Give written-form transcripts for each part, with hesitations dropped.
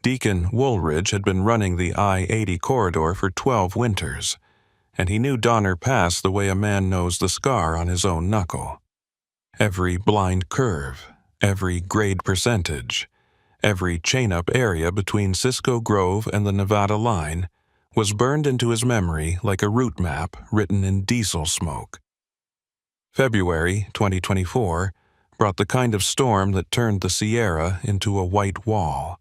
Deacon Woolridge had been running the I-80 corridor for 12 winters, and he knew Donner Pass the way a man knows the scar on his own knuckle. Every blind curve, every grade percentage, every chain-up area between Cisco Grove and the Nevada line was burned into his memory like a route map written in diesel smoke. February 2024 brought the kind of storm that turned the Sierra into a white wall,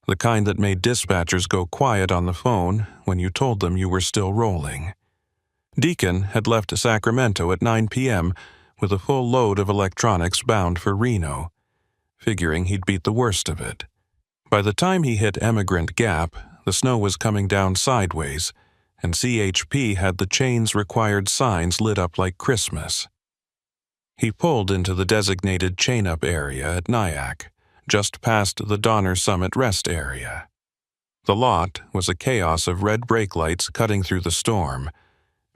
the kind that made dispatchers go quiet on the phone when you told them you were still rolling. Deacon had left Sacramento at 9 p.m. with a full load of electronics bound for Reno, figuring he'd beat the worst of it. By the time he hit Emigrant Gap, the snow was coming down sideways, and CHP had the chain's required signs lit up like Christmas. He pulled into the designated chain-up area at Nyack, just past the Donner Summit rest area. The lot was a chaos of red brake lights cutting through the storm,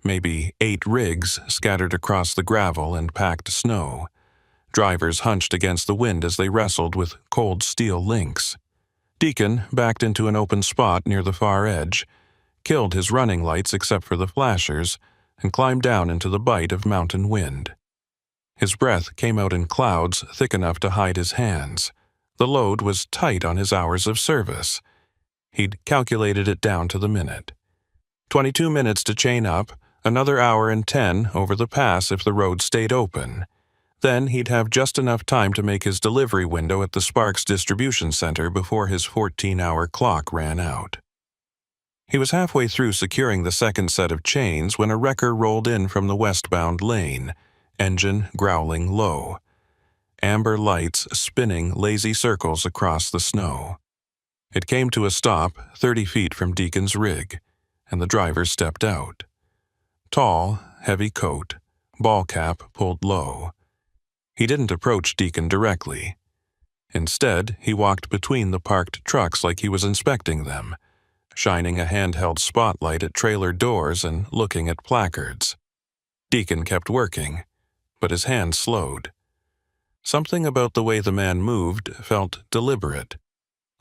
maybe 8 rigs scattered across the gravel and packed snow. Drivers hunched against the wind as they wrestled with cold steel links. Deacon backed into an open spot near the far edge, killed his running lights except for the flashers, and climbed down into the bite of mountain wind. His breath came out in clouds thick enough to hide his hands. The load was tight on his hours of service. He'd calculated it down to the minute. 22 minutes to chain up, another hour and 10 over the pass if the road stayed open. Then he'd have just enough time to make his delivery window at the Sparks Distribution Center before his 14-hour clock ran out. He was halfway through securing the second set of chains when a wrecker rolled in from the westbound lane, engine growling low. Amber lights spinning lazy circles across the snow. It came to a stop 30 feet from Deacon's rig, and the driver stepped out. Tall, heavy coat, ball cap pulled low. He didn't approach Deacon directly. Instead, he walked between the parked trucks like he was inspecting them, shining a handheld spotlight at trailer doors and looking at placards. Deacon kept working, but his hand slowed. Something about the way the man moved felt deliberate,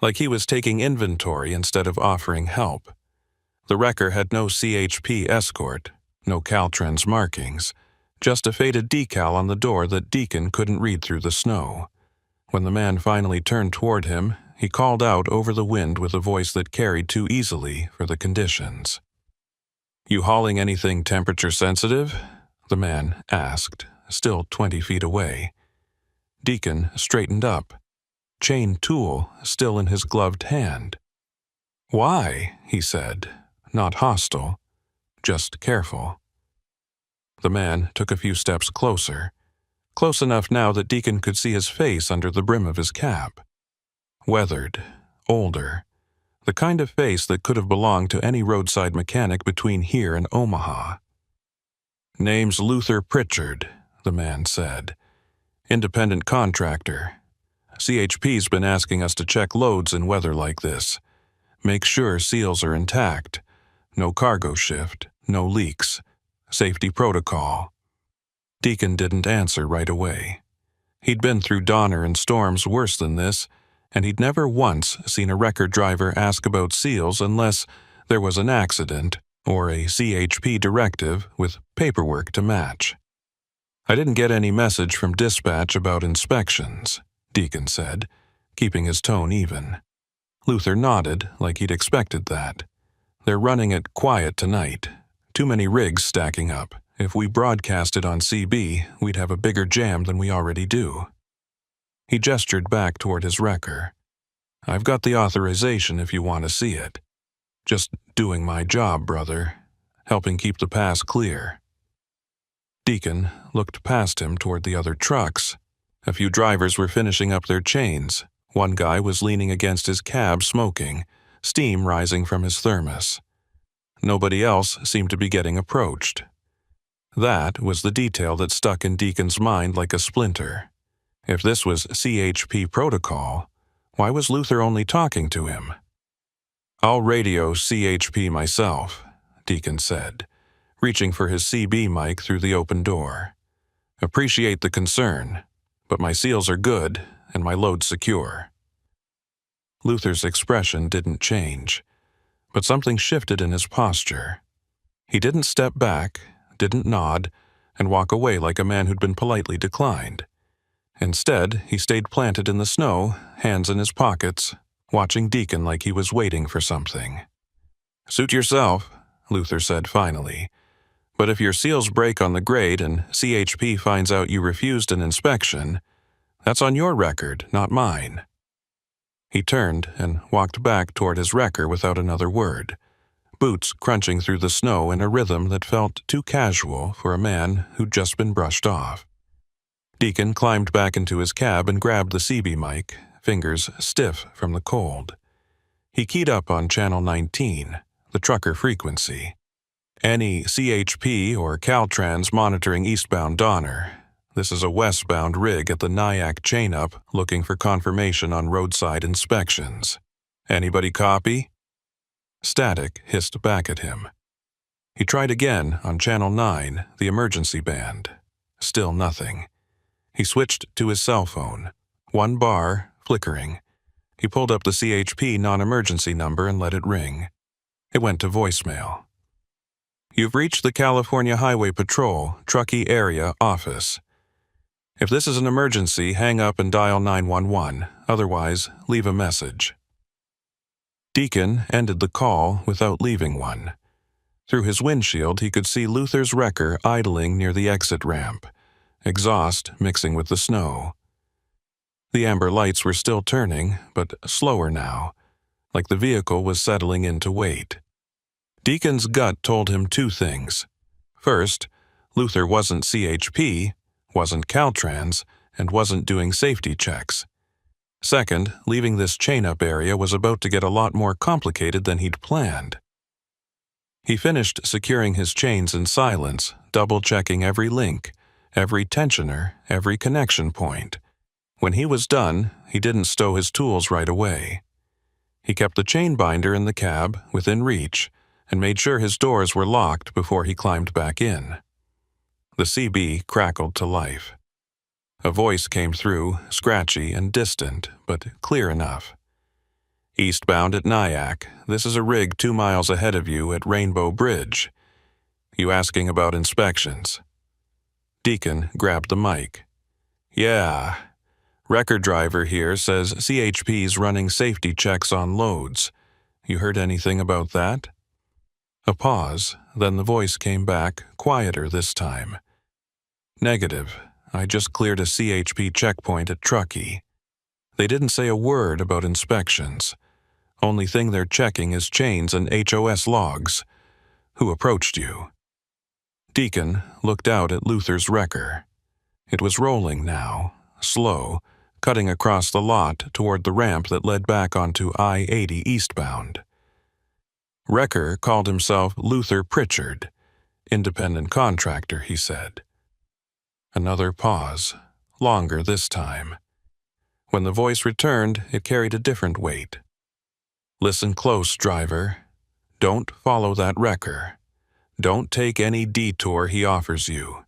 like he was taking inventory instead of offering help. The wrecker had no CHP escort, no Caltrans markings, just a faded decal on the door that Deacon couldn't read through the snow. When the man finally turned toward him, he called out over the wind with a voice that carried too easily for the conditions. "You hauling anything temperature sensitive?" the man asked, still 20 feet away. Deacon straightened up, chain tool still in his gloved hand. "Why?" he said, not hostile, just careful. The man took a few steps closer, close enough now that Deacon could see his face under the brim of his cap. Weathered, older, the kind of face that could have belonged to any roadside mechanic between here and Omaha. "Name's Luther Pritchard," the man said. "Independent contractor. CHP's been asking us to check loads in weather like this. Make sure seals are intact. No cargo shift, no leaks. Safety protocol." Deacon didn't answer right away. He'd been through Donner and storms worse than this, and he'd never once seen a wrecker driver ask about seals unless there was an accident or a CHP directive with paperwork to match. "I didn't get any message from dispatch about inspections," Deacon said, keeping his tone even. Luther nodded like he'd expected that. "They're running it quiet tonight. Too many rigs stacking up. If we broadcast it on CB, we'd have a bigger jam than we already do." He gestured back toward his wrecker. "I've got the authorization if you want to see it. Just doing my job, brother. Helping keep the pass clear." Deacon looked past him toward the other trucks. A few drivers were finishing up their chains. One guy was leaning against his cab smoking, steam rising from his thermos. Nobody else seemed to be getting approached. That was the detail that stuck in Deacon's mind like a splinter. If this was CHP protocol, why was Luther only talking to him? "I'll radio CHP myself," Deacon said, reaching for his CB mic through the open door. "Appreciate the concern, but my seals are good and my load secure." Luther's expression didn't change, but something shifted in his posture. He didn't step back, didn't nod, and walk away like a man who'd been politely declined. Instead, he stayed planted in the snow, hands in his pockets, watching Deacon like he was waiting for something. "Suit yourself," Luther said finally. "But if your seals break on the grade and CHP finds out you refused an inspection, that's on your record, not mine." He turned and walked back toward his wrecker without another word, boots crunching through the snow in a rhythm that felt too casual for a man who'd just been brushed off. Deacon climbed back into his cab and grabbed the CB mic, fingers stiff from the cold. He keyed up on Channel 19, the trucker frequency. "Any CHP or Caltrans monitoring eastbound Donner. This is a westbound rig at the Nyack chain-up looking for confirmation on roadside inspections. Anybody copy?" Static hissed back at him. He tried again on Channel 9, the emergency band. Still nothing. He switched to his cell phone. One bar, flickering. He pulled up the CHP non-emergency number and let it ring. It went to voicemail. "You've reached the California Highway Patrol, Truckee Area Office. If this is an emergency, hang up and dial 911. Otherwise, leave a message." Deacon ended the call without leaving one. Through his windshield, he could see Luther's wrecker idling near the exit ramp, exhaust mixing with the snow. The amber lights were still turning, but slower now, like the vehicle was settling into wait. Deacon's gut told him two things. First, Luther wasn't CHP, wasn't Caltrans, and wasn't doing safety checks. Second, leaving this chain-up area was about to get a lot more complicated than he'd planned. He finished securing his chains in silence, double-checking every link, every tensioner, every connection point. When he was done, he didn't stow his tools right away. He kept the chain binder in the cab, within reach, and made sure his doors were locked before he climbed back in. The CB crackled to life. A voice came through, scratchy and distant, but clear enough. "Eastbound at Nyack. This is a rig 2 miles ahead of you at Rainbow Bridge. You asking about inspections?" Deacon grabbed the mic. "Yeah. Record driver here says CHP's running safety checks on loads. You heard anything about that?" A pause, then the voice came back, quieter this time. "Negative. I just cleared a CHP checkpoint at Truckee. They didn't say a word about inspections. Only thing they're checking is chains and HOS logs. Who approached you?" Deacon looked out at Luther's wrecker. It was rolling now, slow, cutting across the lot toward the ramp that led back onto I-80 eastbound. Wrecker called himself Luther Pritchard, independent contractor, he said. Another pause, longer this time. When the voice returned, it carried a different weight. "Listen close, driver. Don't follow that wrecker. Don't take any detour he offers you.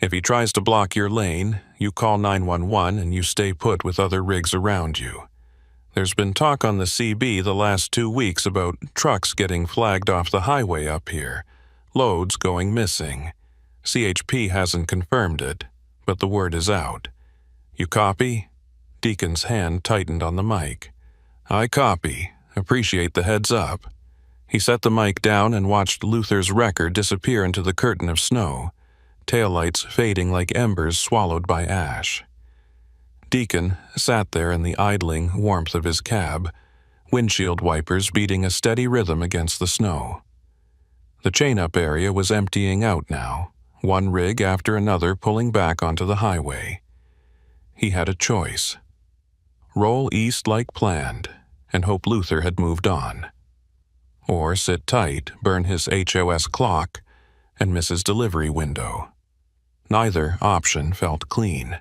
If he tries to block your lane, you call 911 and you stay put with other rigs around you. There's been talk on the CB the last 2 weeks about trucks getting flagged off the highway up here, loads going missing. CHP hasn't confirmed it, but the word is out. You copy?" Deacon's hand tightened on the mic. "I copy. Appreciate the heads up." He set the mic down and watched Luther's wrecker disappear into the curtain of snow, taillights fading like embers swallowed by ash. Deacon sat there in the idling warmth of his cab, windshield wipers beating a steady rhythm against the snow. The chain-up area was emptying out now, one rig after another pulling back onto the highway. He had a choice. Roll east like planned and hope Luther had moved on. Or sit tight, burn his HOS clock, and miss his delivery window. Neither option felt clean.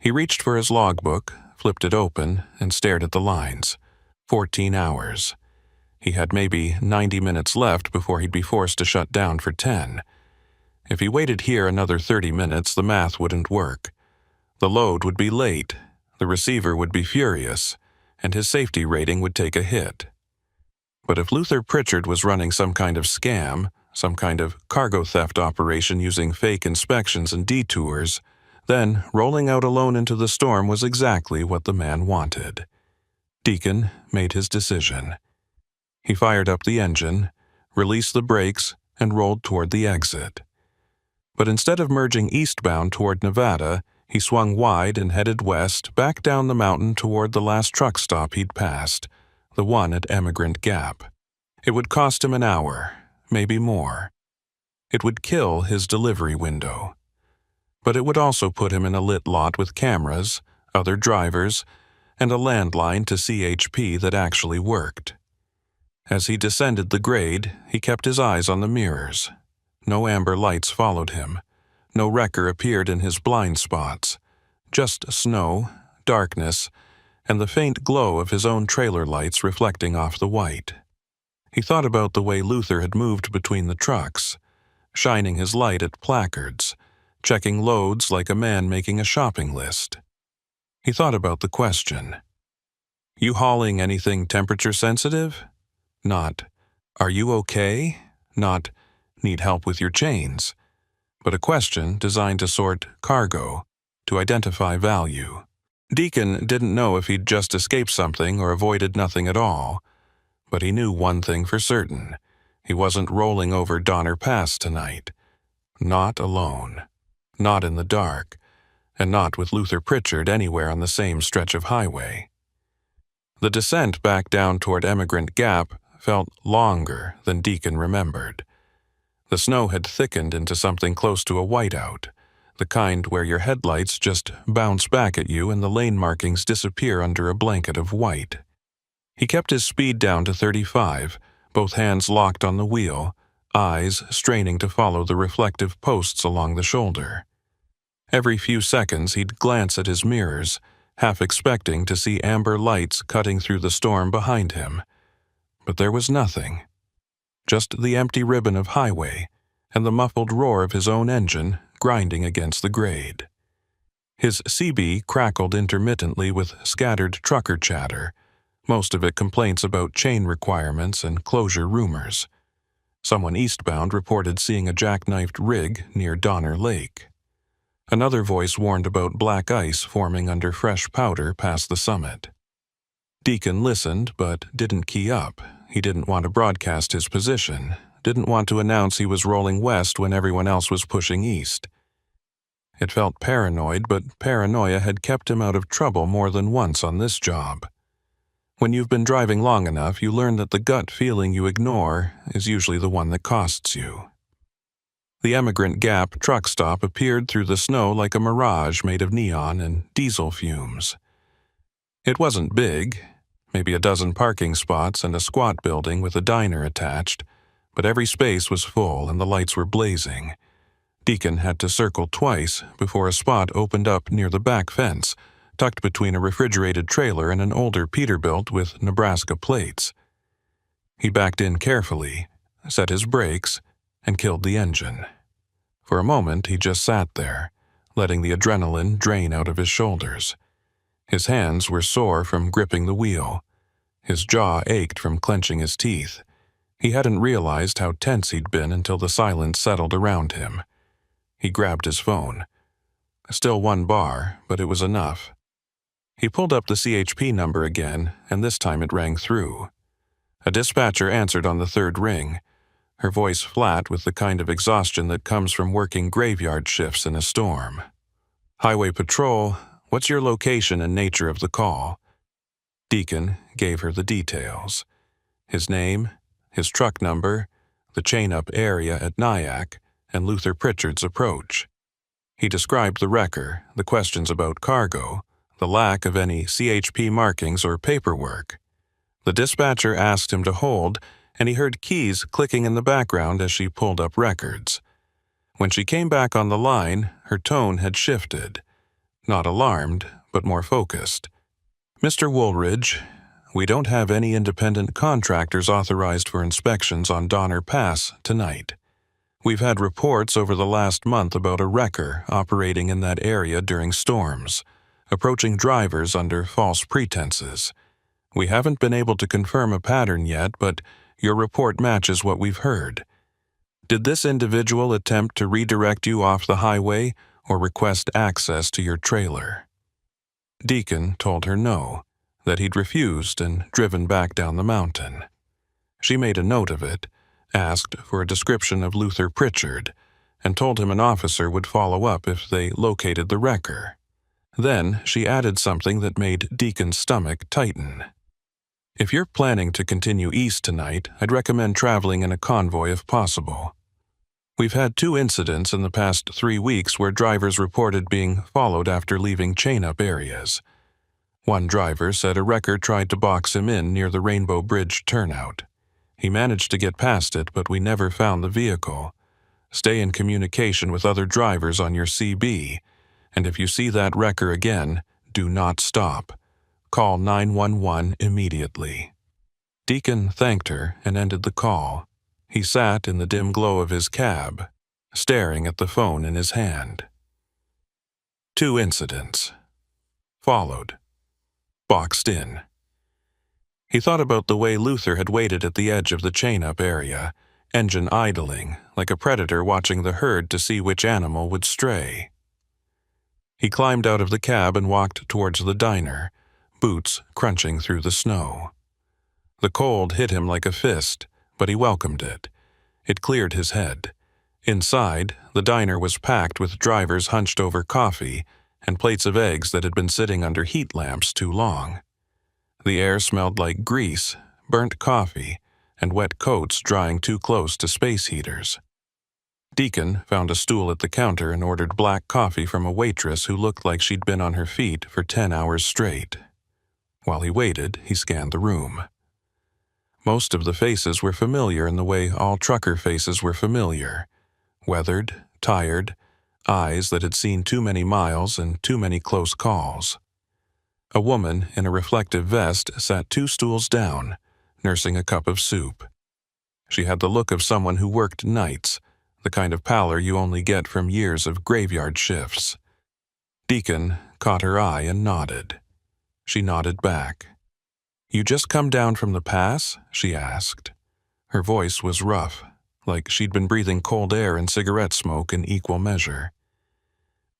He reached for his logbook, flipped it open, and stared at the lines. 14 hours. He had maybe 90 minutes left before he'd be forced to shut down for 10. If he waited here another 30 minutes, the math wouldn't work. The load would be late, the receiver would be furious, and his safety rating would take a hit. But if Luther Pritchard was running some kind of scam, some kind of cargo theft operation using fake inspections and detours, then rolling out alone into the storm was exactly what the man wanted. Deacon made his decision. He fired up the engine, released the brakes, and rolled toward the exit. But instead of merging eastbound toward Nevada, he swung wide and headed west back down the mountain toward the last truck stop he'd passed, the one at Emigrant Gap. It would cost him an hour, maybe more. It would kill his delivery window. But it would also put him in a lit lot with cameras, other drivers, and a landline to CHP that actually worked. As he descended the grade, he kept his eyes on the mirrors. No amber lights followed him. No wrecker appeared in his blind spots. Just snow, darkness, and the faint glow of his own trailer lights reflecting off the white. He thought about the way Luther had moved between the trucks, shining his light at placards, checking loads like a man making a shopping list. He thought about the question. You hauling anything temperature sensitive? Not, are you okay? Not, need help with your chains? But a question designed to sort cargo, to identify value. Deacon didn't know if he'd just escaped something or avoided nothing at all, but he knew one thing for certain. He wasn't rolling over Donner Pass tonight. Not alone. Not in the dark, and not with Luther Pritchard anywhere on the same stretch of highway. The descent back down toward Emigrant Gap felt longer than Deacon remembered. The snow had thickened into something close to a whiteout, the kind where your headlights just bounce back at you and the lane markings disappear under a blanket of white. He kept his speed down to 35, both hands locked on the wheel, eyes straining to follow the reflective posts along the shoulder. Every few seconds he'd glance at his mirrors, half expecting to see amber lights cutting through the storm behind him. But there was nothing. Just the empty ribbon of highway and the muffled roar of his own engine grinding against the grade. His CB crackled intermittently with scattered trucker chatter, most of it complaints about chain requirements and closure rumors. Someone eastbound reported seeing a jackknifed rig near Donner Lake. Another voice warned about black ice forming under fresh powder past the summit. Deacon listened but didn't key up. He didn't want to broadcast his position, didn't want to announce he was rolling west when everyone else was pushing east. It felt paranoid, but paranoia had kept him out of trouble more than once on this job. When you've been driving long enough, you learn that the gut feeling you ignore is usually the one that costs you. The Emigrant Gap truck stop appeared through the snow like a mirage made of neon and diesel fumes. It wasn't big, maybe a dozen parking spots and a squat building with a diner attached, but every space was full and the lights were blazing. Deacon had to circle twice before a spot opened up near the back fence, tucked between a refrigerated trailer and an older Peterbilt with Nebraska plates. He backed in carefully, set his brakes, and killed the engine. For a moment, he just sat there, letting the adrenaline drain out of his shoulders. His hands were sore from gripping the wheel. His jaw ached from clenching his teeth. He hadn't realized how tense he'd been until the silence settled around him. He grabbed his phone. Still one bar, but it was enough. He pulled up the CHP number again, and this time it rang through. A dispatcher answered on the third ring, her voice flat with the kind of exhaustion that comes from working graveyard shifts in a storm. Highway Patrol, what's your location and nature of the call? Deacon gave her the details. His name, his truck number, the chain-up area at Nyack, and Luther Pritchard's approach. He described the wrecker, the questions about cargo, the lack of any CHP markings or paperwork. The dispatcher asked him to hold, and he heard keys clicking in the background as she pulled up records. When she came back on the line, her tone had shifted. Not alarmed, but more focused. Mr. Woolridge, we don't have any independent contractors authorized for inspections on Donner Pass tonight. We've had reports over the last month about a wrecker operating in that area during storms, approaching drivers under false pretenses. We haven't been able to confirm a pattern yet, but your report matches what we've heard. Did this individual attempt to redirect you off the highway or request access to your trailer?" Deacon told her no, that he'd refused and driven back down the mountain. She made a note of it, asked for a description of Luther Pritchard, and told him an officer would follow up if they located the wrecker. Then she added something that made Deacon's stomach tighten. "If you're planning to continue east tonight, I'd recommend traveling in a convoy if possible. We've had 2 incidents in the past 3 weeks where drivers reported being followed after leaving chain-up areas. One driver said a wrecker tried to box him in near the Rainbow Bridge turnout. He managed to get past it, but we never found the vehicle. Stay in communication with other drivers on your CB, and if you see that wrecker again, do not stop. Call 911 immediately." Deacon thanked her and ended the call. He sat in the dim glow of his cab, staring at the phone in his hand. 2 incidents. Followed. Boxed in. He thought about the way Luther had waited at the edge of the chain-up area, engine idling, like a predator watching the herd to see which animal would stray. He climbed out of the cab and walked towards the diner, boots crunching through the snow. The cold hit him like a fist, but he welcomed it. It cleared his head. Inside, the diner was packed with drivers hunched over coffee and plates of eggs that had been sitting under heat lamps too long. The air smelled like grease, burnt coffee, and wet coats drying too close to space heaters. Deacon found a stool at the counter and ordered black coffee from a waitress who looked like she'd been on her feet for 10 hours straight. While he waited, he scanned the room. Most of the faces were familiar in the way all trucker faces were familiar. Weathered, tired, eyes that had seen too many miles and too many close calls. A woman in a reflective vest sat 2 stools down, nursing a cup of soup. She had the look of someone who worked nights, the kind of pallor you only get from years of graveyard shifts. Deacon caught her eye and nodded. She nodded back. "You just come down from the pass?" she asked. Her voice was rough, like she'd been breathing cold air and cigarette smoke in equal measure.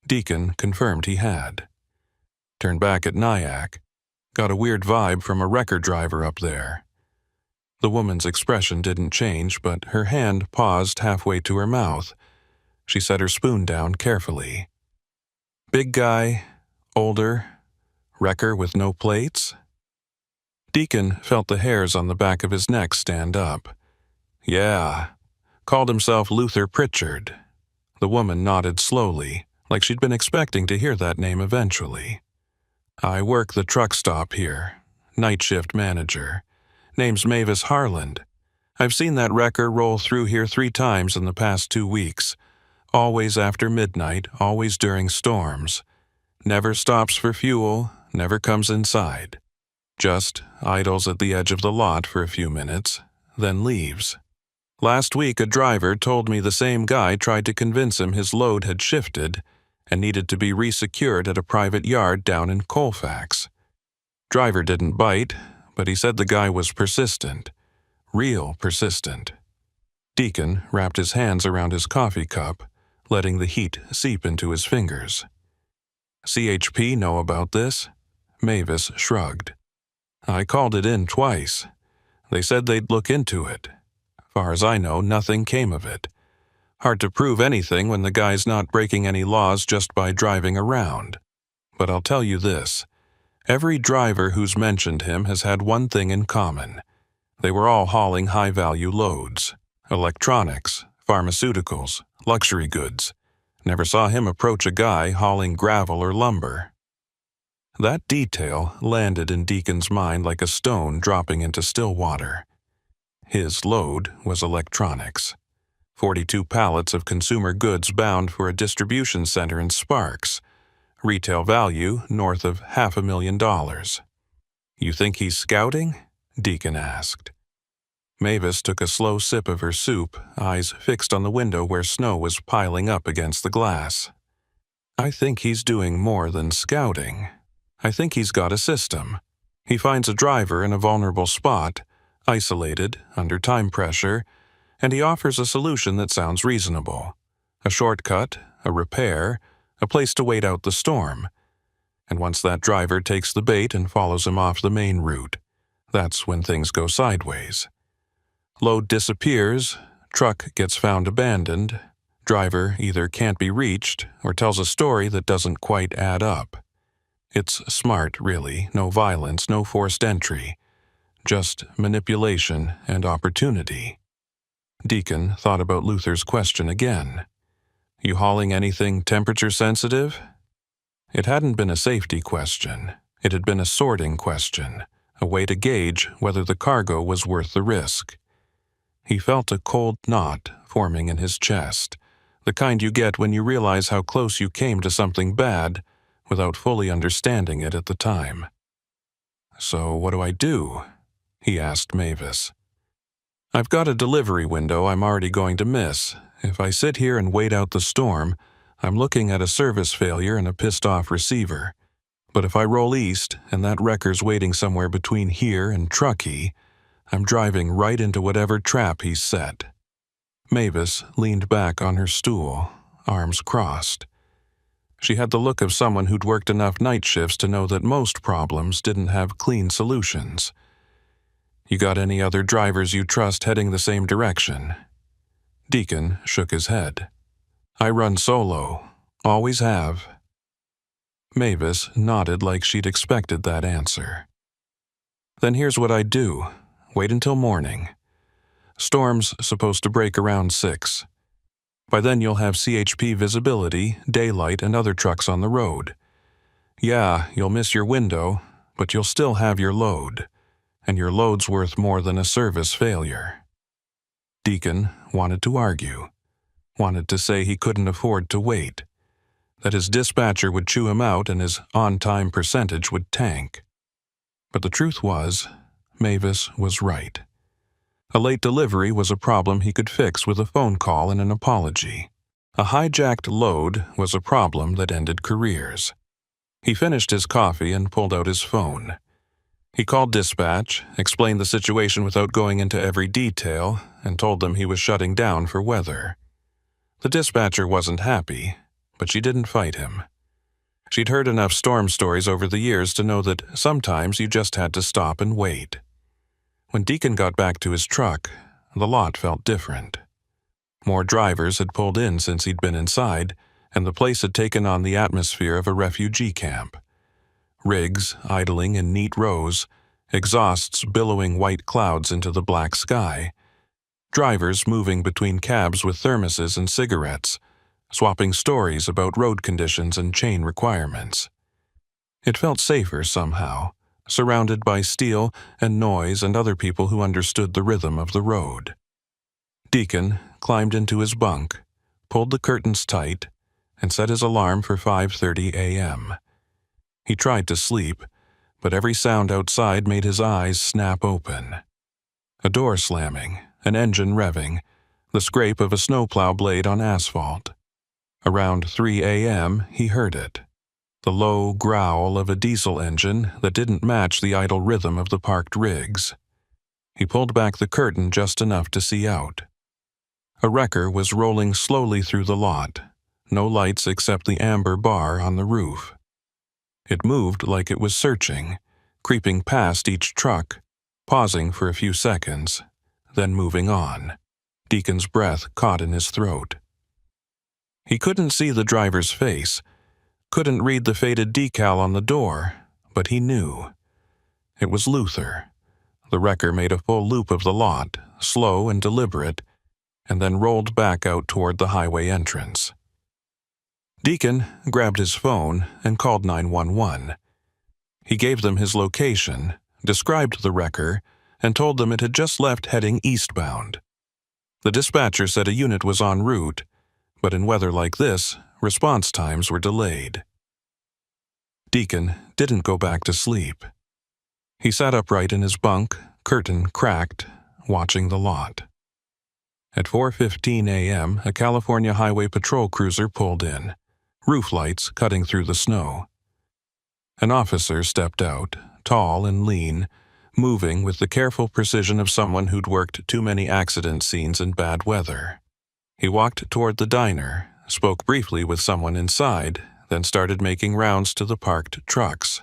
Deacon confirmed he had. "Turned back at Nyack. Got a weird vibe from a wrecker driver up there." The woman's expression didn't change, but her hand paused halfway to her mouth. She set her spoon down carefully. "Big guy, older, wrecker with no plates?" Deacon felt the hairs on the back of his neck stand up. "Yeah. Called himself Luther Pritchard." The woman nodded slowly, like she'd been expecting to hear that name eventually. "I work the truck stop here. Night shift manager. Name's Mavis Harland. I've seen that wrecker roll through here 3 times in the past 2 weeks. Always after midnight, always during storms. Never stops for fuel, never comes inside. Just idles at the edge of the lot for a few minutes, then leaves. Last week a driver told me the same guy tried to convince him his load had shifted and needed to be resecured at a private yard down in Colfax. Driver didn't bite, but he said the guy was persistent. Real persistent." Deacon wrapped his hands around his coffee cup, letting the heat seep into his fingers. "CHP know about this?" Mavis shrugged. "I called it in twice. They said they'd look into it. Far as I know, nothing came of it. Hard to prove anything when the guy's not breaking any laws just by driving around. But I'll tell you this. Every driver who's mentioned him has had one thing in common. They were all hauling high-value loads. Electronics, pharmaceuticals, luxury goods. Never saw him approach a guy hauling gravel or lumber." That detail landed in Deacon's mind like a stone dropping into still water. His load was electronics. 42 pallets of consumer goods bound for a distribution center in Sparks. Retail value north of $500,000. "You think he's scouting?" Deacon asked. Mavis took a slow sip of her soup, eyes fixed on the window where snow was piling up against the glass. "I think he's doing more than scouting. I think he's got a system. He finds a driver in a vulnerable spot, isolated, under time pressure, and he offers a solution that sounds reasonable. A shortcut, a repair, a place to wait out the storm. And once that driver takes the bait and follows him off the main route, that's when things go sideways. Load disappears, truck gets found abandoned, driver either can't be reached or tells a story that doesn't quite add up. It's smart, really, no violence, no forced entry, just manipulation and opportunity. Deacon thought about Luther's question again. You hauling anything temperature sensitive? It hadn't been a safety question. It had been a sorting question, a way to gauge whether the cargo was worth the risk. He felt a cold knot forming in his chest, the kind you get when you realize how close you came to something bad without fully understanding it at the time. So what do I do? He asked Mavis. I've got a delivery window I'm already going to miss. If I sit here and wait out the storm, I'm looking at a service failure and a pissed-off receiver. But if I roll east and that wrecker's waiting somewhere between here and Truckee, I'm driving right into whatever trap he's set. Mavis leaned back on her stool, arms crossed. She had the look of someone who'd worked enough night shifts to know that most problems didn't have clean solutions. You got any other drivers you trust heading the same direction? Deacon shook his head. I run solo. Always have. Mavis nodded like she'd expected that answer. Then here's what I'd do. Wait until morning. Storm's supposed to break around 6. By then you'll have CHP visibility, daylight, and other trucks on the road. Yeah, you'll miss your window, but you'll still have your load. And your load's worth more than a service failure. Deacon wanted to argue, wanted to say he couldn't afford to wait, that his dispatcher would chew him out and his on-time percentage would tank. But the truth was, Mavis was right. A late delivery was a problem he could fix with a phone call and an apology. A hijacked load was a problem that ended careers. He finished his coffee and pulled out his phone. He called dispatch, explained the situation without going into every detail, and told them he was shutting down for weather. The dispatcher wasn't happy, but she didn't fight him. She'd heard enough storm stories over the years to know that sometimes you just had to stop and wait. When Deacon got back to his truck, the lot felt different. More drivers had pulled in since he'd been inside, and the place had taken on the atmosphere of a refugee camp. Rigs idling in neat rows, exhausts billowing white clouds into the black sky, drivers moving between cabs with thermoses and cigarettes, swapping stories about road conditions and chain requirements. It felt safer somehow, surrounded by steel and noise and other people who understood the rhythm of the road. Deacon climbed into his bunk, pulled the curtains tight, and set his alarm for 5:30 a.m. He tried to sleep, but every sound outside made his eyes snap open. A door slamming, an engine revving, the scrape of a snowplow blade on asphalt. Around 3 a.m., he heard it. The low growl of a diesel engine that didn't match the idle rhythm of the parked rigs. He pulled back the curtain just enough to see out. A wrecker was rolling slowly through the lot, no lights except the amber bar on the roof. It moved like it was searching, creeping past each truck, pausing for a few seconds, then moving on. Deacon's breath caught in his throat. He couldn't see the driver's face, couldn't read the faded decal on the door, but he knew. It was Luther. The wrecker made a full loop of the lot, slow and deliberate, and then rolled back out toward the highway entrance. Deacon grabbed his phone and called 911. He gave them his location, described the wrecker, and told them it had just left heading eastbound. The dispatcher said a unit was en route, but in weather like this, response times were delayed. Deacon didn't go back to sleep. He sat upright in his bunk, curtain cracked, watching the lot. At 4:15 a.m., a California Highway Patrol cruiser pulled in, roof lights cutting through the snow. An officer stepped out, tall and lean, moving with the careful precision of someone who'd worked too many accident scenes in bad weather. He walked toward the diner, spoke briefly with someone inside, then started making rounds to the parked trucks.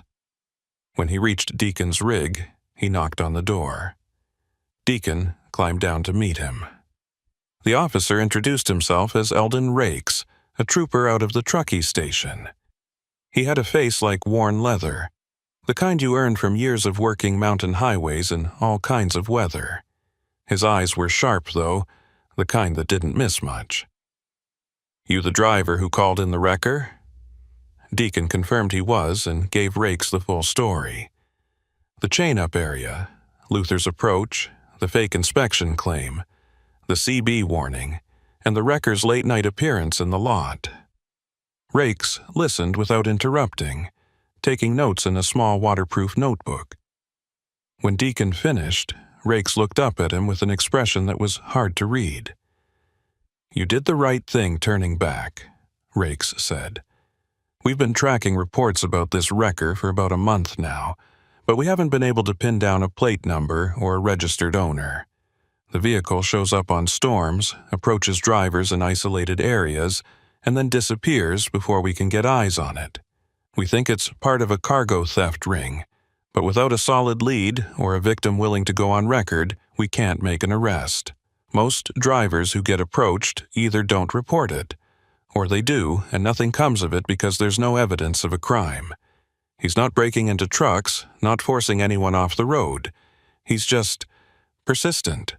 When he reached Deacon's rig, he knocked on the door. Deacon climbed down to meet him. The officer introduced himself as Eldon Rakes, a trooper out of the truckee station. He had a face like worn leather, the kind you earn from years of working mountain highways in all kinds of weather. His eyes were sharp, though, the kind that didn't miss much. "You the driver who called in the wrecker?" Deacon confirmed he was and gave Rakes the full story. The chain-up area, Luther's approach, the fake inspection claim, the CB warning, and the wrecker's late-night appearance in the lot. Rakes listened without interrupting, taking notes in a small waterproof notebook. When Deacon finished, Rakes looked up at him with an expression that was hard to read. "You did the right thing turning back," Rakes said. "We've been tracking reports about this wrecker for about a month now, but we haven't been able to pin down a plate number or a registered owner. The vehicle shows up on storms, approaches drivers in isolated areas, and then disappears before we can get eyes on it. We think it's part of a cargo theft ring, but without a solid lead or a victim willing to go on record, we can't make an arrest. Most drivers who get approached either don't report it, or they do and nothing comes of it because there's no evidence of a crime. He's not breaking into trucks, not forcing anyone off the road. He's just persistent."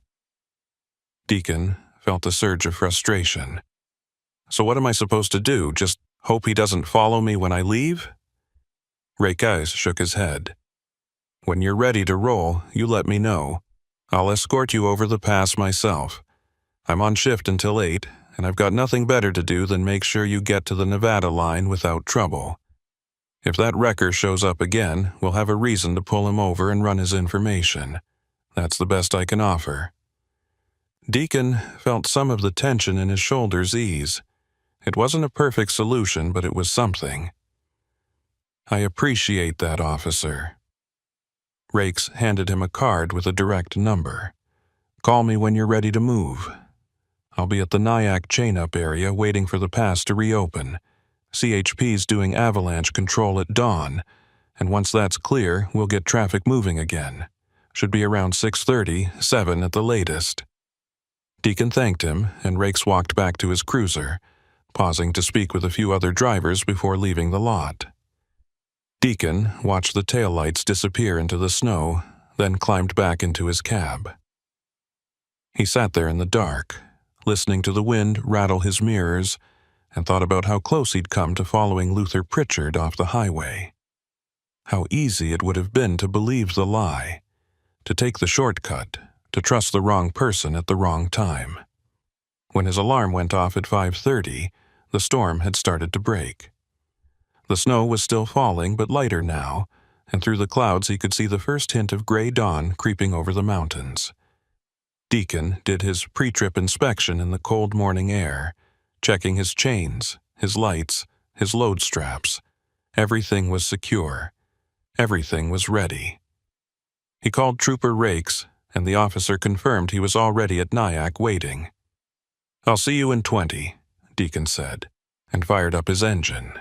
Deacon felt a surge of frustration. "So what am I supposed to do, just hope he doesn't follow me when I leave?" Rakes shook his head. "When you're ready to roll, you let me know. I'll escort you over the pass myself. I'm on shift until 8, and I've got nothing better to do than make sure you get to the Nevada line without trouble. If that wrecker shows up again, we'll have a reason to pull him over and run his information. That's the best I can offer." Deacon felt some of the tension in his shoulders ease. It wasn't a perfect solution, but it was something. "I appreciate that, officer." Rakes handed him a card with a direct number. "Call me when you're ready to move. I'll be at the Nyack chain-up area waiting for the pass to reopen. CHP's doing avalanche control at dawn, and once that's clear, we'll get traffic moving again. Should be around 6:30, 7 at the latest." Deacon thanked him, and Rakes walked back to his cruiser, pausing to speak with a few other drivers before leaving the lot. Deacon watched the taillights disappear into the snow, then climbed back into his cab. He sat there in the dark, listening to the wind rattle his mirrors, and thought about how close he'd come to following Luther Pritchard off the highway. How easy it would have been to believe the lie, to take the shortcut, to trust the wrong person at the wrong time. When his alarm went off at 5:30, the storm had started to break. The snow was still falling, but lighter now, and through the clouds he could see the first hint of gray dawn creeping over the mountains. Deacon did his pre-trip inspection in the cold morning air, checking his chains, his lights, his load straps. Everything was secure. Everything was ready. He called Trooper Rakes, and the officer confirmed he was already at Nyack waiting. "I'll see you in 20, Deacon said, and fired up his engine.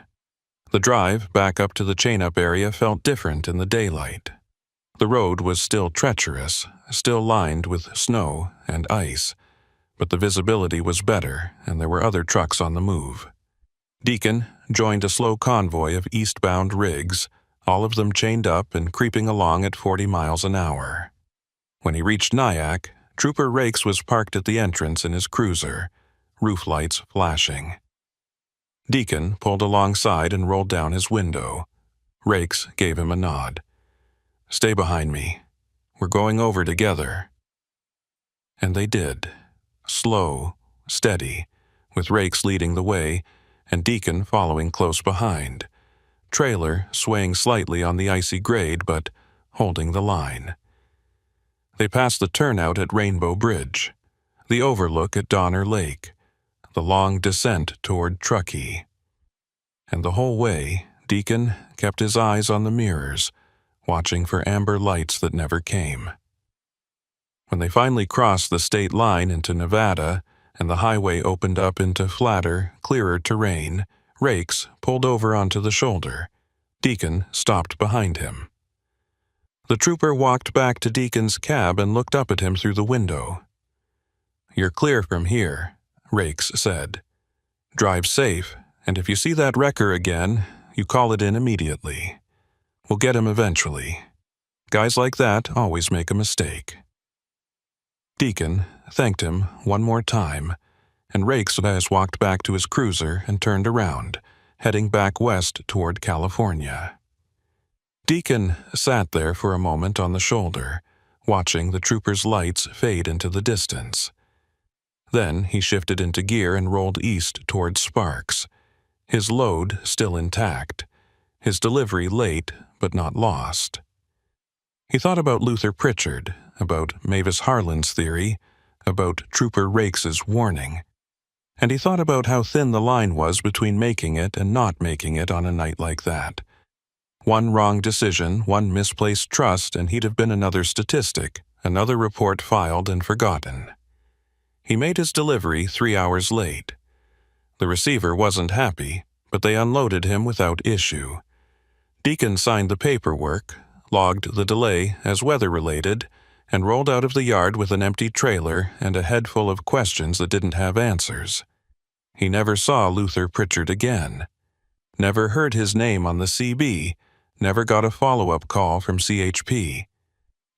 The drive back up to the chain-up area felt different in the daylight. The road was still treacherous, still lined with snow and ice, but the visibility was better and there were other trucks on the move. Deacon joined a slow convoy of eastbound rigs, all of them chained up and creeping along at 40 miles an hour. When he reached Nyack, Trooper Rakes was parked at the entrance in his cruiser, roof lights flashing. Deacon pulled alongside and rolled down his window. Rakes gave him a nod. "Stay behind me. We're going over together." And they did. Slow, steady, with Rakes leading the way and Deacon following close behind. Trailer swaying slightly on the icy grade, but holding the line. They passed the turnout at Rainbow Bridge, the overlook at Donner Lake, the long descent toward Truckee. And the whole way, Deacon kept his eyes on the mirrors, watching for amber lights that never came. When they finally crossed the state line into Nevada and the highway opened up into flatter, clearer terrain, Rakes pulled over onto the shoulder. Deacon stopped behind him. The trooper walked back to Deacon's cab and looked up at him through the window. "You're clear from here," Rakes said. "Drive safe, and if you see that wrecker again, you call it in immediately. We'll get him eventually. Guys like that always make a mistake." Deacon thanked him one more time, and Rakes walked back to his cruiser and turned around, heading back west toward California. Deacon sat there for a moment on the shoulder, watching the trooper's lights fade into the distance. Then he shifted into gear and rolled east toward Sparks, his load still intact, his delivery late but not lost. He thought about Luther Pritchard, about Mavis Harlan's theory, about Trooper Rakes's warning, and he thought about how thin the line was between making it and not making it on a night like that. One wrong decision, one misplaced trust, and he'd have been another statistic, another report filed and forgotten. He made his delivery 3 hours late. The receiver wasn't happy, but they unloaded him without issue. Deacon signed the paperwork, logged the delay as weather-related, and rolled out of the yard with an empty trailer and a head full of questions that didn't have answers. He never saw Luther Pritchard again, never heard his name on the CB, never got a follow-up call from CHP.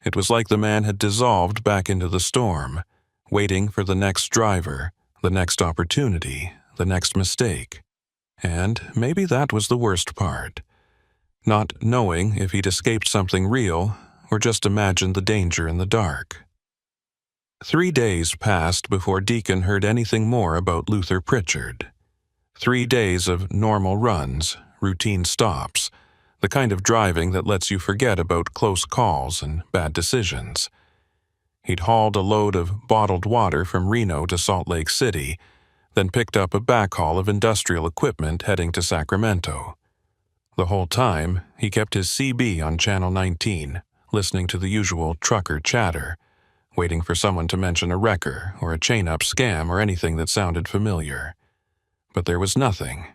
It was like the man had dissolved back into the storm, waiting for the next driver, the next opportunity, the next mistake. And maybe that was the worst part. Not knowing if he'd escaped something real or just imagined the danger in the dark. 3 days passed before Deacon heard anything more about Luther Pritchard. 3 days of normal runs, routine stops, the kind of driving that lets you forget about close calls and bad decisions. He'd hauled a load of bottled water from Reno to Salt Lake City, then picked up a backhaul of industrial equipment heading to Sacramento. The whole time, he kept his CB on Channel 19, listening to the usual trucker chatter, waiting for someone to mention a wrecker or a chain-up scam or anything that sounded familiar. But there was nothing,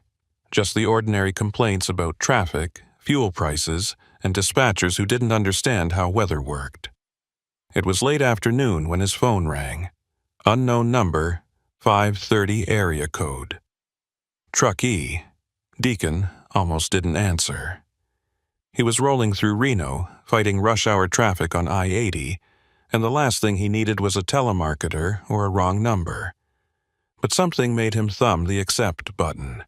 just the ordinary complaints about traffic, fuel prices, and dispatchers who didn't understand how weather worked. It was late afternoon when his phone rang. Unknown number, 530 area code. Truckee. Deacon almost didn't answer. He was rolling through Reno, fighting rush-hour traffic on I-80, and the last thing he needed was a telemarketer or a wrong number. But something made him thumb the accept button.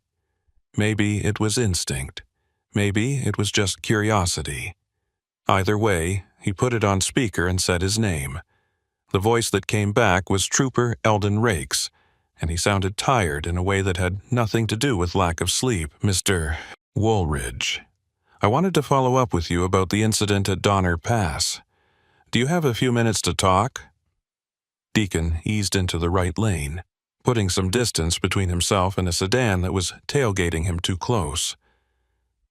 Maybe it was instinct. Maybe it was just curiosity. Either way, he put it on speaker and said his name. The voice that came back was Trooper Eldon Rakes, and he sounded tired in a way that had nothing to do with lack of sleep. "Mr. Woolridge, I wanted to follow up with you about the incident at Donner Pass. Do you have a few minutes to talk?" Deacon eased into the right lane, putting some distance between himself and a sedan that was tailgating him too close.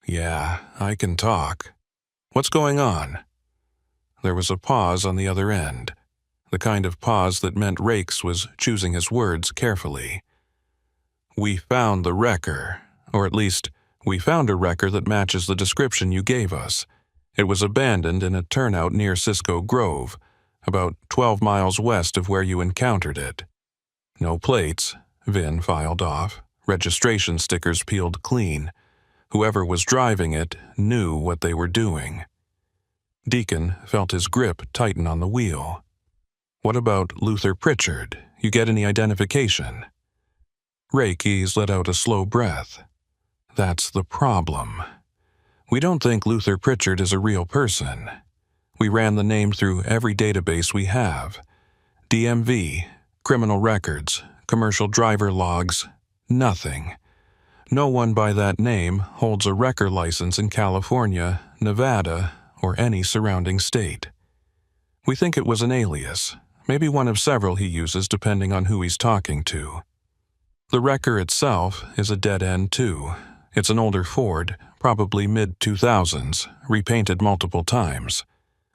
"Yeah, I can talk. What's going on?" There was a pause on the other end, the kind of pause that meant Rakes was choosing his words carefully. "We found the wrecker, or at least, we found a wrecker that matches the description you gave us. It was abandoned in a turnout near Cisco Grove, about 12 miles west of where you encountered it. No plates," Vin filed off, registration stickers peeled clean. Whoever was driving it knew what they were doing. Deacon felt his grip tighten on the wheel. "What about Luther Pritchard? You get any identification?" Rakes let out a slow breath. "That's the problem. We don't think Luther Pritchard is a real person. We ran the name through every database we have. DMV, criminal records, commercial driver logs, nothing. No one by that name holds a wrecker license in California, Nevada, or any surrounding state. We think it was an alias, maybe one of several he uses depending on who he's talking to. The wrecker itself is a dead end too. It's an older Ford, probably mid-2000s, repainted multiple times.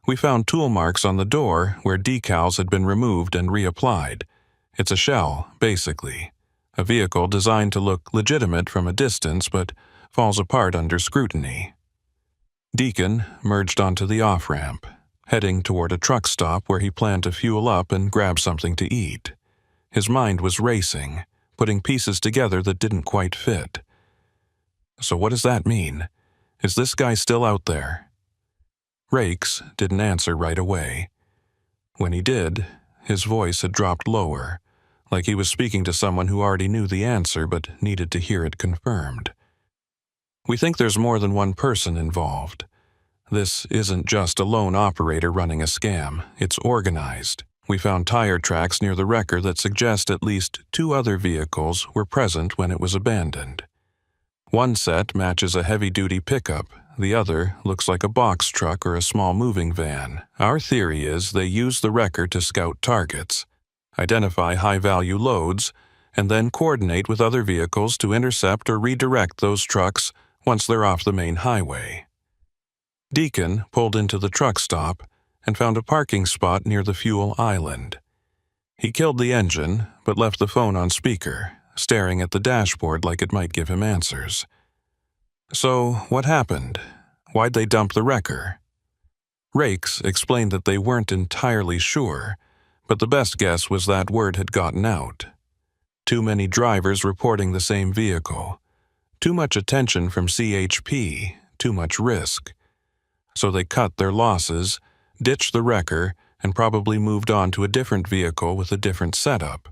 We found tool marks on the door where decals had been removed and reapplied. It's a shell, basically. A vehicle designed to look legitimate from a distance but falls apart under scrutiny. Deacon merged onto the off-ramp, heading toward a truck stop where he planned to fuel up and grab something to eat. His mind was racing, putting pieces together that didn't quite fit. So what does that mean? Is this guy still out there? Rakes didn't answer right away. When he did, his voice had dropped lower, like he was speaking to someone who already knew the answer but needed to hear it confirmed. We think there's more than one person involved. This isn't just a lone operator running a scam, it's organized. We found tire tracks near the wrecker that suggest at least 2 other vehicles were present when it was abandoned. One set matches a heavy-duty pickup, the other looks like a box truck or a small moving van. Our theory is they use the wrecker to scout targets, identify high-value loads, and then coordinate with other vehicles to intercept or redirect those trucks once they're off the main highway. Deacon pulled into the truck stop and found a parking spot near the fuel island. He killed the engine, but left the phone on speaker, staring at the dashboard like it might give him answers. So, what happened? Why'd they dump the wrecker? Rakes explained that they weren't entirely sure, but the best guess was that word had gotten out. Too many drivers reporting the same vehicle. Too much attention from CHP, too much risk. So they cut their losses, ditched the wrecker, and probably moved on to a different vehicle with a different setup.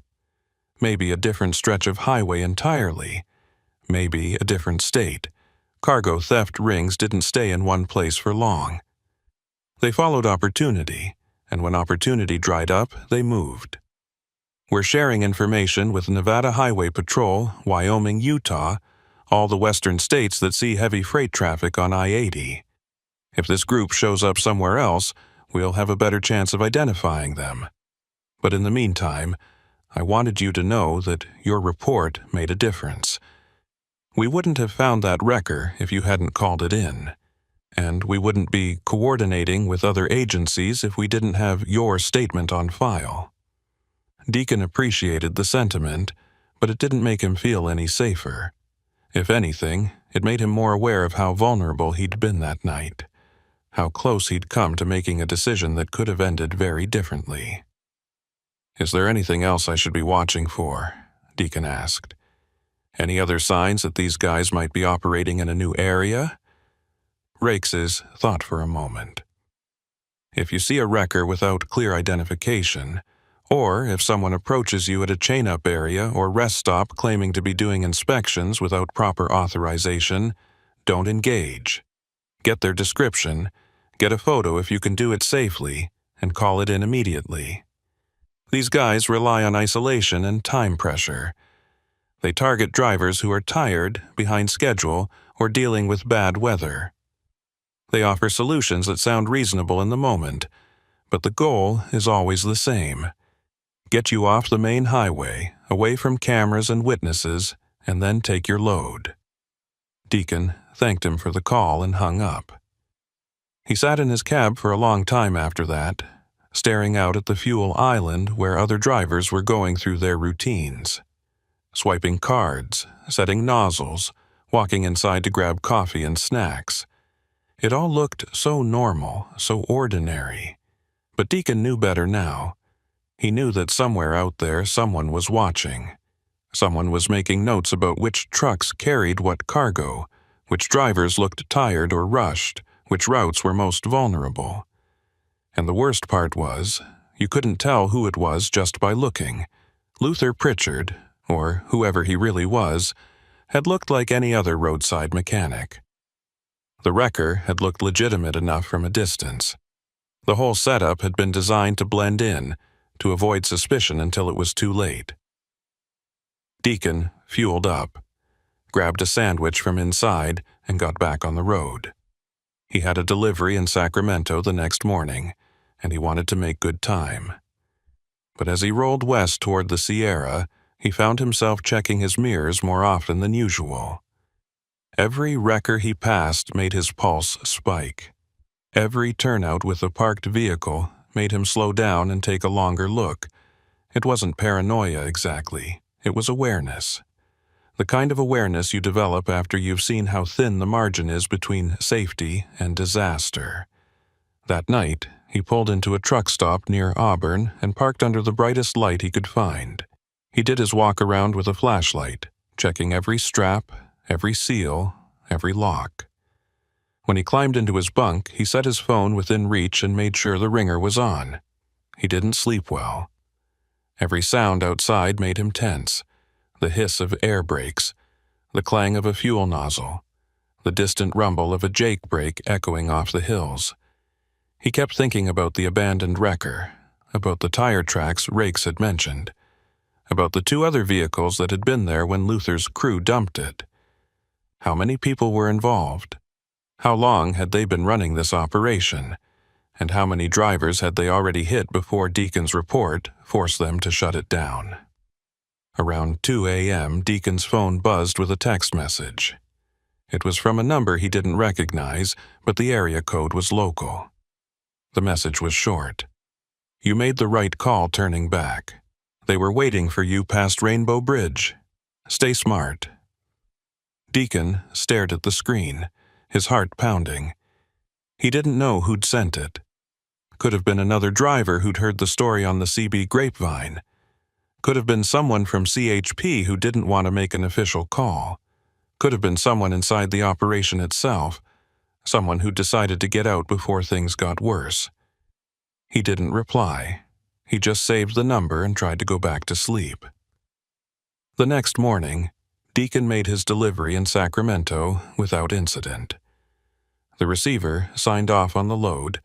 Maybe a different stretch of highway entirely. Maybe a different state. Cargo theft rings didn't stay in one place for long. They followed opportunity, and when opportunity dried up, they moved. We're sharing information with Nevada Highway Patrol, Wyoming, Utah, all the western states that see heavy freight traffic on I-80. If this group shows up somewhere else, we'll have a better chance of identifying them. But in the meantime, I wanted you to know that your report made a difference. We wouldn't have found that wrecker if you hadn't called it in, and we wouldn't be coordinating with other agencies if we didn't have your statement on file. Deacon appreciated the sentiment, but it didn't make him feel any safer. If anything, it made him more aware of how vulnerable he'd been that night, how close he'd come to making a decision that could have ended very differently. "Is there anything else I should be watching for?" Deacon asked. "Any other signs that these guys might be operating in a new area?" Rakes thought for a moment. "If you see a wrecker without clear identification, or if someone approaches you at a chain-up area or rest stop claiming to be doing inspections without proper authorization, don't engage. Get their description, get a photo if you can do it safely, and call it in immediately. These guys rely on isolation and time pressure. They target drivers who are tired, behind schedule, or dealing with bad weather. They offer solutions that sound reasonable in the moment, but the goal is always the same. Get you off the main highway, away from cameras and witnesses, and then take your load." Deacon thanked him for the call and hung up. He sat in his cab for a long time after that, staring out at the fuel island where other drivers were going through their routines. Swiping cards, setting nozzles, walking inside to grab coffee and snacks. It all looked so normal, so ordinary. But Deacon knew better now. He knew that somewhere out there someone was watching. Someone was making notes about which trucks carried what cargo, which drivers looked tired or rushed, which routes were most vulnerable. And the worst part was, you couldn't tell who it was just by looking. Luther Pritchard, or whoever he really was, had looked like any other roadside mechanic. The wrecker had looked legitimate enough from a distance. The whole setup had been designed to blend in, to avoid suspicion until it was too late. Deacon fueled up, grabbed a sandwich from inside, and got back on the road. He had a delivery in Sacramento the next morning, and he wanted to make good time. But as he rolled west toward the Sierra, he found himself checking his mirrors more often than usual. Every wrecker he passed made his pulse spike. Every turnout with a parked vehicle made him slow down and take a longer look. It wasn't paranoia exactly, it was awareness. The kind of awareness you develop after you've seen how thin the margin is between safety and disaster. That night, he pulled into a truck stop near Auburn and parked under the brightest light he could find. He did his walk around with a flashlight, checking every strap, every seal, every lock. When he climbed into his bunk, he set his phone within reach and made sure the ringer was on. He didn't sleep well. Every sound outside made him tense. The hiss of air brakes, the clang of a fuel nozzle, the distant rumble of a jake brake echoing off the hills. He kept thinking about the abandoned wrecker, about the tire tracks Rakes had mentioned, about the 2 other vehicles that had been there when Luther's crew dumped it. How many people were involved? How long had they been running this operation? And how many drivers had they already hit before Deacon's report forced them to shut it down? Around 2 a.m., Deacon's phone buzzed with a text message. It was from a number he didn't recognize, but the area code was local. The message was short. You made the right call turning back. They were waiting for you past Rainbow Bridge. Stay smart. Deacon stared at the screen, his heart pounding. He didn't know who'd sent it. Could have been another driver who'd heard the story on the CB grapevine. Could have been someone from CHP who didn't want to make an official call. Could have been someone inside the operation itself, someone who decided to get out before things got worse. He didn't reply. He just saved the number and tried to go back to sleep. The next morning, Deacon made his delivery in Sacramento without incident. The receiver signed off on the load,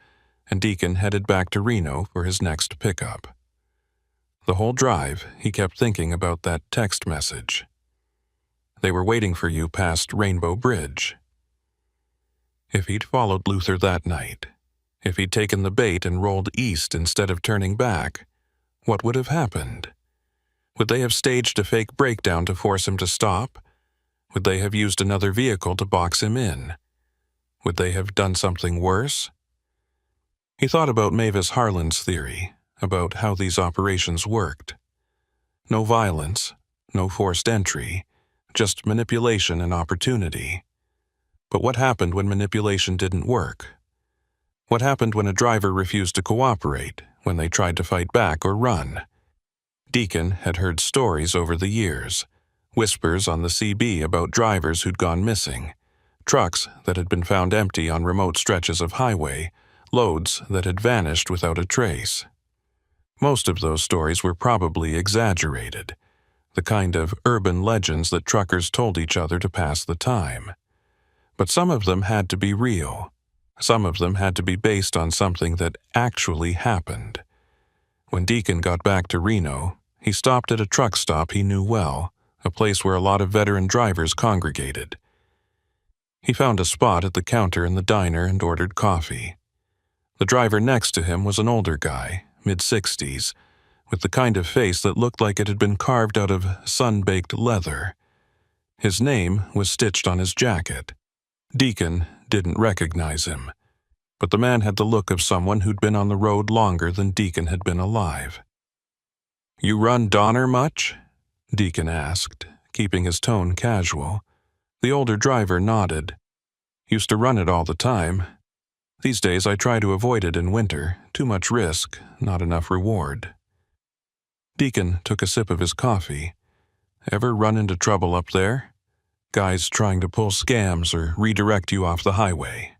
and Deacon headed back to Reno for his next pickup. The whole drive, he kept thinking about that text message. They were waiting for you past Rainbow Bridge. If he'd followed Luther that night, if he'd taken the bait and rolled east instead of turning back, what would have happened? Would they have staged a fake breakdown to force him to stop? Would they have used another vehicle to box him in? Would they have done something worse? He thought about Mavis Harlan's theory, about how these operations worked. No violence, no forced entry, just manipulation and opportunity. But what happened when manipulation didn't work? What happened when a driver refused to cooperate, when they tried to fight back or run? Deacon had heard stories over the years, whispers on the CB about drivers who'd gone missing, trucks that had been found empty on remote stretches of highway, loads that had vanished without a trace. Most of those stories were probably exaggerated, the kind of urban legends that truckers told each other to pass the time. But some of them had to be real. Some of them had to be based on something that actually happened. When Deacon got back to Reno, he stopped at a truck stop he knew well, a place where a lot of veteran drivers congregated. He found a spot at the counter in the diner and ordered coffee. The driver next to him was an older guy, mid-60s, with the kind of face that looked like it had been carved out of sun-baked leather. His name was stitched on his jacket. Deacon didn't recognize him, but the man had the look of someone who'd been on the road longer than Deacon had been alive. "You run Donner much?" Deacon asked, keeping his tone casual. The older driver nodded. "Used to run it all the time. These days I try to avoid it in winter. Too much risk, not enough reward." Deacon took a sip of his coffee. "Ever run into trouble up there? Guys trying to pull scams or redirect you off the highway?"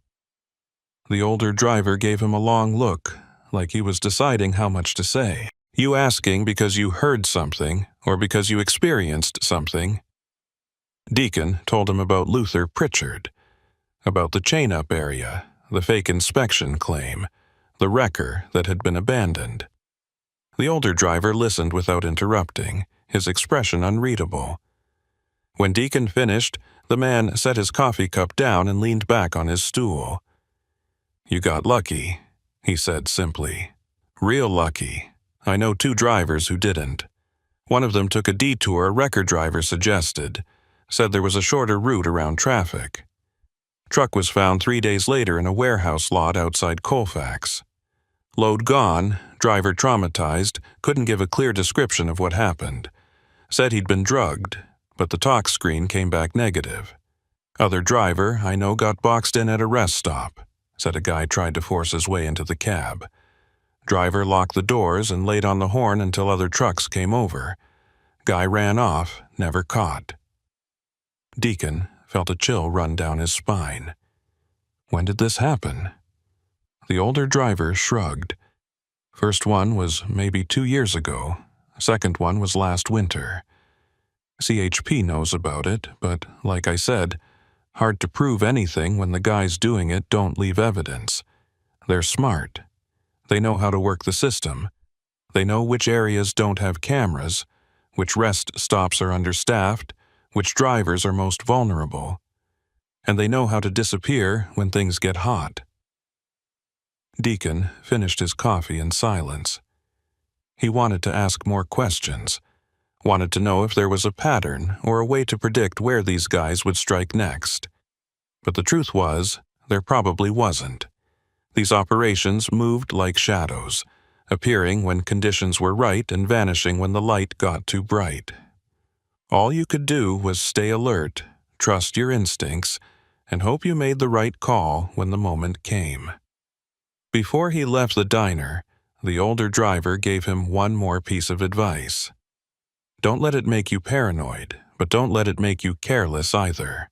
The older driver gave him a long look, like he was deciding how much to say. "You asking because you heard something, or because you experienced something?" Deacon told him about Luther Pritchard, about the chain-up area, the fake inspection claim, the wrecker that had been abandoned. The older driver listened without interrupting, his expression unreadable. When Deacon finished, the man set his coffee cup down and leaned back on his stool. "You got lucky," he said simply. "Real lucky. I know 2 drivers who didn't. One of them took a detour a wrecker driver suggested. Said there was a shorter route around traffic. Truck was found 3 days later in a warehouse lot outside Colfax. Load gone, driver traumatized, couldn't give a clear description of what happened. Said he'd been drugged, but the tox screen came back negative. Other driver I know got boxed in at a rest stop. Said a guy tried to force his way into the cab. Driver locked the doors and laid on the horn until other trucks came over. Guy ran off, never caught. Deacon felt a chill run down his spine. When did this happen? The older driver shrugged. First one was maybe 2 years ago. Second one was last winter. CHP knows about it, but like I said, hard to prove anything when the guys doing it don't leave evidence. They're smart. They know how to work the system. They know which areas don't have cameras, which rest stops are understaffed, which drivers are most vulnerable. And they know how to disappear when things get hot. Deacon finished his coffee in silence. He wanted to ask more questions, wanted to know if there was a pattern or a way to predict where these guys would strike next. But the truth was, there probably wasn't. These operations moved like shadows, appearing when conditions were right and vanishing when the light got too bright. All you could do was stay alert, trust your instincts, and hope you made the right call when the moment came. Before he left the diner, the older driver gave him one more piece of advice. Don't let it make you paranoid, but don't let it make you careless either.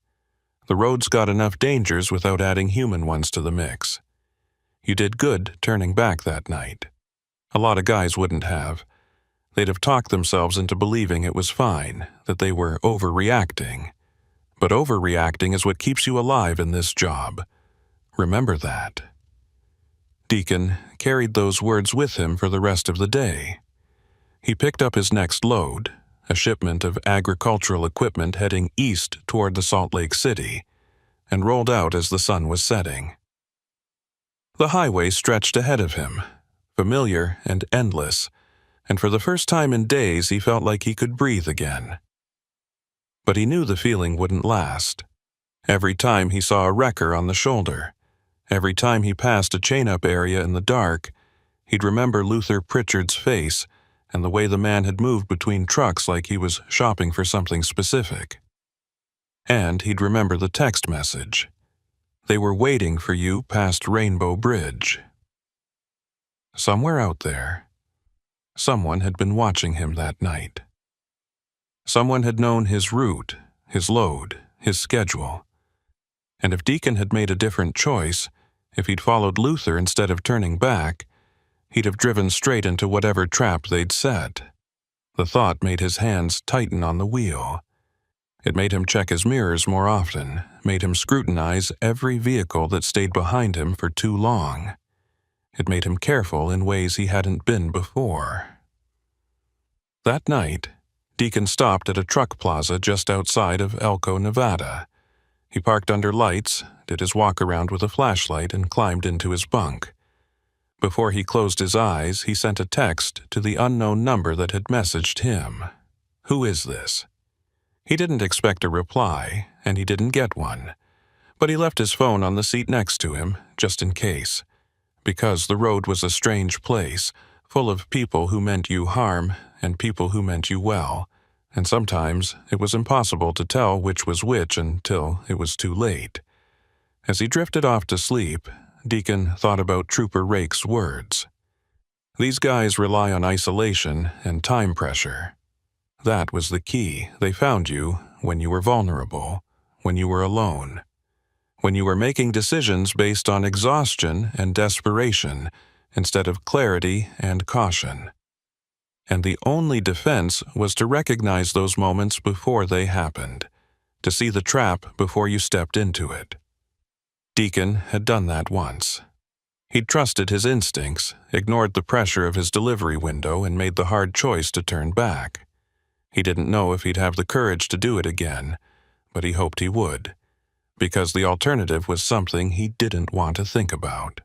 The road's got enough dangers without adding human ones to the mix. You did good turning back that night. A lot of guys wouldn't have. They'd have talked themselves into believing it was fine, that they were overreacting. But overreacting is what keeps you alive in this job. Remember that. Deacon carried those words with him for the rest of the day. He picked up his next load, a shipment of agricultural equipment heading east toward the Salt Lake City, and rolled out as the sun was setting. The highway stretched ahead of him, familiar and endless, and for the first time in days he felt like he could breathe again. But he knew the feeling wouldn't last. Every time he saw a wrecker on the shoulder, every time he passed a chain-up area in the dark, he'd remember Luther Pritchard's face and the way the man had moved between trucks like he was shopping for something specific. And he'd remember the text message. They were waiting for you past Rainbow Bridge. Somewhere out there, someone had been watching him that night. Someone had known his route, his load, his schedule. And if Deacon had made a different choice, if he'd followed Luther instead of turning back, he'd have driven straight into whatever trap they'd set. The thought made his hands tighten on the wheel. It made him check his mirrors more often, made him scrutinize every vehicle that stayed behind him for too long. It made him careful in ways he hadn't been before. That night, Deacon stopped at a truck plaza just outside of Elko, Nevada. He parked under lights, did his walk-around with a flashlight, and climbed into his bunk. Before he closed his eyes, he sent a text to the unknown number that had messaged him. Who is this? He didn't expect a reply, and he didn't get one. But he left his phone on the seat next to him, just in case. Because the road was a strange place, full of people who meant you harm and people who meant you well, and sometimes it was impossible to tell which was which until it was too late. As he drifted off to sleep, Deacon thought about Trooper Rake's words. These guys rely on isolation and time pressure. That was the key. They found you when you were vulnerable, when you were alone, when you were making decisions based on exhaustion and desperation instead of clarity and caution. And the only defense was to recognize those moments before they happened, to see the trap before you stepped into it. Deacon had done that once. He'd trusted his instincts, ignored the pressure of his delivery window, and made the hard choice to turn back. He didn't know if he'd have the courage to do it again, but he hoped he would, because the alternative was something he didn't want to think about.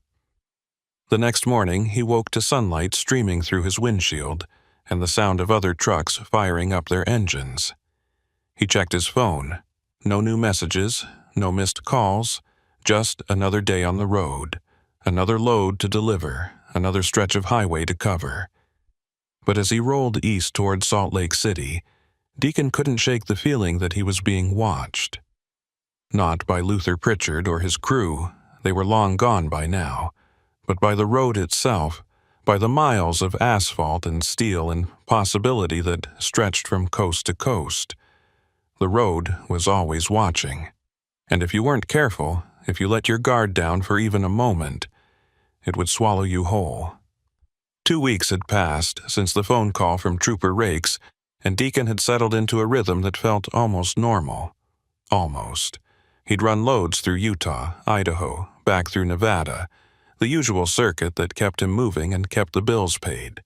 The next morning, he woke to sunlight streaming through his windshield and the sound of other trucks firing up their engines. He checked his phone. No new messages, no missed calls, just another day on the road, another load to deliver, another stretch of highway to cover. But as he rolled east toward Salt Lake City, Deacon couldn't shake the feeling that he was being watched. Not by Luther Pritchard or his crew, they were long gone by now, but by the road itself, by the miles of asphalt and steel and possibility that stretched from coast to coast. The road was always watching, and if you weren't careful, if you let your guard down for even a moment, it would swallow you whole. 2 weeks had passed since the phone call from Trooper Rakes, and Deacon had settled into a rhythm that felt almost normal. Almost. He'd run loads through Utah, Idaho, back through Nevada, the usual circuit that kept him moving and kept the bills paid.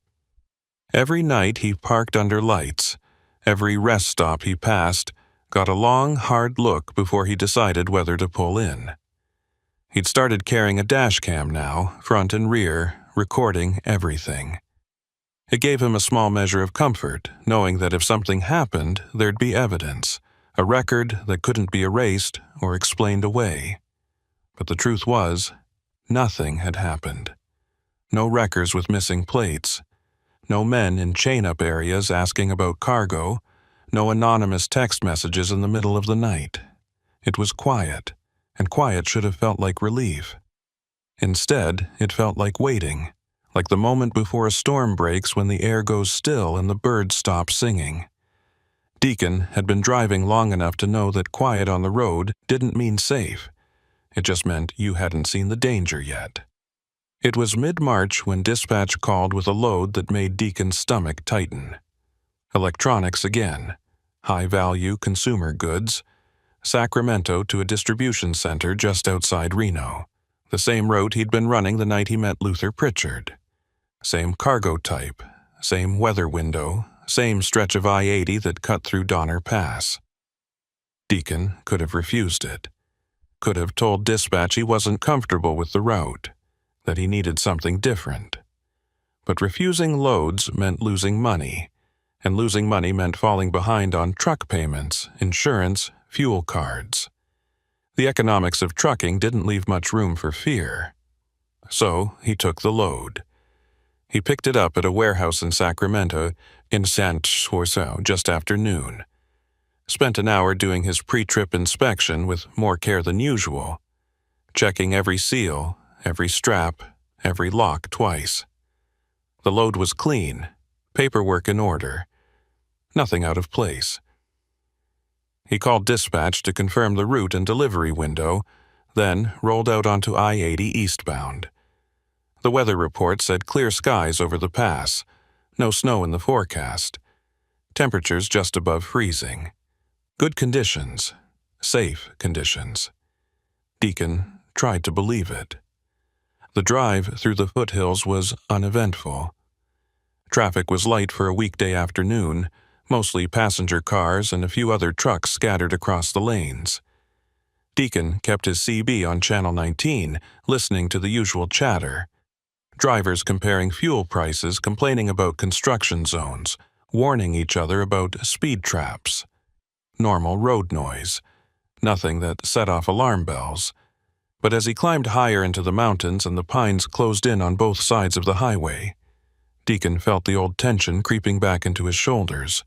Every night he parked under lights. Every rest stop he passed got a long, hard look before he decided whether to pull in. He'd started carrying a dash cam now, front and rear, recording everything. It gave him a small measure of comfort, knowing that if something happened, there'd be evidence, a record that couldn't be erased or explained away. But the truth was, nothing had happened. No wreckers with missing plates. No men in chain-up areas asking about cargo. No anonymous text messages in the middle of the night. It was quiet, and quiet should have felt like relief. Instead, it felt like waiting, like the moment before a storm breaks when the air goes still and the birds stop singing. Deacon had been driving long enough to know that quiet on the road didn't mean safe. It just meant you hadn't seen the danger yet. It was mid-March when dispatch called with a load that made Deacon's stomach tighten. Electronics again, high-value consumer goods, Sacramento to a distribution center just outside Reno, the same route he'd been running the night he met Luther Pritchard. Same cargo type, same weather window, same stretch of I-80 that cut through Donner Pass. Deacon could have refused it. Could have told dispatch he wasn't comfortable with the route, that he needed something different. But refusing loads meant losing money, and losing money meant falling behind on truck payments, insurance, fuel cards. The economics of trucking didn't leave much room for fear. So he took the load. He picked it up at a warehouse in Sacramento in Saint Sourceau just after noon. Spent an hour doing his pre-trip inspection with more care than usual, checking every seal, every strap, every lock twice. The load was clean, paperwork in order, nothing out of place. He called dispatch to confirm the route and delivery window, then rolled out onto I-80 eastbound. The weather report said clear skies over the pass, no snow in the forecast, temperatures just above freezing. Good conditions, safe conditions. Deacon tried to believe it. The drive through the foothills was uneventful. Traffic was light for a weekday afternoon, mostly passenger cars and a few other trucks scattered across the lanes. Deacon kept his CB on Channel 19, listening to the usual chatter. Drivers comparing fuel prices, complaining about construction zones, warning each other about speed traps. Normal road noise. Nothing that set off alarm bells. But as he climbed higher into the mountains and the pines closed in on both sides of the highway, Deacon felt the old tension creeping back into his shoulders.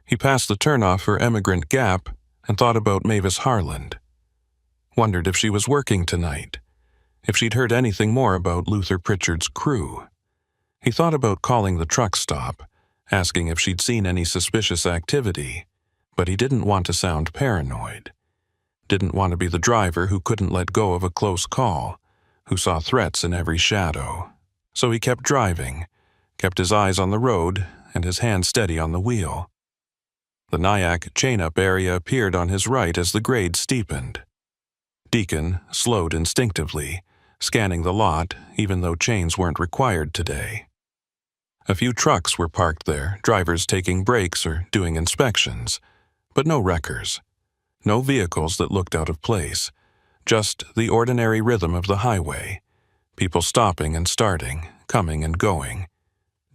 He passed the turnoff for Emigrant Gap and thought about Mavis Harland. Wondered if she was working tonight, if she'd heard anything more about Luther Pritchard's crew. He thought about calling the truck stop, asking if she'd seen any suspicious activity, but he didn't want to sound paranoid. Didn't want to be the driver who couldn't let go of a close call, who saw threats in every shadow. So he kept driving, kept his eyes on the road and his hand steady on the wheel. The Nyack chain-up area appeared on his right as the grade steepened. Deacon slowed instinctively, scanning the lot even though chains weren't required today. A few trucks were parked there, drivers taking breaks or doing inspections, but no wreckers. No vehicles that looked out of place, just the ordinary rhythm of the highway, people stopping and starting, coming and going.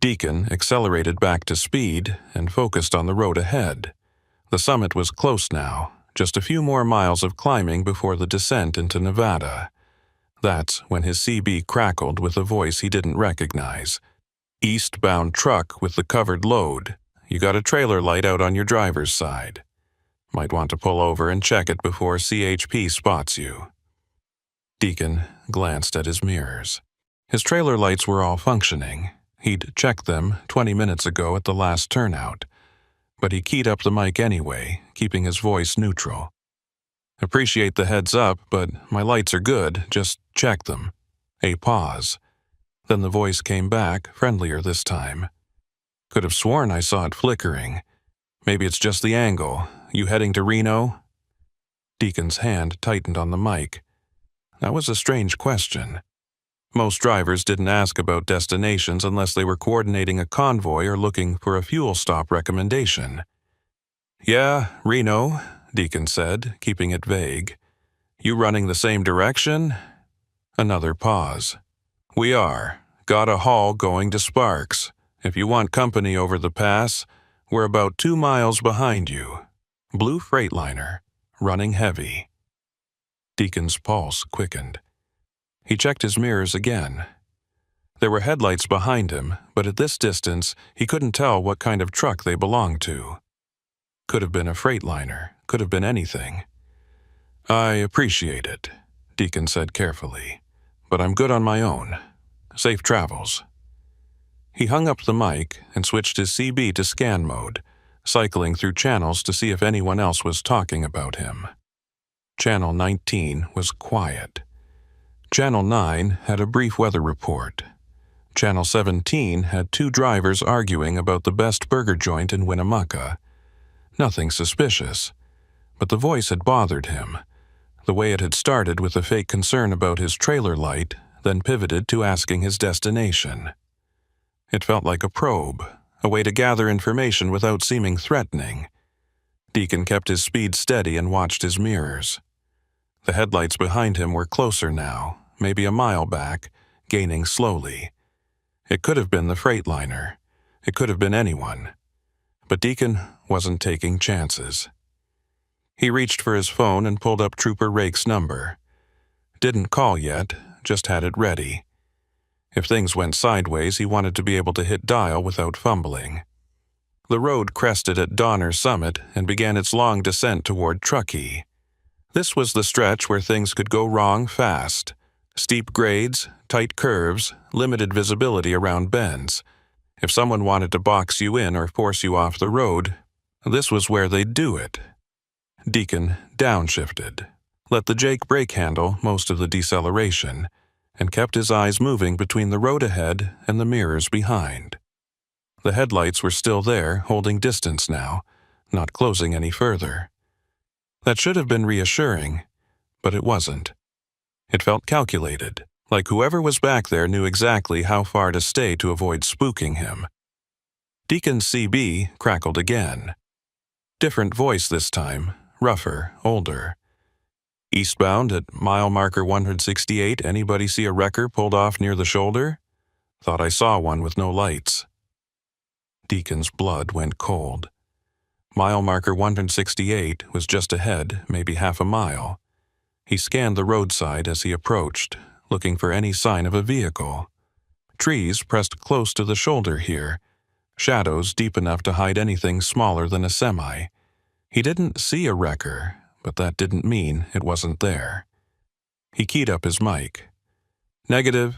Deacon accelerated back to speed and focused on the road ahead, The summit was close now, just a few more miles of climbing before the descent into Nevada. That's when his CB crackled with a voice he didn't recognize. "Eastbound truck with the covered load. You got a trailer light out on your driver's side. Might want to pull over and check it before CHP spots you." Deacon glanced at his mirrors. His trailer lights were all functioning. He'd checked them 20 minutes ago at the last turnout, but he keyed up the mic anyway, keeping his voice neutral. "Appreciate the heads up, but my lights are good, just check them." A pause. Then the voice came back, friendlier this time. "Could have sworn I saw it flickering. Maybe it's just the angle. You heading to Reno?" Deacon's hand tightened on the mic. That was a strange question. Most drivers didn't ask about destinations unless they were coordinating a convoy or looking for a fuel stop recommendation. "Yeah, Reno," Deacon said, keeping it vague. "You running the same direction?" Another pause. "We are. Got a haul going to Sparks. If you want company over the pass, we're about 2 miles behind you. Blue Freightliner, running heavy." Deacon's pulse quickened. He checked his mirrors again. There were headlights behind him, but at this distance, he couldn't tell what kind of truck they belonged to. Could have been a Freightliner, could have been anything. "I appreciate it," Deacon said carefully, "but I'm good on my own. Safe travels." He hung up the mic and switched his CB to scan mode, cycling through channels to see if anyone else was talking about him. Channel 19 was quiet. Channel 9 had a brief weather report. Channel 17 had 2 drivers arguing about the best burger joint in Winnemucca. Nothing suspicious, but the voice had bothered him. The way it had started with a fake concern about his trailer light, then pivoted to asking his destination. It felt like a probe, a way to gather information without seeming threatening. Deacon kept his speed steady and watched his mirrors. The headlights behind him were closer now, maybe a mile back, gaining slowly. It could have been the Freightliner. It could have been anyone. But Deacon wasn't taking chances. He reached for his phone and pulled up Trooper Rake's number. Didn't call yet, just had it ready. If things went sideways, he wanted to be able to hit dial without fumbling. The road crested at Donner Summit and began its long descent toward Truckee. This was the stretch where things could go wrong fast. Steep grades, tight curves, limited visibility around bends. If someone wanted to box you in or force you off the road, this was where they'd do it. Deacon downshifted, let the Jake brake handle most of the deceleration, and kept his eyes moving between the road ahead and the mirrors behind. The headlights were still there, holding distance now, not closing any further. That should have been reassuring, but it wasn't. It felt calculated, like whoever was back there knew exactly how far to stay to avoid spooking him. Deacon's CB crackled again. Different voice this time, rougher, older. "Eastbound at mile marker 168, anybody see a wrecker pulled off near the shoulder? Thought I saw one with no lights." Deacon's blood went cold. Mile marker 168 was just ahead, maybe half a mile. He scanned the roadside as he approached, looking for any sign of a vehicle. Trees pressed close to the shoulder here, shadows deep enough to hide anything smaller than a semi. He didn't see a wrecker, but that didn't mean it wasn't there. He keyed up his mic. "Negative.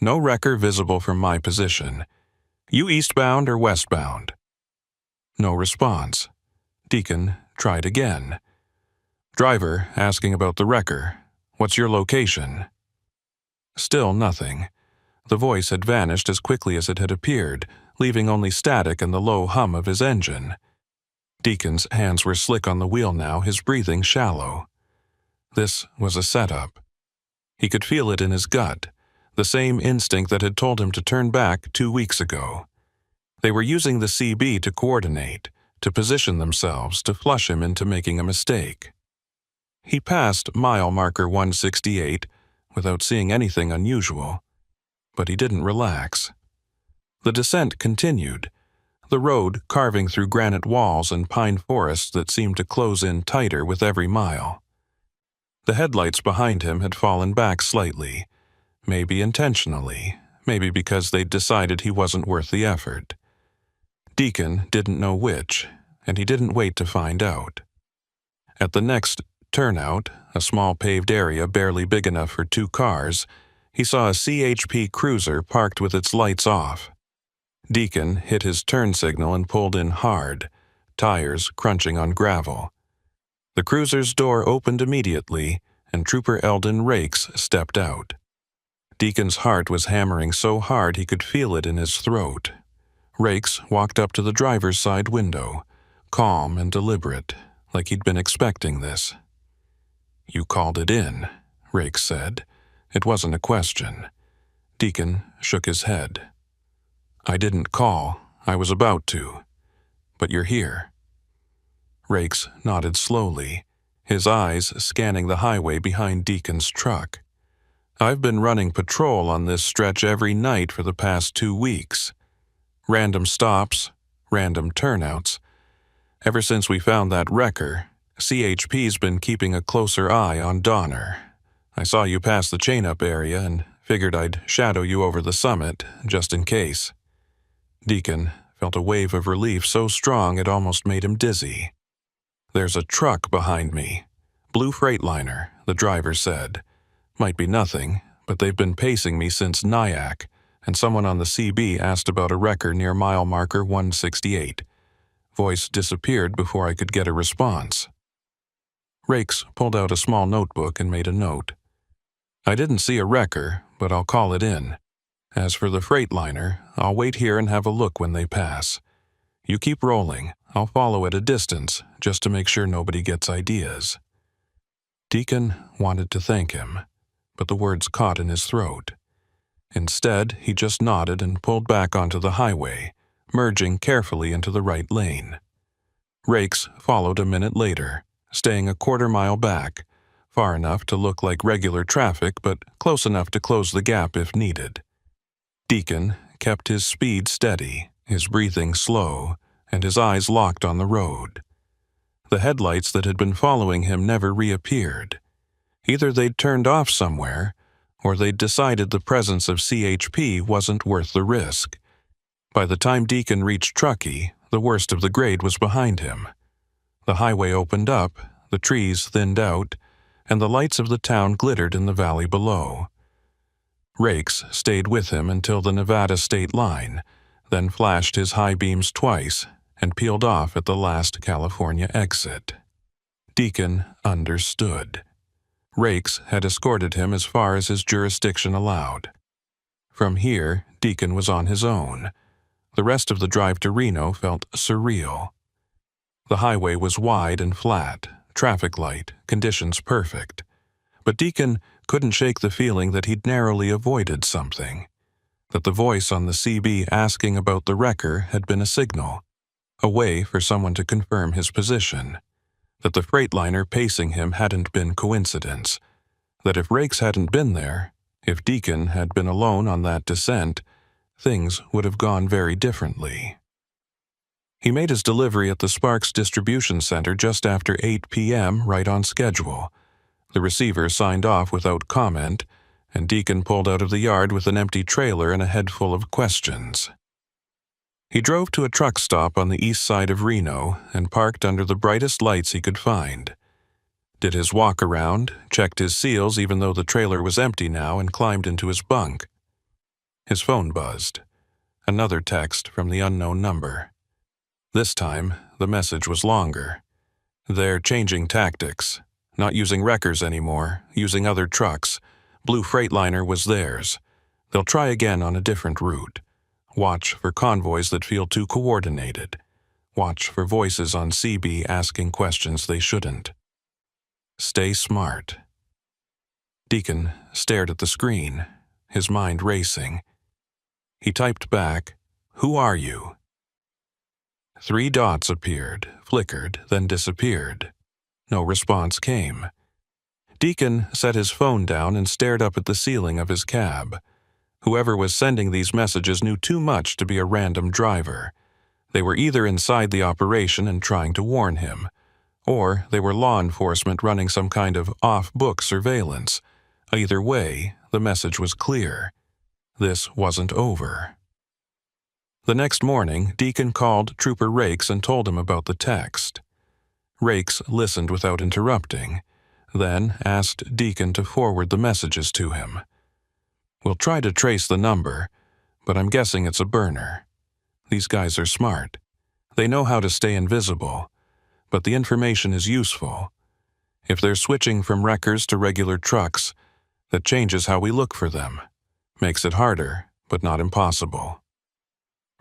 No wrecker visible from my position. You eastbound or westbound?" No response. Deacon tried again. "Driver asking about the wrecker. What's your location?" Still nothing. The voice had vanished as quickly as it had appeared, leaving only static and the low hum of his engine. Deacon's hands were slick on the wheel now, his breathing shallow. This was a setup. He could feel it in his gut, the same instinct that had told him to turn back 2 weeks ago. They were using the CB to coordinate, to position themselves, to flush him into making a mistake. He passed mile marker 168 without seeing anything unusual, but he didn't relax. The descent continued. the road carving through granite walls and pine forests that seemed to close in tighter with every mile. The headlights behind him had fallen back slightly, maybe intentionally, maybe because they'd decided he wasn't worth the effort. Deacon didn't know which, and he didn't wait to find out. At the next turnout, a small paved area barely big enough for 2 cars, he saw a CHP cruiser parked with its lights off. Deacon hit his turn signal and pulled in hard, tires crunching on gravel. The cruiser's door opened immediately, and Trooper Eldon Rakes stepped out. Deacon's heart was hammering so hard he could feel it in his throat. Rakes walked up to the driver's side window, calm and deliberate, like he'd been expecting this. "You called it in," Rakes said. It wasn't a question. Deacon shook his head. "I didn't call. I was about to. But you're here." Rakes nodded slowly, his eyes scanning the highway behind Deacon's truck. "I've been running patrol on this stretch every night for the past 2 weeks. Random stops, random turnouts. Ever since we found that wrecker, CHP's been keeping a closer eye on Donner. I saw you pass the chain-up area and figured I'd shadow you over the summit, just in case." Deacon felt a wave of relief so strong it almost made him dizzy. "There's a truck behind me. Blue Freightliner," the driver said. "Might be nothing, but they've been pacing me since Nyack, and someone on the CB asked about a wrecker near mile marker 168. Voice disappeared before I could get a response." Rakes pulled out a small notebook and made a note. "I didn't see a wrecker, but I'll call it in. As for the Freightliner, I'll wait here and have a look when they pass. You keep rolling. I'll follow at a distance, just to make sure nobody gets ideas." Deacon wanted to thank him, but the words caught in his throat. Instead, he just nodded and pulled back onto the highway, merging carefully into the right lane. Rakes followed a minute later, staying a quarter-mile back, far enough to look like regular traffic but close enough to close the gap if needed. Deacon kept his speed steady, his breathing slow, and his eyes locked on the road. The headlights that had been following him never reappeared. Either they'd turned off somewhere, or they'd decided the presence of CHP wasn't worth the risk. By the time Deacon reached Truckee, the worst of the grade was behind him. The highway opened up, the trees thinned out, and the lights of the town glittered in the valley below. Rakes stayed with him until the Nevada state line, then flashed his high beams twice and peeled off at the last California exit. Deacon understood. Rakes had escorted him as far as his jurisdiction allowed. From here, Deacon was on his own. The rest of the drive to Reno felt surreal. The highway was wide and flat, traffic light, conditions perfect. But Deacon couldn't shake the feeling that he'd narrowly avoided something. That the voice on the CB asking about the wrecker had been a signal, a way for someone to confirm his position. That the Freightliner pacing him hadn't been coincidence. That if Rakes hadn't been there, if Deacon had been alone on that descent, things would have gone very differently. He made his delivery at the Sparks Distribution Center just after 8 p.m., right on schedule. The receiver signed off without comment, and Deacon pulled out of the yard with an empty trailer and a head full of questions. He drove to a truck stop on the east side of Reno and parked under the brightest lights he could find. Did his walk around, checked his seals even though the trailer was empty now, and climbed into his bunk. His phone buzzed. Another text from the unknown number. This time, the message was longer. "They're changing tactics. Not using wreckers anymore, using other trucks. Blue Freightliner was theirs. They'll try again on a different route. Watch for convoys that feel too coordinated. Watch for voices on CB asking questions they shouldn't. Stay smart." Deacon stared at the screen, his mind racing. He typed back, "Who are you?" 3 dots appeared, flickered, then disappeared. No response came. Deacon set his phone down and stared up at the ceiling of his cab. Whoever was sending these messages knew too much to be a random driver. They were either inside the operation and trying to warn him, or they were law enforcement running some kind of off-book surveillance. Either way, the message was clear. This wasn't over. The next morning, Deacon called Trooper Rakes and told him about the text. Rakes listened without interrupting, then asked Deacon to forward the messages to him. "We'll try to trace the number, but I'm guessing it's a burner. These guys are smart. They know how to stay invisible, but the information is useful. If they're switching from wreckers to regular trucks, that changes how we look for them. Makes it harder, but not impossible."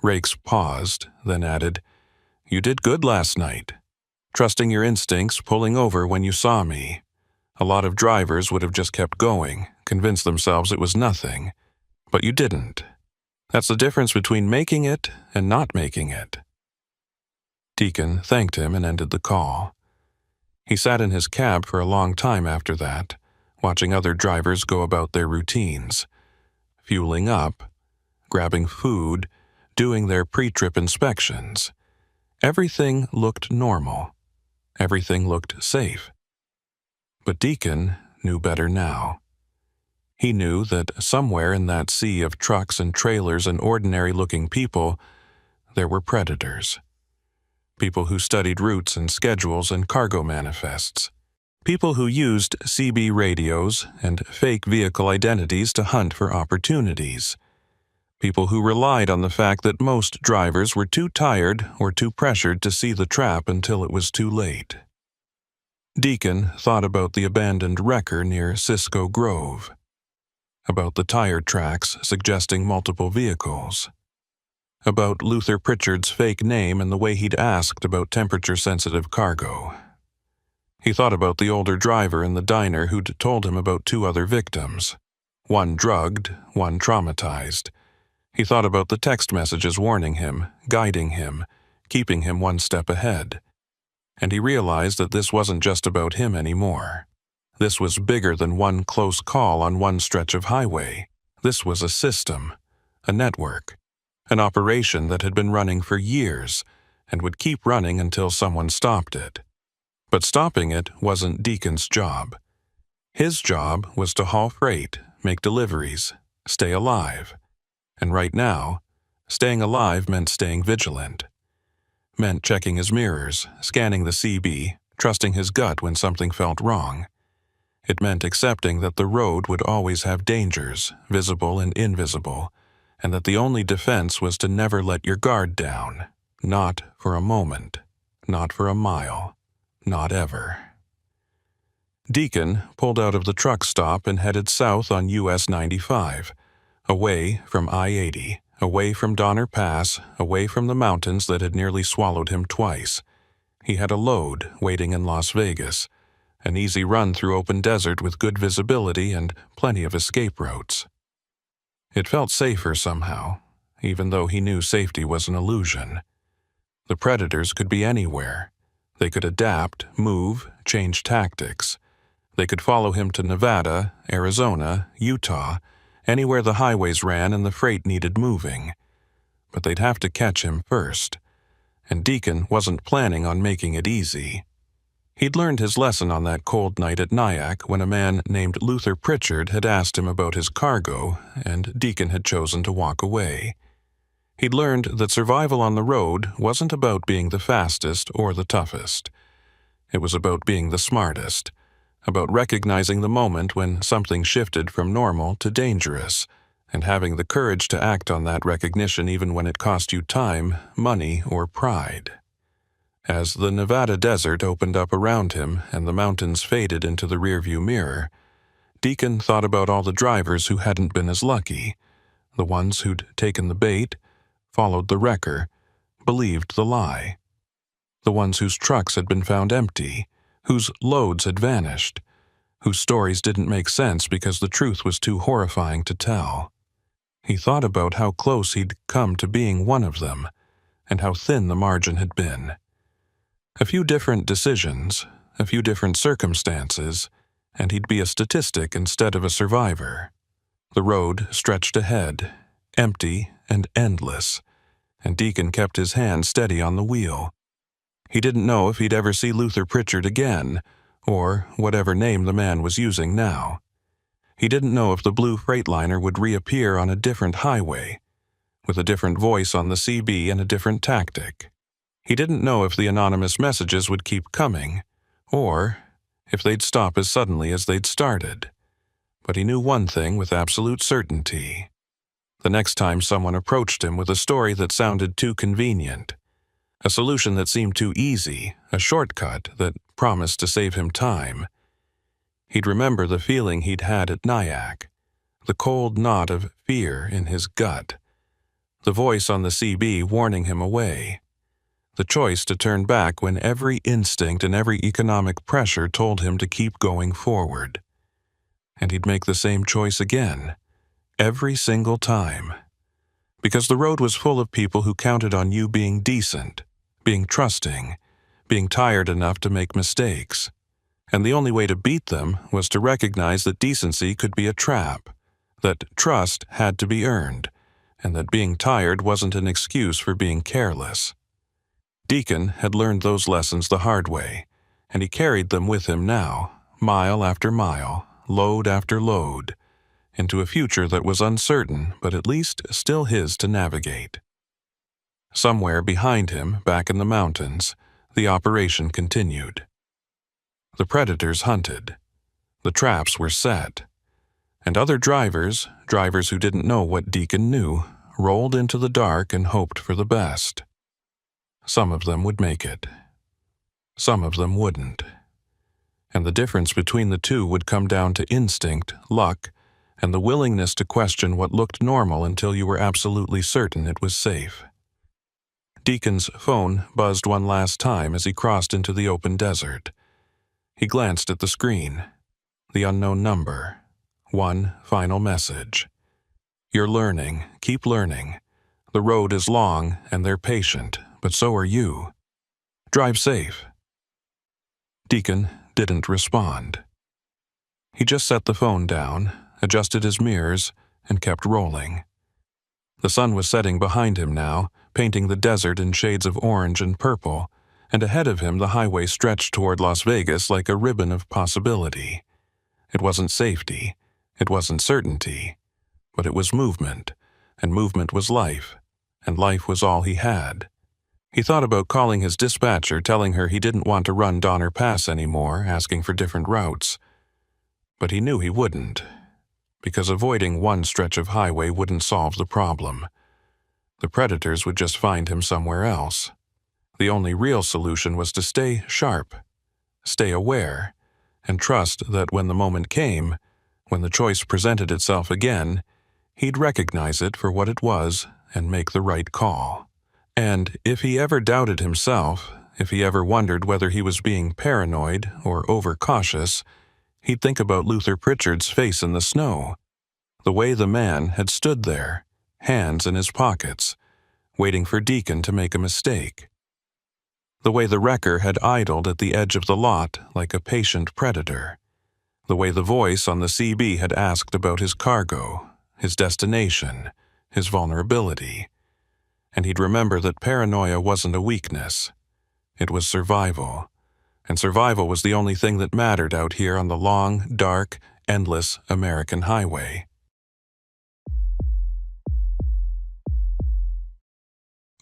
Rakes paused, then added, "You did good last night. Trusting your instincts, pulling over when you saw me. A lot of drivers would have just kept going, convinced themselves it was nothing. But you didn't. That's the difference between making it and not making it." Deacon thanked him and ended the call. He sat in his cab for a long time after that, watching other drivers go about their routines, fueling up, grabbing food, doing their pre-trip inspections. Everything looked normal. Everything looked safe. But Deacon knew better now. He knew that somewhere in that sea of trucks and trailers and ordinary-looking people, there were predators. People who studied routes and schedules and cargo manifests. People who used CB radios and fake vehicle identities to hunt for opportunities. People who relied on the fact that most drivers were too tired or too pressured to see the trap until it was too late. Deacon thought about the abandoned wrecker near Cisco Grove, about the tire tracks suggesting multiple vehicles, about Luther Pritchard's fake name and the way he'd asked about temperature-sensitive cargo. He thought about the older driver in the diner who'd told him about two other victims, one drugged, one traumatized. He thought about the text messages warning him, guiding him, keeping him one step ahead. And he realized that this wasn't just about him anymore. This was bigger than one close call on one stretch of highway. This was a system, a network, an operation that had been running for years and would keep running until someone stopped it. But stopping it wasn't Deacon's job. His job was to haul freight, make deliveries, stay alive. And right now, staying alive meant staying vigilant. Meant checking his mirrors, scanning the CB, trusting his gut when something felt wrong. It meant accepting that the road would always have dangers, visible and invisible, and that the only defense was to never let your guard down. Not for a moment. Not for a mile. Not ever. Deacon pulled out of the truck stop and headed south on US 95, away from I-80, away from Donner Pass, away from the mountains that had nearly swallowed him twice. He had a load waiting in Las Vegas, an easy run through open desert with good visibility and plenty of escape routes. It felt safer somehow, even though he knew safety was an illusion. The predators could be anywhere. They could adapt, move, change tactics. They could follow him to Nevada, Arizona, Utah, anywhere the highways ran and the freight needed moving. But they'd have to catch him first, and Deacon wasn't planning on making it easy. He'd learned his lesson on that cold night at Nyack when a man named Luther Pritchard had asked him about his cargo, and Deacon had chosen to walk away. He'd learned that survival on the road wasn't about being the fastest or the toughest. It was about being the smartest, about recognizing the moment when something shifted from normal to dangerous, and having the courage to act on that recognition even when it cost you time, money, or pride. As the Nevada desert opened up around him and the mountains faded into the rearview mirror, Deacon thought about all the drivers who hadn't been as lucky, the ones who'd taken the bait, followed the wrecker, believed the lie, the ones whose trucks had been found empty, whose loads had vanished, whose stories didn't make sense because the truth was too horrifying to tell. He thought about how close he'd come to being one of them, and how thin the margin had been. A few different decisions, a few different circumstances, and he'd be a statistic instead of a survivor. The road stretched ahead, empty and endless, and Deacon kept his hand steady on the wheel. He didn't know if he'd ever see Luther Pritchard again, or whatever name the man was using now. He didn't know if the blue Freightliner would reappear on a different highway, with a different voice on the CB and a different tactic. He didn't know if the anonymous messages would keep coming, or if they'd stop as suddenly as they'd started. But he knew one thing with absolute certainty. The next time someone approached him with a story that sounded too convenient, a solution that seemed too easy, a shortcut that promised to save him time, he'd remember the feeling he'd had at Nyack, the cold knot of fear in his gut, the voice on the CB warning him away, the choice to turn back when every instinct and every economic pressure told him to keep going forward. And he'd make the same choice again, every single time. Because the road was full of people who counted on you being decent, being trusting, being tired enough to make mistakes. And the only way to beat them was to recognize that decency could be a trap, that trust had to be earned, and that being tired wasn't an excuse for being careless. Deacon had learned those lessons the hard way, and he carried them with him now, mile after mile, load after load, into a future that was uncertain but at least still his to navigate. Somewhere behind him, back in the mountains, the operation continued. The predators hunted. The traps were set. And other drivers who didn't know what Deacon knew, rolled into the dark and hoped for the best. Some of them would make it. Some of them wouldn't. And the difference between the two would come down to instinct, luck, and the willingness to question what looked normal until you were absolutely certain it was safe. Deacon's phone buzzed one last time as he crossed into the open desert. He glanced at the screen. The unknown number. One final message. You're learning. Keep learning. The road is long and they're patient, but so are you. Drive safe. Deacon didn't respond. He just set the phone down, adjusted his mirrors, and kept rolling. The sun was setting behind him now, painting the desert in shades of orange and purple, and ahead of him the highway stretched toward Las Vegas like a ribbon of possibility. It wasn't safety, it wasn't certainty, but it was movement, and movement was life, and life was all he had. He thought about calling his dispatcher, telling her he didn't want to run Donner Pass anymore, asking for different routes. But he knew he wouldn't, because avoiding one stretch of highway wouldn't solve the problem. The predators would just find him somewhere else. The only real solution was to stay sharp, stay aware, and trust that when the moment came, when the choice presented itself again, he'd recognize it for what it was and make the right call. And if he ever doubted himself, if he ever wondered whether he was being paranoid or overcautious, he'd think about Luther Pritchard's face in the snow, the way the man had stood there, hands in his pockets, waiting for Deacon to make a mistake. The way the wrecker had idled at the edge of the lot like a patient predator. The way the voice on the CB had asked about his cargo, his destination, his vulnerability. And he'd remember that paranoia wasn't a weakness. It was survival. And survival was the only thing that mattered out here on the long, dark, endless American highway.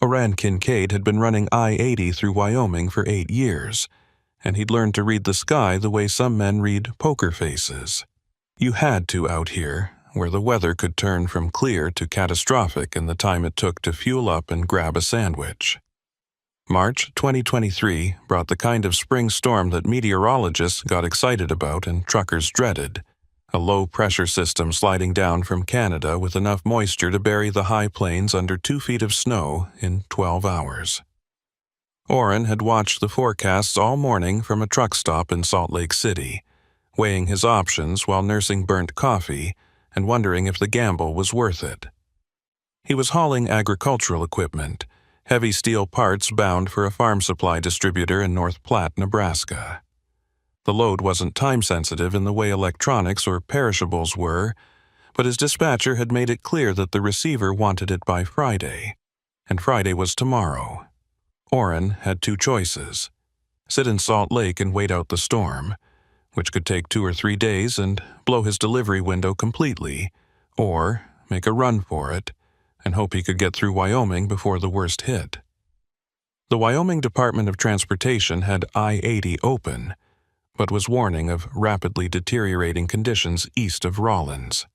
Oran Kincaid had been running I-80 through Wyoming for 8 years, and he'd learned to read the sky the way some men read poker faces. You had to out here, where the weather could turn from clear to catastrophic in the time it took to fuel up and grab a sandwich. March 2023 brought the kind of spring storm that meteorologists got excited about and truckers dreaded, a low-pressure system sliding down from Canada with enough moisture to bury the high plains under 2 feet of snow in 12 hours. Oren had watched the forecasts all morning from a truck stop in Salt Lake City, weighing his options while nursing burnt coffee and wondering if the gamble was worth it. He was hauling agricultural equipment, heavy steel parts bound for a farm supply distributor in North Platte, Nebraska. The load wasn't time-sensitive in the way electronics or perishables were, but his dispatcher had made it clear that the receiver wanted it by Friday. and Friday was tomorrow. Orrin had two choices: sit in Salt Lake and wait out the storm, which could take 2 or 3 days and blow his delivery window completely, or make a run for it and hope he could get through Wyoming before the worst hit. The Wyoming Department of Transportation had I-80 open, but was warning of rapidly deteriorating conditions east of Rawlins.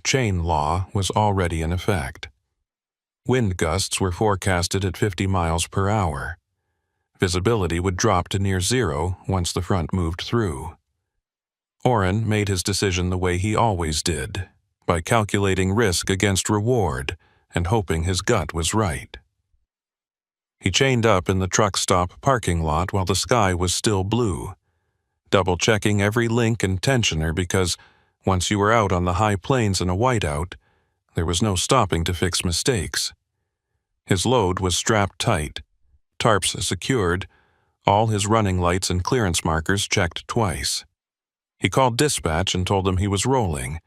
Chain law was already in effect. Wind gusts were forecasted at 50 miles per hour. Visibility would drop to near zero once the front moved through. Orrin made his decision the way he always did, by calculating risk against reward and hoping his gut was right. He chained up in the truck stop parking lot while the sky was still blue, double-checking every link and tensioner because once you were out on the high plains in a whiteout, there was no stopping to fix mistakes. His load was strapped tight, tarps secured, all his running lights and clearance markers checked twice. He called dispatch and told them he was rolling,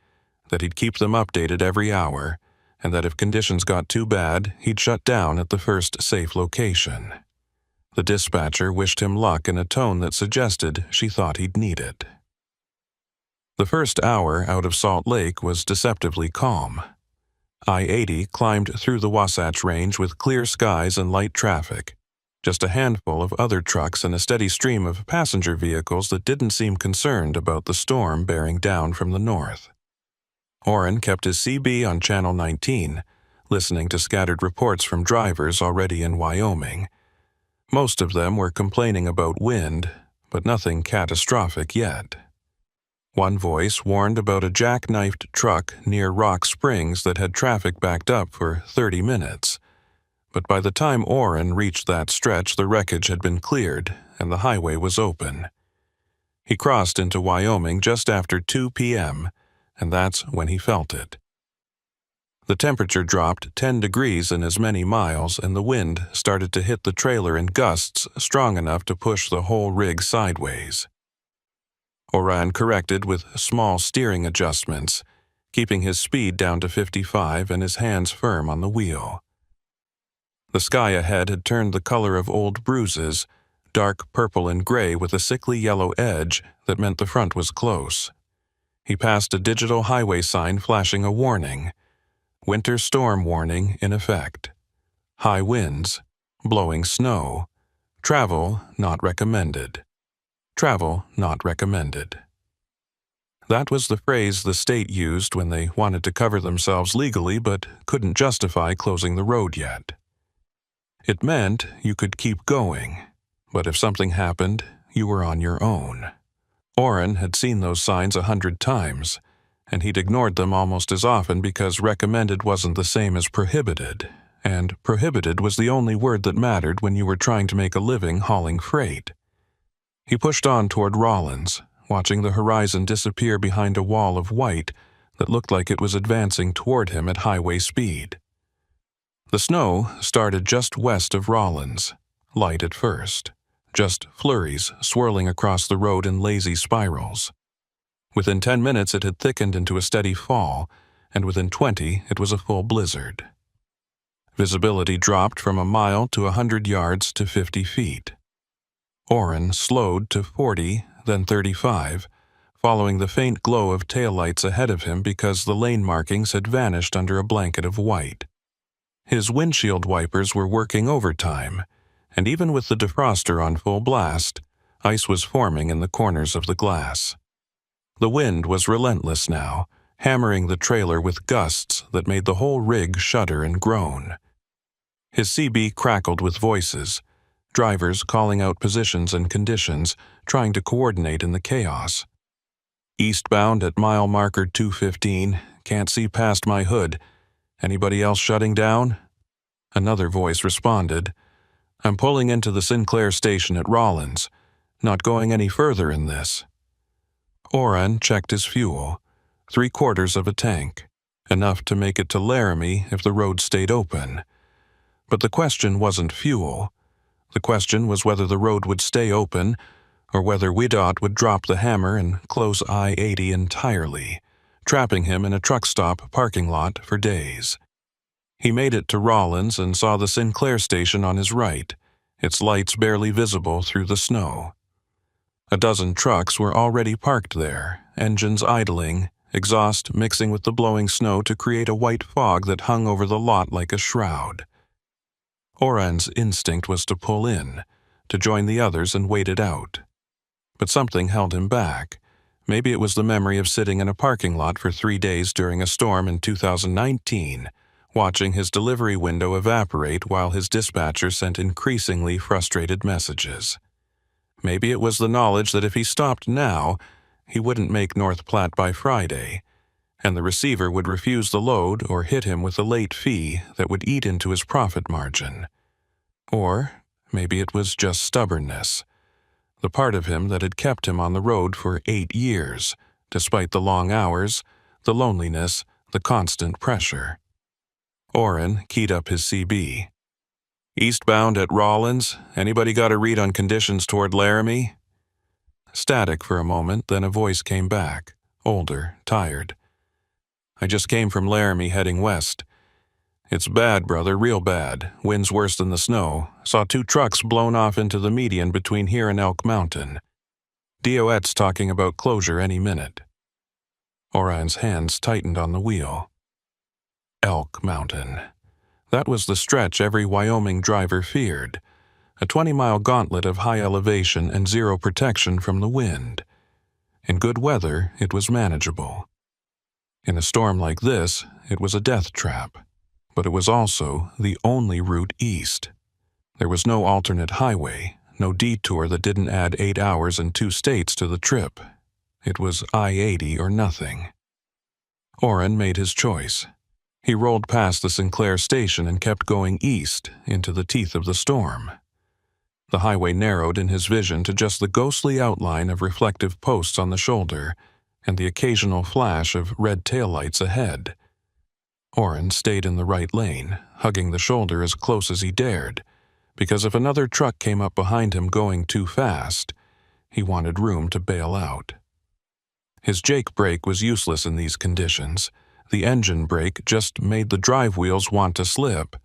that he'd keep them updated every hour, and that if conditions got too bad, he'd shut down at the first safe location. The dispatcher wished him luck in a tone that suggested she thought he'd need it. The first hour out of Salt Lake was deceptively calm. I-80 climbed through the Wasatch Range with clear skies and light traffic, just a handful of other trucks and a steady stream of passenger vehicles that didn't seem concerned about the storm bearing down from the north. Orrin kept his CB on Channel 19, listening to scattered reports from drivers already in Wyoming. Most of them were complaining about wind, but nothing catastrophic yet. One voice warned about a jackknifed truck near Rock Springs that had traffic backed up for 30 minutes. But by the time Orrin reached that stretch, the wreckage had been cleared and the highway was open. He crossed into Wyoming just after 2 p.m., and that's when he felt it. The temperature dropped 10 degrees in as many miles, and the wind started to hit the trailer in gusts strong enough to push the whole rig sideways. Orrin corrected with small steering adjustments, keeping his speed down to 55 and his hands firm on the wheel. The sky ahead had turned the color of old bruises, dark purple and gray with a sickly yellow edge that meant the front was close. He passed a digital highway sign flashing a warning. Winter storm warning in effect. High winds, blowing snow. Travel not recommended. Travel not recommended. That was the phrase the state used when they wanted to cover themselves legally but couldn't justify closing the road yet. It meant you could keep going, but if something happened, you were on your own. Orrin had seen those signs 100 times, and he'd ignored them almost as often because recommended wasn't the same as prohibited, and prohibited was the only word that mattered when you were trying to make a living hauling freight. He pushed on toward Rawlins, watching the horizon disappear behind a wall of white that looked like it was advancing toward him at highway speed. The snow started just west of Rawlins, light at first, just flurries swirling across the road in lazy spirals. Within 10 minutes it had thickened into a steady fall, and within 20 it was a full blizzard. Visibility dropped from a mile to 100 yards to 50 feet. Orrin slowed to 40, then 35, following the faint glow of taillights ahead of him because the lane markings had vanished under a blanket of white. His windshield wipers were working overtime, and even with the defroster on full blast, ice was forming in the corners of the glass. The wind was relentless now, hammering the trailer with gusts that made the whole rig shudder and groan. His CB crackled with voices, drivers calling out positions and conditions, trying to coordinate in the chaos. Eastbound at mile marker 215, can't see past my hood. Anybody else shutting down? Another voice responded, I'm pulling into the Sinclair station at Rawlins, not going any further in this. Orrin checked his fuel, 3/4 of a tank, enough to make it to Laramie if the road stayed open. But the question wasn't fuel. The question was whether the road would stay open or whether Widot would drop the hammer and close I-80 entirely, trapping him in a truck stop parking lot for days. He made it to Rollins and saw the Sinclair station on his right, its lights barely visible through the snow. A dozen trucks were already parked there, engines idling, exhaust mixing with the blowing snow to create a white fog that hung over the lot like a shroud. Oran's instinct was to pull in, to join the others and wait it out. But something held him back. Maybe it was the memory of sitting in a parking lot for 3 days during a storm in 2019, watching his delivery window evaporate while his dispatcher sent increasingly frustrated messages. Maybe it was the knowledge that if he stopped now, he wouldn't make North Platte by Friday, and the receiver would refuse the load or hit him with a late fee that would eat into his profit margin. Or maybe it was just stubbornness, the part of him that had kept him on the road for 8 years, despite the long hours, the loneliness, the constant pressure. Oren keyed up his CB. "Eastbound at Rollins, anybody got a read on conditions toward Laramie?" Static for a moment, then a voice came back, older, tired. "I just came from Laramie heading west. It's bad, brother, real bad. Wind's worse than the snow. Saw 2 trucks blown off into the median between here and Elk Mountain. DOET's talking about closure any minute." Orion's hands tightened on the wheel. Elk Mountain. That was the stretch every Wyoming driver feared, a 20-mile gauntlet of high elevation and zero protection from the wind. In good weather, it was manageable. In a storm like this, it was a death trap, but it was also the only route east. There was no alternate highway, no detour that didn't add 8 hours and 2 states to the trip. It was I-80 or nothing. Oren made his choice. He rolled past the Sinclair station and kept going east into the teeth of the storm. The highway narrowed in his vision to just the ghostly outline of reflective posts on the shoulder and the occasional flash of red taillights ahead. Oren stayed in the right lane, hugging the shoulder as close as he dared, because if another truck came up behind him going too fast, he wanted room to bail out. His Jake brake was useless in these conditions. The engine brake just made the drive wheels want to slip,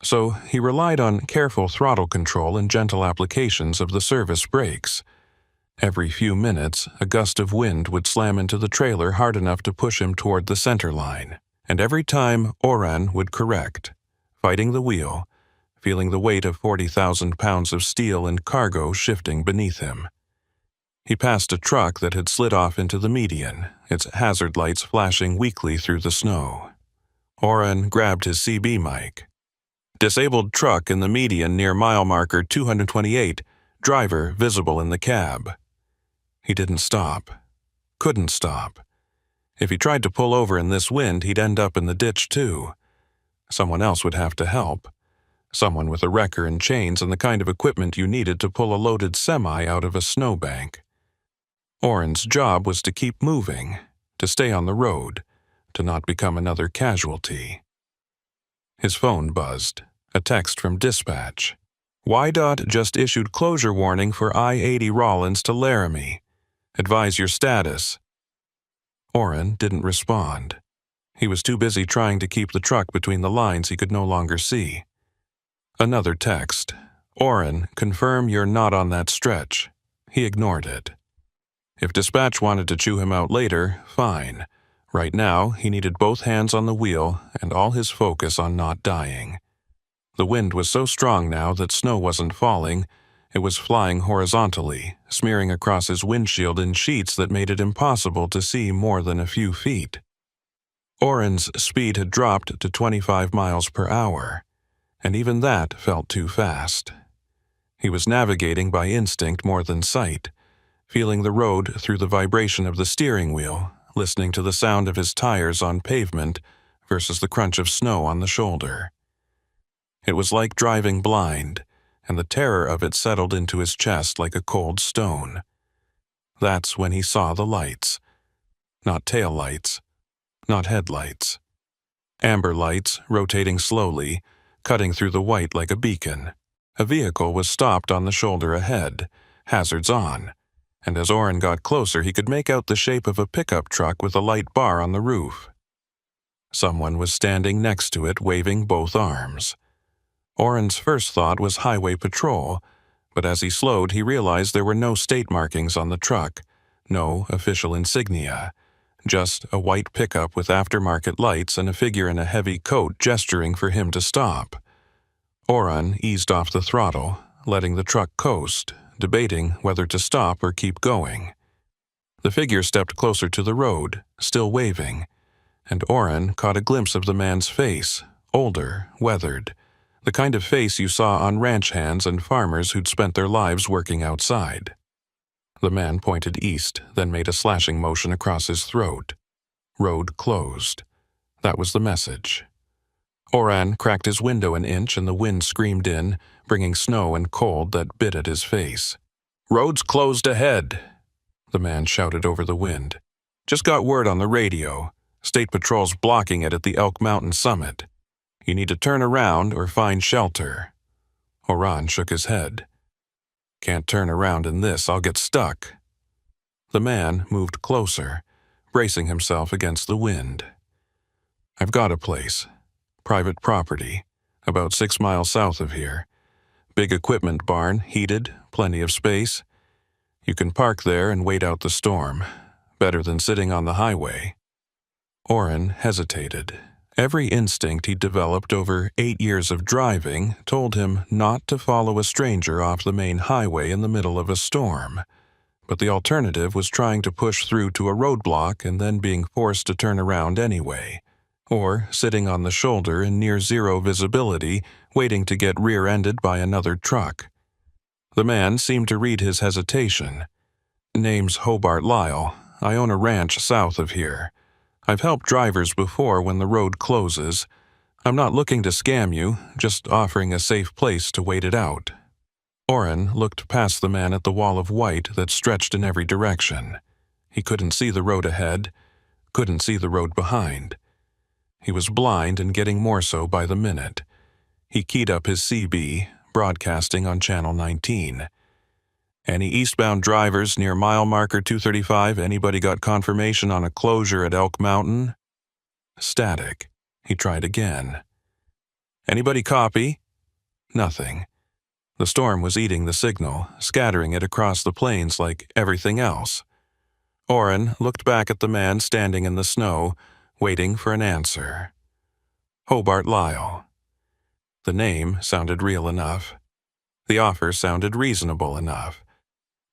so he relied on careful throttle control and gentle applications of the service brakes. Every few minutes, a gust of wind would slam into the trailer hard enough to push him toward the center line, and every time Oren would correct, fighting the wheel, feeling the weight of 40,000 pounds of steel and cargo shifting beneath him. He passed a truck that had slid off into the median, its hazard lights flashing weakly through the snow. Oren grabbed his CB mic. "Disabled truck in the median near mile marker 228, driver visible in the cab." He didn't stop. Couldn't stop. If he tried to pull over in this wind, he'd end up in the ditch too. Someone else would have to help. Someone with a wrecker and chains and the kind of equipment you needed to pull a loaded semi out of a snowbank. Oren's job was to keep moving, to stay on the road, to not become another casualty. His phone buzzed, a text from dispatch. "YDOT just issued closure warning for I-80 Rollins to Laramie. Advise your status." Oren didn't respond. He was too busy trying to keep the truck between the lines he could no longer see. Another text. "Oren, confirm you're not on that stretch." He ignored it. If dispatch wanted to chew him out later, fine. Right now, he needed both hands on the wheel and all his focus on not dying. The wind was so strong now that snow wasn't falling. It was flying horizontally, smearing across his windshield in sheets that made it impossible to see more than a few feet. Oren's speed had dropped to 25 miles per hour, and even that felt too fast. He was navigating by instinct more than sight, feeling the road through the vibration of the steering wheel, listening to the sound of his tires on pavement versus the crunch of snow on the shoulder. It was like driving blind, and the terror of it settled into his chest like a cold stone. That's when he saw the lights. Not tail lights, not headlights. Amber lights, rotating slowly, cutting through the white like a beacon. A vehicle was stopped on the shoulder ahead, hazards on, and as Oren got closer he could make out the shape of a pickup truck with a light bar on the roof. Someone was standing next to it, waving both arms. Oren's first thought was highway patrol, but as he slowed, he realized there were no state markings on the truck, no official insignia, just a white pickup with aftermarket lights and a figure in a heavy coat gesturing for him to stop. Oren eased off the throttle, letting the truck coast, debating whether to stop or keep going. The figure stepped closer to the road, still waving, and Oren caught a glimpse of the man's face, older, weathered, the kind of face you saw on ranch hands and farmers who'd spent their lives working outside. The man pointed east, then made a slashing motion across his throat. Road closed. That was the message. Oren cracked his window an inch and the wind screamed in, bringing snow and cold that bit at his face. "Road's closed ahead," the man shouted over the wind. "Just got word on the radio. State Patrol's blocking it at the Elk Mountain summit. You need to turn around or find shelter." Oren shook his head. "Can't turn around in this, I'll get stuck." The man moved closer, bracing himself against the wind. "I've got a place. Private property, about 6 miles south of here. Big equipment barn, heated, plenty of space. You can park there and wait out the storm. Better than sitting on the highway." Oren hesitated. Every instinct he'd developed over 8 years of driving told him not to follow a stranger off the main highway in the middle of a storm. But the alternative was trying to push through to a roadblock and then being forced to turn around anyway, or sitting on the shoulder in near-zero visibility, waiting to get rear-ended by another truck. The man seemed to read his hesitation. "Name's Hobart Lyle. I own a ranch south of here. I've helped drivers before when the road closes. I'm not looking to scam you, just offering a safe place to wait it out." Oren looked past the man at the wall of white that stretched in every direction. He couldn't see the road ahead, couldn't see the road behind. He was blind and getting more so by the minute. He keyed up his CB, broadcasting on Channel 19. "Any eastbound drivers near mile marker 235? Anybody got confirmation on a closure at Elk Mountain?" Static. He tried again. "Anybody copy?" Nothing. The storm was eating the signal, scattering it across the plains like everything else. Oren looked back at the man standing in the snow, waiting for an answer. Hobart Lyle. The name sounded real enough. The offer sounded reasonable enough.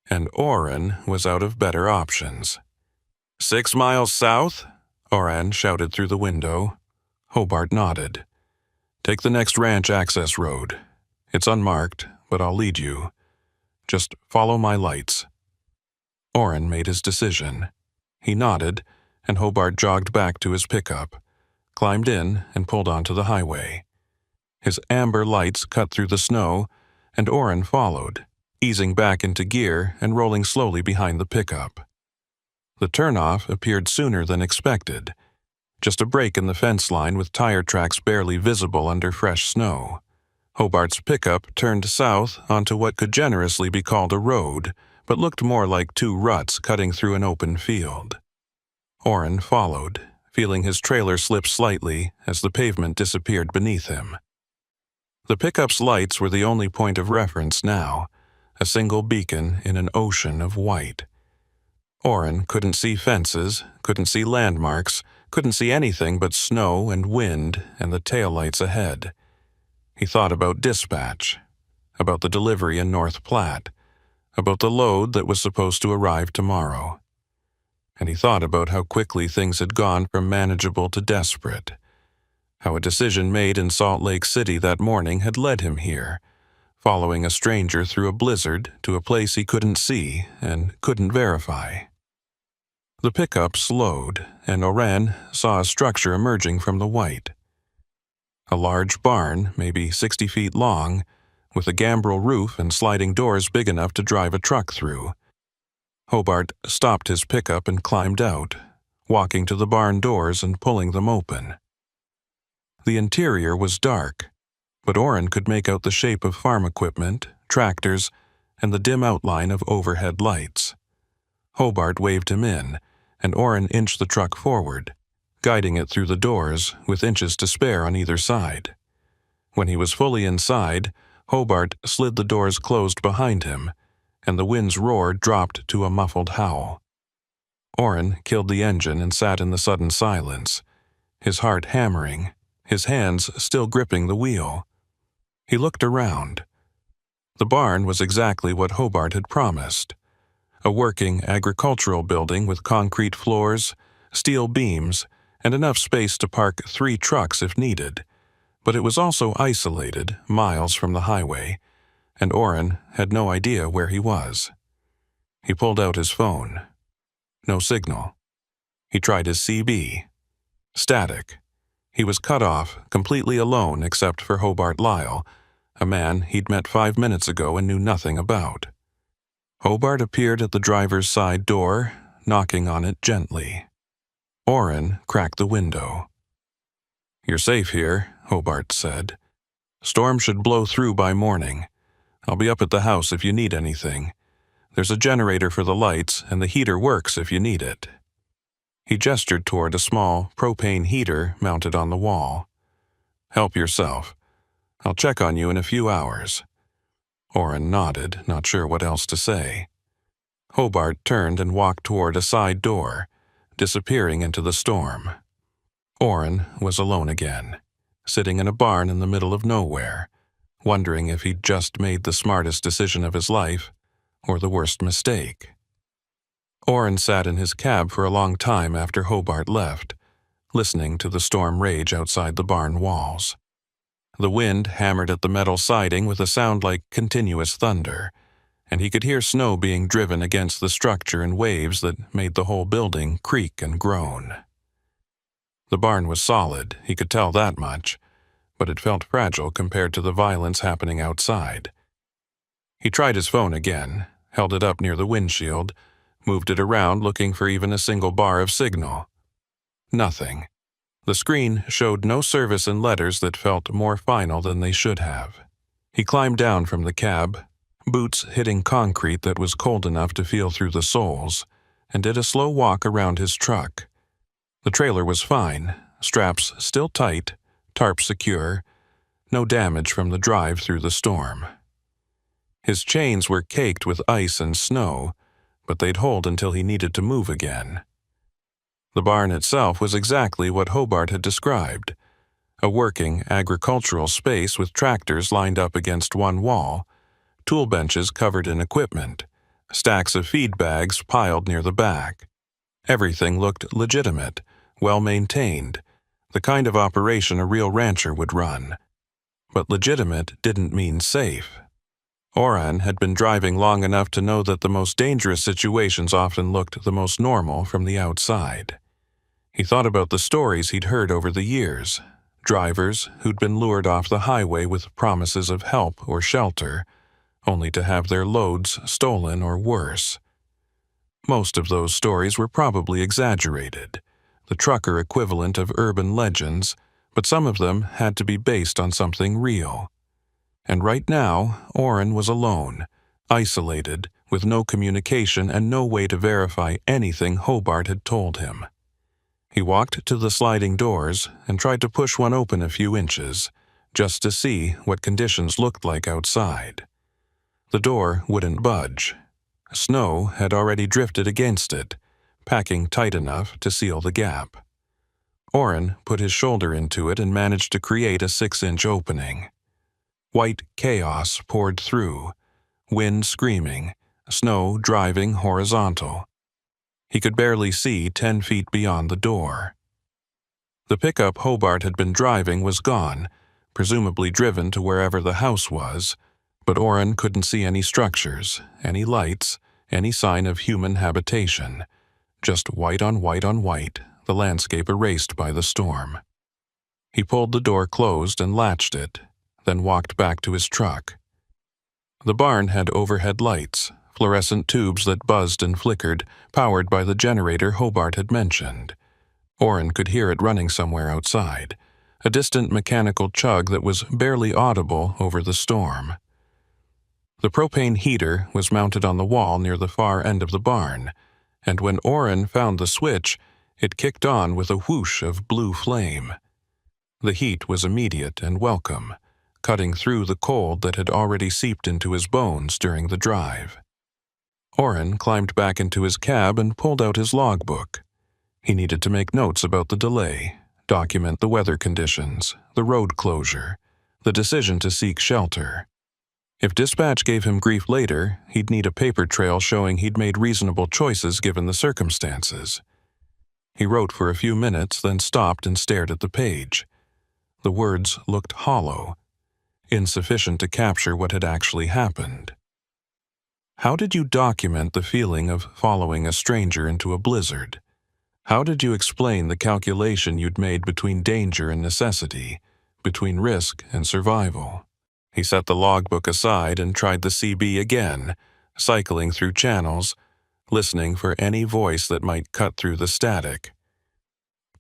And Oren was out of better options. 6 miles south?" Oren shouted through the window. Hobart nodded. "Take the next ranch access road. It's unmarked, but I'll lead you. Just follow my lights." Oren made his decision. He nodded, and Hobart jogged back to his pickup, climbed in, and pulled onto the highway. His amber lights cut through the snow, and Oren followed, easing back into gear and rolling slowly behind the pickup. The turnoff appeared sooner than expected, just a break in the fence line with tire tracks barely visible under fresh snow. Hobart's pickup turned south onto what could generously be called a road, but looked more like 2 ruts cutting through an open field. Oren followed, feeling his trailer slip slightly as the pavement disappeared beneath him. The pickup's lights were the only point of reference now, a single beacon in an ocean of white. Oren couldn't see fences, couldn't see landmarks, couldn't see anything but snow and wind and the taillights ahead. He thought about dispatch, about the delivery in North Platte, about the load that was supposed to arrive tomorrow. And he thought about how quickly things had gone from manageable to desperate, how a decision made in Salt Lake City that morning had led him here, following a stranger through a blizzard to a place he couldn't see and couldn't verify. The pickup slowed, and Oren saw a structure emerging from the white. A large barn, maybe 60 feet long, with a gambrel roof and sliding doors big enough to drive a truck through. Hobart stopped his pickup and climbed out, walking to the barn doors and pulling them open. The interior was dark, but Oren could make out the shape of farm equipment, tractors, and the dim outline of overhead lights. Hobart waved him in, and Oren inched the truck forward, guiding it through the doors with inches to spare on either side. When he was fully inside, Hobart slid the doors closed behind him, and the wind's roar dropped to a muffled howl. Orrin killed the engine and sat in the sudden silence, his heart hammering, his hands still gripping the wheel. He looked around. The barn was exactly what Hobart had promised. A working agricultural building with concrete floors, steel beams, and enough space to park 3 trucks if needed. But it was also isolated, miles from the highway, and Orrin had no idea where he was. He pulled out his phone. No signal. He tried his CB. Static. He was cut off, completely alone except for Hobart Lyle, a man he'd met 5 minutes ago and knew nothing about. Hobart appeared at the driver's side door, knocking on it gently. Orrin cracked the window. "You're safe here," Hobart said. "Storm should blow through by morning. I'll be up at the house if you need anything. There's a generator for the lights, and the heater works if you need it." He gestured toward a small propane heater mounted on the wall. "Help yourself. I'll check on you in a few hours." Orrin nodded, not sure what else to say. Hobart turned and walked toward a side door, disappearing into the storm. Orrin was alone again, sitting in a barn in the middle of nowhere, wondering if he'd just made the smartest decision of his life or the worst mistake. Orrin sat in his cab for a long time after Hobart left, listening to the storm rage outside the barn walls. The wind hammered at the metal siding with a sound like continuous thunder, and he could hear snow being driven against the structure in waves that made the whole building creak and groan. The barn was solid, he could tell that much, but it felt fragile compared to the violence happening outside. He tried his phone again, held it up near the windshield, moved it around looking for even a single bar of signal. Nothing. The screen showed no service in letters that felt more final than they should have. He climbed down from the cab, boots hitting concrete that was cold enough to feel through the soles, and did a slow walk around his truck. The trailer was fine, straps still tight, tarp secure, no damage from the drive through the storm. His chains were caked with ice and snow, but they'd hold until he needed to move again. The barn itself was exactly what Hobart had described, a working agricultural space with tractors lined up against one wall, tool benches covered in equipment, stacks of feed bags piled near the back. Everything looked legitimate, well-maintained, the kind of operation a real rancher would run. But legitimate didn't mean safe. Orrin had been driving long enough to know that the most dangerous situations often looked the most normal from the outside. He thought about the stories he'd heard over the years, drivers who'd been lured off the highway with promises of help or shelter, only to have their loads stolen or worse. Most of those stories were probably exaggerated, the trucker equivalent of urban legends, but some of them had to be based on something real. And right now, Orrin was alone, isolated, with no communication and no way to verify anything Hobart had told him. He walked to the sliding doors and tried to push one open a few inches, just to see what conditions looked like outside. The door wouldn't budge. Snow had already drifted against it, packing tight enough to seal the gap. Orrin put his shoulder into it and managed to create a 6-inch opening. White chaos poured through, wind screaming, snow driving horizontal. He could barely see 10 feet beyond the door. The pickup Hobart had been driving was gone, presumably driven to wherever the house was, but Orrin couldn't see any structures, any lights, any sign of human habitation. Just white on white on white, the landscape erased by the storm. He pulled the door closed and latched it, then walked back to his truck. The barn had overhead lights, fluorescent tubes that buzzed and flickered, powered by the generator Hobart had mentioned. Orrin could hear it running somewhere outside, a distant mechanical chug that was barely audible over the storm. The propane heater was mounted on the wall near the far end of the barn, and when Orrin found the switch, It kicked on with a whoosh of blue flame. The heat was immediate and welcome, cutting through the cold that had already seeped into his bones during the drive. Oren climbed back into his cab and pulled out his logbook. He needed to make notes about the delay, document the weather conditions, the road closure, the decision to seek shelter. If dispatch gave him grief later, he'd need a paper trail showing he'd made reasonable choices given the circumstances. He wrote for a few minutes, then stopped and stared at the page. The words looked hollow, insufficient to capture what had actually happened. How did you document the feeling of following a stranger into a blizzard? How did you explain the calculation you'd made between danger and necessity, between risk and survival? He set the logbook aside and tried the CB again, cycling through channels, listening for any voice that might cut through the static.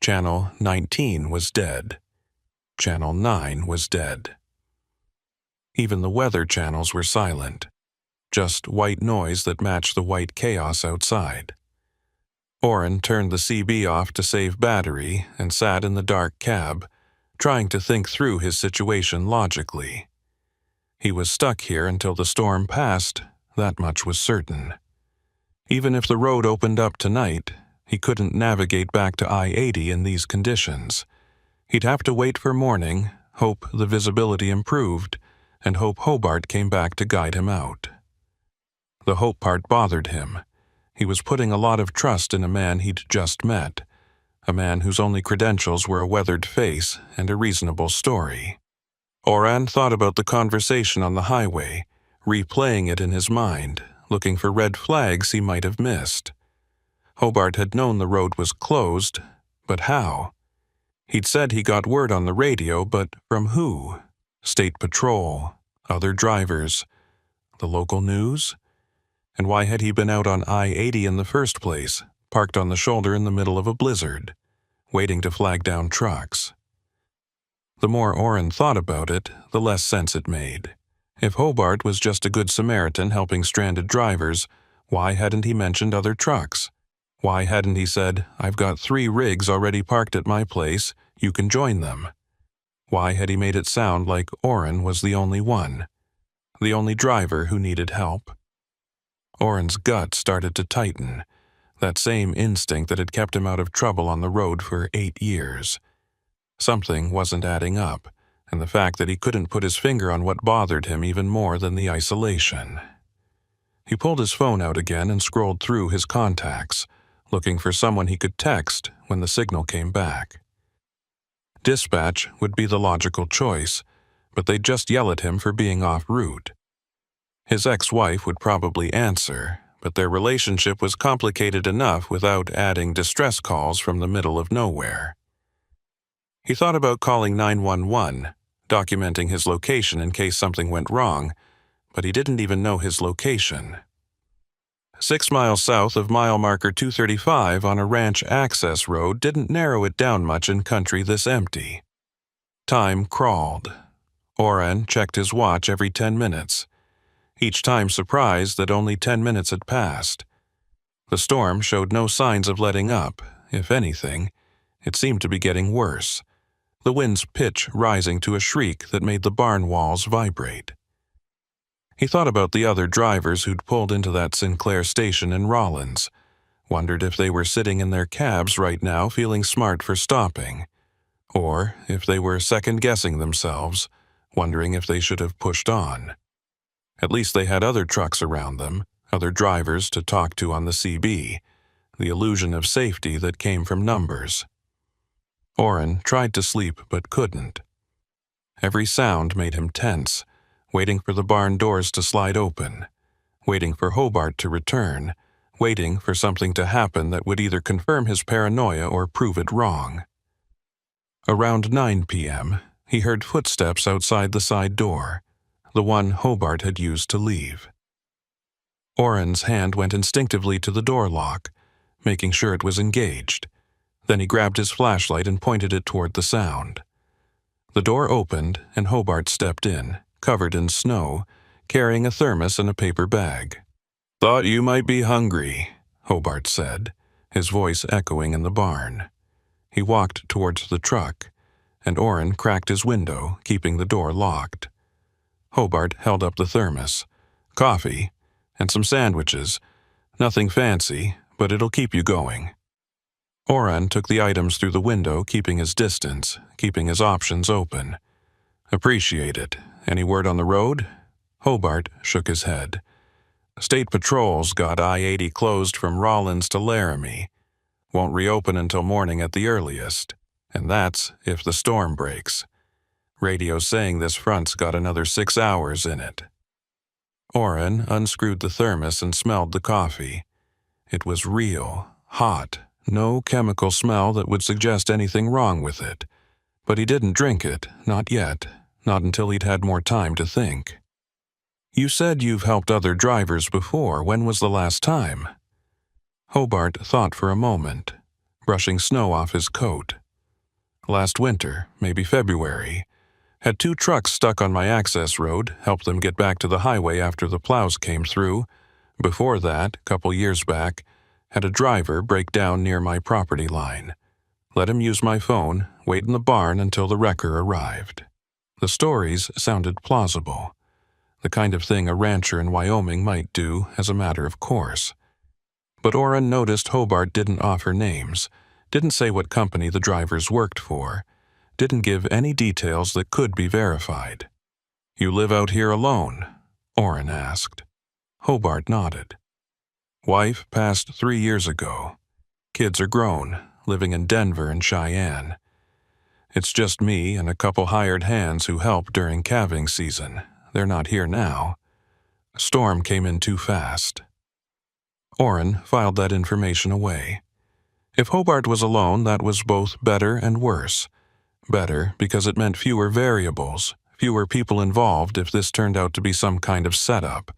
Channel 19 was dead. Channel 9 was dead. Even the weather channels were silent, just white noise that matched the white chaos outside. Oren turned the CB off to save battery and sat in the dark cab, trying to think through his situation logically. He was stuck here until the storm passed, that much was certain. Even if the road opened up tonight, he couldn't navigate back to I-80 in these conditions. He'd have to wait for morning, hope the visibility improved, and hope Hobart came back to guide him out. The hope part bothered him. He was putting a lot of trust in a man he'd just met, a man whose only credentials were a weathered face and a reasonable story. Oren thought about the conversation on the highway, replaying it in his mind, looking for red flags he might have missed. Hobart had known the road was closed, but how? He'd said he got word on the radio, but from who? State Patrol, other drivers, the local news? And why had he been out on I-80 in the first place, parked on the shoulder in the middle of a blizzard, waiting to flag down trucks? The more Oren thought about it, the less sense it made. If Hobart was just a good Samaritan helping stranded drivers, why hadn't he mentioned other trucks? Why hadn't he said, "I've got 3 rigs already parked at my place, you can join them"? Why had he made it sound like Oren was the only one, the only driver who needed help? Oren's gut started to tighten, that same instinct that had kept him out of trouble on the road for 8 years. Something wasn't adding up, and the fact that he couldn't put his finger on what bothered him even more than the isolation. He pulled his phone out again and scrolled through his contacts, looking for someone he could text when the signal came back. Dispatch would be the logical choice, but they'd just yell at him for being off route. His ex-wife would probably answer, but their relationship was complicated enough without adding distress calls from the middle of nowhere. He thought about calling 911, documenting his location in case something went wrong, but he didn't even know his location. 6 miles south of mile marker 235 on a ranch access road didn't narrow it down much in country this empty. Time crawled. Oren checked his watch every 10 minutes, each time surprised that only 10 minutes had passed. The storm showed no signs of letting up. If anything, it seemed to be getting worse, the wind's pitch rising to a shriek that made the barn walls vibrate. He thought about the other drivers who'd pulled into that Sinclair station in Rollins, wondered if they were sitting in their cabs right now feeling smart for stopping, or if they were second-guessing themselves, wondering if they should have pushed on. At least they had other trucks around them, other drivers to talk to on the CB, the illusion of safety that came from numbers. Oren tried to sleep but couldn't. Every sound made him tense, waiting for the barn doors to slide open, waiting for Hobart to return, waiting for something to happen that would either confirm his paranoia or prove it wrong. Around 9 p.m., he heard footsteps outside the side door, the one Hobart had used to leave. Oren's hand went instinctively to the door lock, making sure it was engaged. Then he grabbed his flashlight and pointed it toward the sound. The door opened and Hobart stepped in, covered in snow, carrying a thermos and a paper bag. "Thought you might be hungry," Hobart said, his voice echoing in the barn. He walked towards the truck, and Orrin cracked his window, keeping the door locked. Hobart held up the thermos, coffee, and some sandwiches. Nothing fancy, but it'll keep you going. Orrin took the items through the window, keeping his distance, keeping his options open. Appreciate it. Any word on the road? Hobart shook his head. State patrol's got I-80 closed from Rawlins to Laramie. Won't reopen until morning at the earliest, and that's if the storm breaks. Radio's saying this front's got another 6 hours in it. Orrin unscrewed the thermos and smelled the coffee. It was real, hot, no chemical smell that would suggest anything wrong with it. But he didn't drink it, not yet, not until he'd had more time to think. You said you've helped other drivers before. When was the last time? Hobart thought for a moment, brushing snow off his coat. Last winter, maybe February. Had 2 trucks stuck on my access road, helped them get back to the highway after the plows came through. Before that, couple years back, had a driver break down near my property line. Let him use my phone, wait in the barn until the wrecker arrived. The stories sounded plausible. The kind of thing a rancher in Wyoming might do as a matter of course. But Orrin noticed Hobart didn't offer names, didn't say what company the drivers worked for, didn't give any details that could be verified. You live out here alone? Orrin asked. Hobart nodded. Wife passed 3 years ago. Kids are grown, living in Denver and Cheyenne. It's just me and a couple hired hands who help during calving season. They're not here now. A storm came in too fast. Orrin filed that information away. If Hobart was alone, that was both better and worse. Better because it meant fewer variables, fewer people involved if this turned out to be some kind of setup.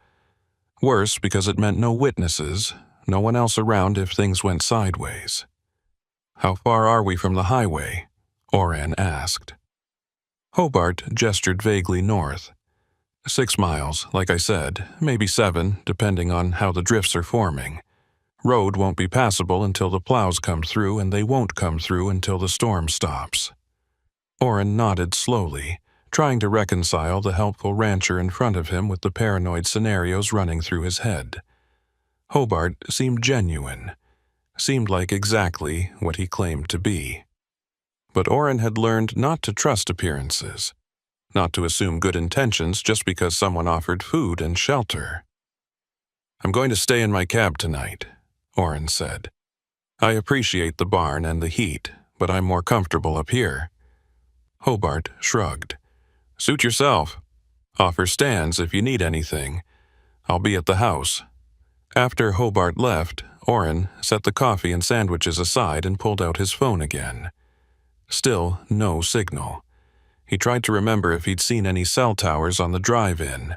Worse because it meant no witnesses, no one else around if things went sideways. How far are we from the highway? Orrin asked. Hobart gestured vaguely north. 6 miles, like I said, maybe 7, depending on how the drifts are forming. Road won't be passable until the plows come through, and they won't come through until the storm stops. Orrin nodded slowly, trying to reconcile the helpful rancher in front of him with the paranoid scenarios running through his head. Hobart seemed genuine, seemed like exactly what he claimed to be. But Orrin had learned not to trust appearances, not to assume good intentions just because someone offered food and shelter. I'm going to stay in my cab tonight, Orrin said. I appreciate the barn and the heat, but I'm more comfortable up here. Hobart shrugged. Suit yourself. Offer stands if you need anything. I'll be at the house. After Hobart left, Orrin set the coffee and sandwiches aside and pulled out his phone again. Still no signal. He tried to remember if he'd seen any cell towers on the drive-in,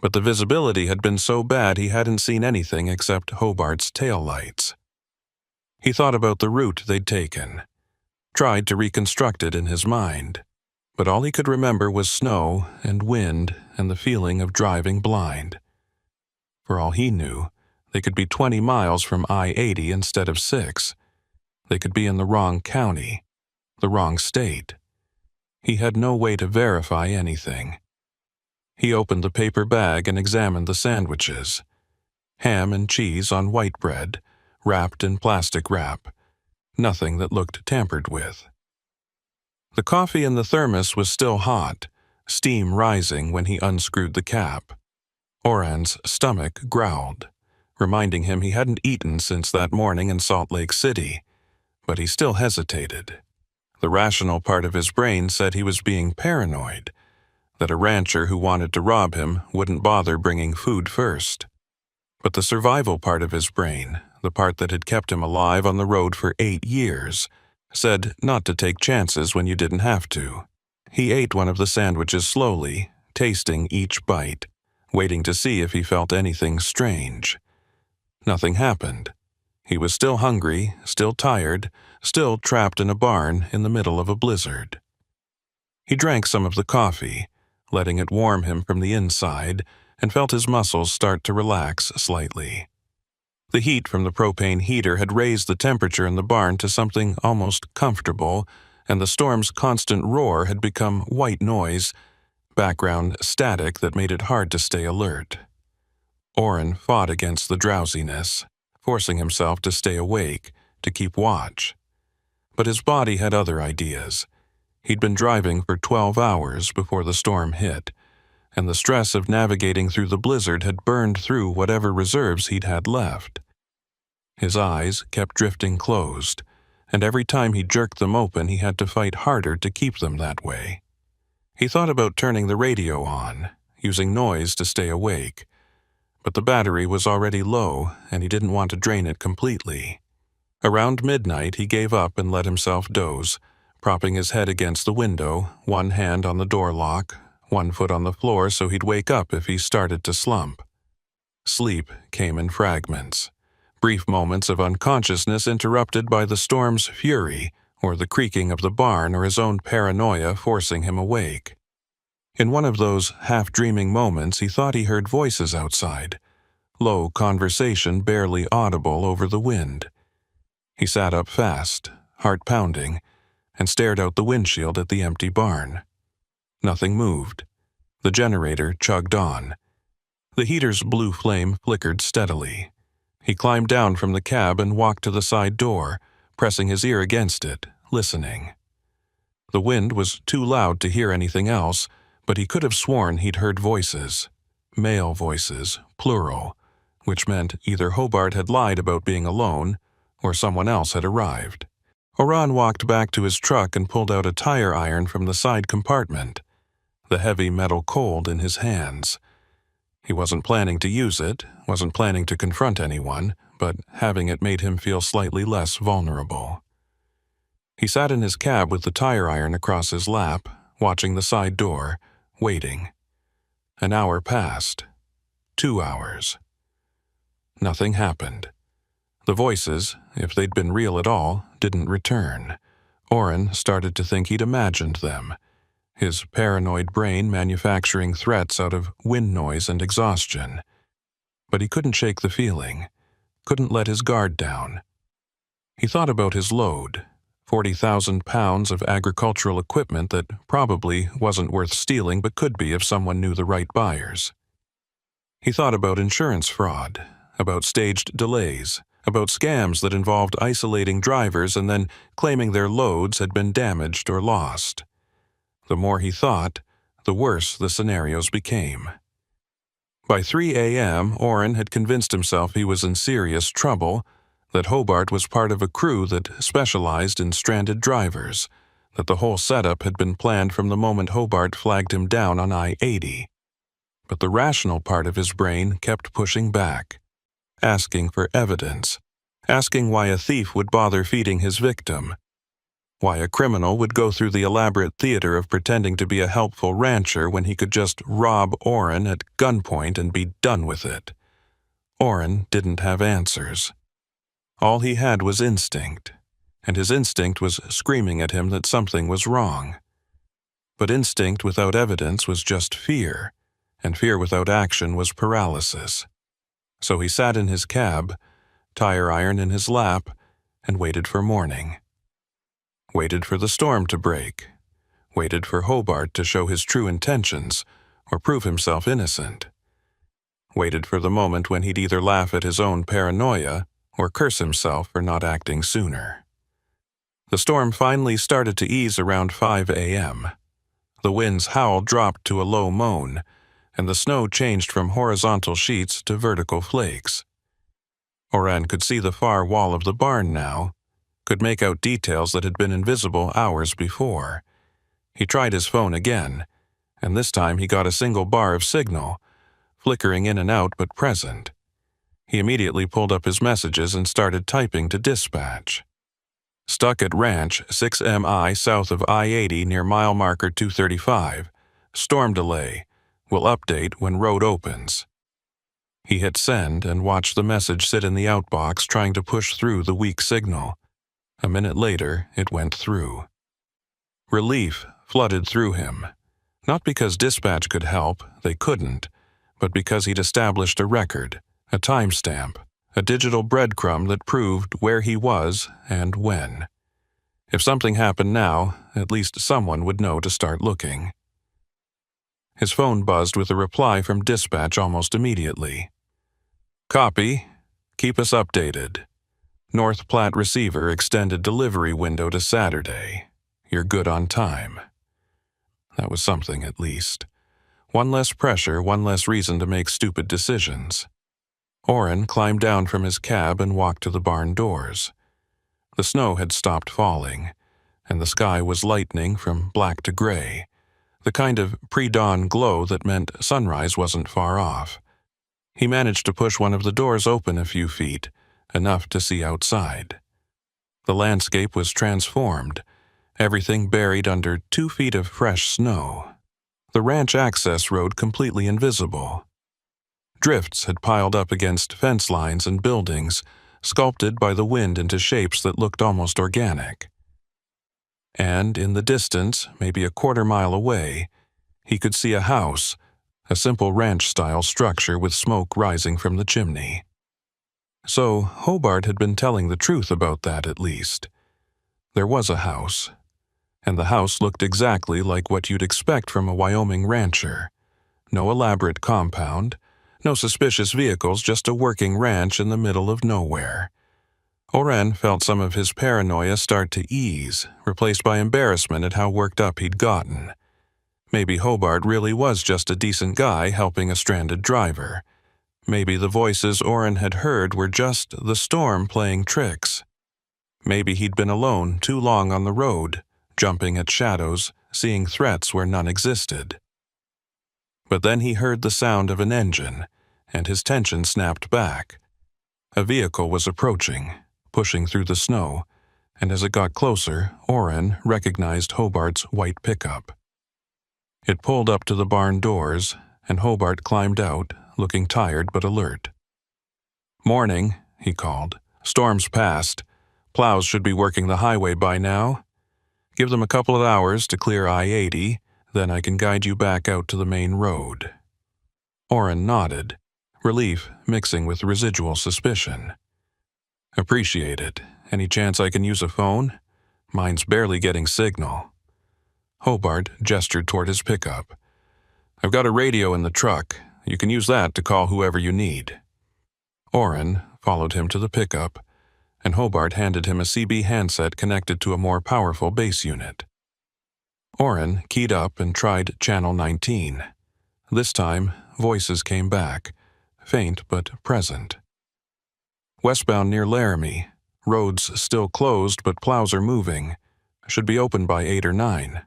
but the visibility had been so bad he hadn't seen anything except Hobart's taillights. He thought about the route they'd taken, tried to reconstruct it in his mind, but all he could remember was snow and wind and the feeling of driving blind. For all he knew, they could be 20 miles from I-80 instead of 6. They could be in the wrong county, the wrong state. He had no way to verify anything. He opened the paper bag and examined the sandwiches. Ham and cheese on white bread, wrapped in plastic wrap. Nothing that looked tampered with. The coffee in the thermos was still hot, steam rising when he unscrewed the cap. Orrin's stomach growled, reminding him he hadn't eaten since that morning in Salt Lake City, but he still hesitated. The rational part of his brain said he was being paranoid, that a rancher who wanted to rob him wouldn't bother bringing food first. But the survival part of his brain, the part that had kept him alive on the road for 8 years, said not to take chances when you didn't have to. He ate one of the sandwiches slowly, tasting each bite, waiting to see if he felt anything strange. Nothing happened. He was still hungry, still tired, still trapped in a barn in the middle of a blizzard. He drank some of the coffee, letting it warm him from the inside, and felt his muscles start to relax slightly. The heat from the propane heater had raised the temperature in the barn to something almost comfortable, and the storm's constant roar had become white noise, background static that made it hard to stay alert. Orrin fought against the drowsiness, forcing himself to stay awake, to keep watch. But his body had other ideas. He'd been driving for 12 hours before the storm hit, and the stress of navigating through the blizzard had burned through whatever reserves he'd had left. His eyes kept drifting closed, and every time he jerked them open he had to fight harder to keep them that way. He thought about turning the radio on, using noise to stay awake, but the battery was already low and he didn't want to drain it completely. Around midnight he gave up and let himself doze, propping his head against the window, one hand on the door lock, one foot on the floor so he'd wake up if he started to slump. Sleep came in fragments, brief moments of unconsciousness interrupted by the storm's fury or the creaking of the barn or his own paranoia forcing him awake. In one of those half-dreaming moments he thought he heard voices outside, low conversation barely audible over the wind. He sat up fast, heart pounding, and stared out the windshield at the empty barn. Nothing moved. The generator chugged on. The heater's blue flame flickered steadily. He climbed down from the cab and walked to the side door, pressing his ear against it, listening. The wind was too loud to hear anything else, but he could have sworn he'd heard voices. Male voices, plural, which meant either Hobart had lied about being alone, or someone else had arrived. Orrin walked back to his truck and pulled out a tire iron from the side compartment, the heavy metal cold in his hands. He wasn't planning to use it, wasn't planning to confront anyone, but having it made him feel slightly less vulnerable. He sat in his cab with the tire iron across his lap, watching the side door, waiting. An hour passed. 2 hours. Nothing happened. The voices, if they'd been real at all, didn't return. Orrin started to think he'd imagined them, his paranoid brain manufacturing threats out of wind noise and exhaustion. But he couldn't shake the feeling, couldn't let his guard down. He thought about his load, 40,000 pounds of agricultural equipment that probably wasn't worth stealing but could be if someone knew the right buyers. He thought about insurance fraud, about staged delays, about scams that involved isolating drivers and then claiming their loads had been damaged or lost. The more he thought, the worse the scenarios became. By 3 a.m., Orrin had convinced himself he was in serious trouble, that Hobart was part of a crew that specialized in stranded drivers, that the whole setup had been planned from the moment Hobart flagged him down on I-80. But the rational part of his brain kept pushing back, asking for evidence, asking why a thief would bother feeding his victim, why a criminal would go through the elaborate theater of pretending to be a helpful rancher when he could just rob Orrin at gunpoint and be done with it. Orrin didn't have answers. All he had was instinct, and his instinct was screaming at him that something was wrong. But instinct without evidence was just fear, and fear without action was paralysis. So he sat in his cab, tire iron in his lap, and waited for morning. Waited for the storm to break. Waited for Hobart to show his true intentions or prove himself innocent. Waited for the moment when he'd either laugh at his own paranoia or curse himself for not acting sooner. The storm finally started to ease around 5 a.m. The wind's howl dropped to a low moan, and the snow changed from horizontal sheets to vertical flakes. Orrin could see the far wall of the barn now, could make out details that had been invisible hours before. He tried his phone again, and this time he got a single bar of signal, flickering in and out but present. He immediately pulled up his messages and started typing to dispatch. Stuck at Ranch 6MI south of I-80 near mile marker 235. Storm delay. Will update when road opens. He hit send and watched the message sit in the outbox trying to push through the weak signal. A minute later, it went through. Relief flooded through him. Not because dispatch could help, they couldn't, but because he'd established a record, a timestamp, a digital breadcrumb that proved where he was and when. If something happened now, at least someone would know to start looking. His phone buzzed with a reply from dispatch almost immediately. "Copy. Keep us updated. North Platte receiver extended delivery window to Saturday. You're good on time." That was something, at least. One less pressure, one less reason to make stupid decisions. Orrin climbed down from his cab and walked to the barn doors. The snow had stopped falling, and the sky was lightening from black to gray, the kind of pre-dawn glow that meant sunrise wasn't far off. He managed to push one of the doors open a few feet, enough to see outside. The landscape was transformed, everything buried under 2 feet of fresh snow. The ranch access road completely invisible. Drifts had piled up against fence lines and buildings, sculpted by the wind into shapes that looked almost organic. And in the distance, maybe a quarter-mile away, he could see a house, a simple ranch-style structure with smoke rising from the chimney. So Hobart had been telling the truth about that, at least. There was a house, and the house looked exactly like what you'd expect from a Wyoming rancher. No elaborate compound, no suspicious vehicles, just a working ranch in the middle of nowhere. Orrin felt some of his paranoia start to ease, replaced by embarrassment at how worked up he'd gotten. Maybe Hobart really was just a decent guy helping a stranded driver. Maybe the voices Orrin had heard were just the storm playing tricks. Maybe he'd been alone too long on the road, jumping at shadows, seeing threats where none existed. But then he heard the sound of an engine, and his tension snapped back. A vehicle was approaching, pushing through the snow, and as it got closer, Orrin recognized Hobart's white pickup. It pulled up to the barn doors, and Hobart climbed out, looking tired but alert. "Morning," he called. "Storm's past. Plows should be working the highway by now. Give them a couple of hours to clear I-80, then I can guide you back out to the main road." Orrin nodded, relief mixing with residual suspicion. "Appreciate it. Any chance I can use a phone? Mine's barely getting signal." Hobart gestured toward his pickup. "I've got a radio in the truck. You can use that to call whoever you need." Orrin followed him to the pickup, and Hobart handed him a CB handset connected to a more powerful base unit. Orrin keyed up and tried channel 19. This time, voices came back, faint but present. "Westbound near Laramie. Roads still closed, but plows are moving. Should be open by 8 or 9.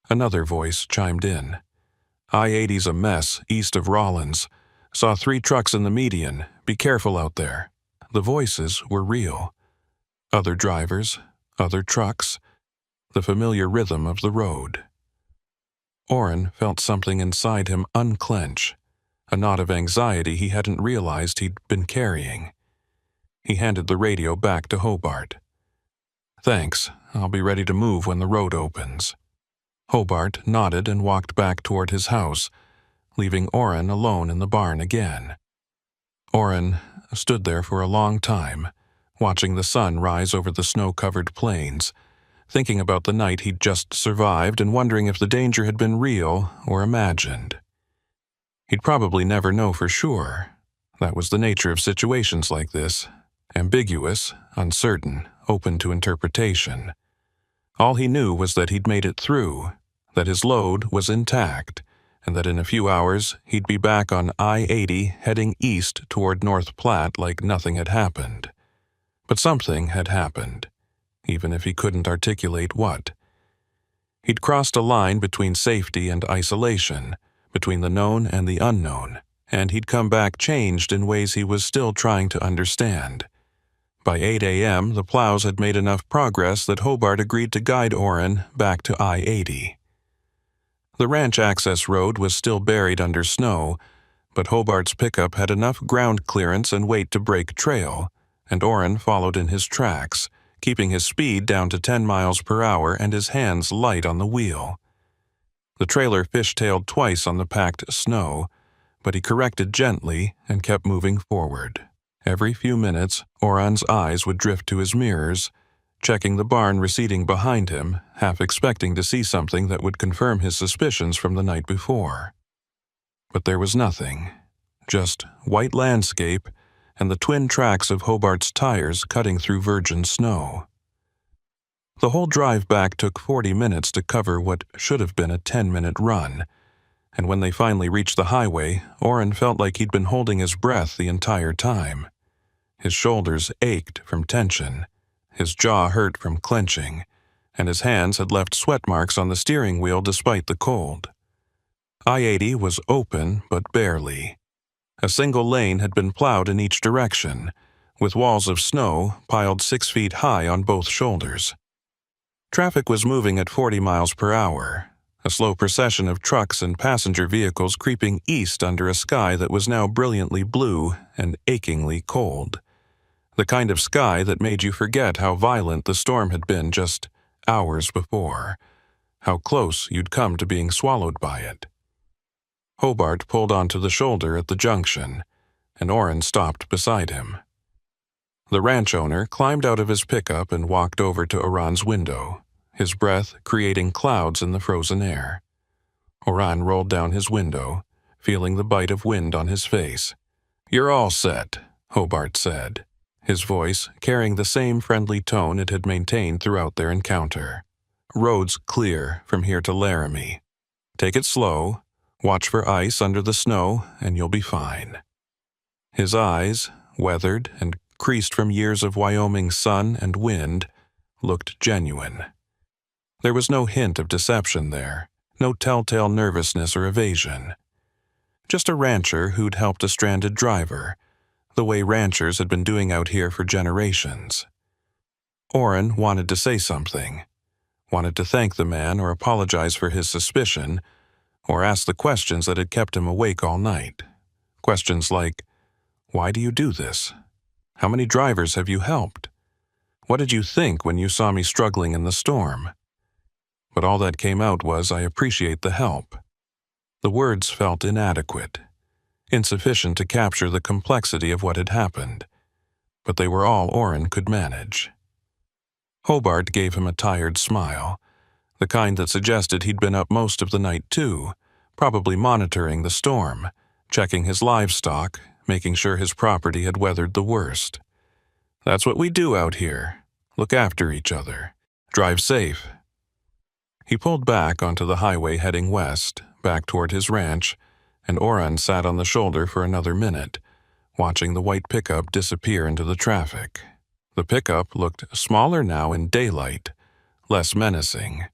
Another voice chimed in. "I-80's a mess, east of Rollins. Saw 3 trucks in the median. Be careful out there." The voices were real. Other drivers, other trucks, the familiar rhythm of the road. Orrin felt something inside him unclench, a knot of anxiety he hadn't realized he'd been carrying. He handed the radio back to Hobart. "Thanks. I'll be ready to move when the road opens." Hobart nodded and walked back toward his house, leaving Orrin alone in the barn again. Orrin stood there for a long time, watching the sun rise over the snow-covered plains, thinking about the night he'd just survived and wondering if the danger had been real or imagined. He'd probably never know for sure. That was the nature of situations like this, ambiguous, uncertain, open to interpretation. All he knew was that he'd made it through, that his load was intact, and that in a few hours he'd be back on I-80 heading east toward North Platte like nothing had happened. But something had happened, even if he couldn't articulate what. He'd crossed a line between safety and isolation, between the known and the unknown, and he'd come back changed in ways he was still trying to understand. By 8 a.m., the plows had made enough progress that Hobart agreed to guide Orrin back to I-80. The ranch access road was still buried under snow, but Hobart's pickup had enough ground clearance and weight to break trail, and Orrin followed in his tracks, keeping his speed down to 10 miles per hour and his hands light on the wheel. The trailer fishtailed twice on the packed snow, but he corrected gently and kept moving forward. Every few minutes, Oran's eyes would drift to his mirrors, checking the barn receding behind him, half expecting to see something that would confirm his suspicions from the night before. But there was nothing, just white landscape and the twin tracks of Hobart's tires cutting through virgin snow. The whole drive back took 40 minutes to cover what should have been a 10-minute run, and when they finally reached the highway, Oran felt like he'd been holding his breath the entire time. His shoulders ached from tension, his jaw hurt from clenching, and his hands had left sweat marks on the steering wheel despite the cold. I-80 was open, but barely. A single lane had been plowed in each direction, with walls of snow piled 6 feet high on both shoulders. Traffic was moving at 40 miles per hour, a slow procession of trucks and passenger vehicles creeping east under a sky that was now brilliantly blue and achingly cold. The kind of sky that made you forget how violent the storm had been just hours before, how close you'd come to being swallowed by it. Hobart pulled onto the shoulder at the junction, and Oran stopped beside him. The ranch owner climbed out of his pickup and walked over to Oran's window, his breath creating clouds in the frozen air. Oran rolled down his window, feeling the bite of wind on his face. "You're all set," Hobart said, his voice carrying the same friendly tone it had maintained throughout their encounter. "Road's clear from here to Laramie. Take it slow, watch for ice under the snow, and you'll be fine." His eyes, weathered and creased from years of Wyoming sun and wind, looked genuine. There was no hint of deception there, no telltale nervousness or evasion. Just a rancher who'd helped a stranded driver, the way ranchers had been doing out here for generations. Oran wanted to say something, wanted to thank the man or apologize for his suspicion, or ask the questions that had kept him awake all night. Questions like, "Why do you do this? How many drivers have you helped? What did you think when you saw me struggling in the storm?" But all that came out was, "I appreciate the help." The words felt inadequate, insufficient to capture the complexity of what had happened, but they were all Oran could manage. Hobart gave him a tired smile, the kind that suggested he'd been up most of the night too, probably monitoring the storm, checking his livestock, making sure his property had weathered the worst. "That's what we do out here. Look after each other. Drive safe." He pulled back onto the highway heading west, back toward his ranch, and Oran sat on the shoulder for another minute, watching the white pickup disappear into the traffic. The pickup looked smaller now in daylight, less menacing,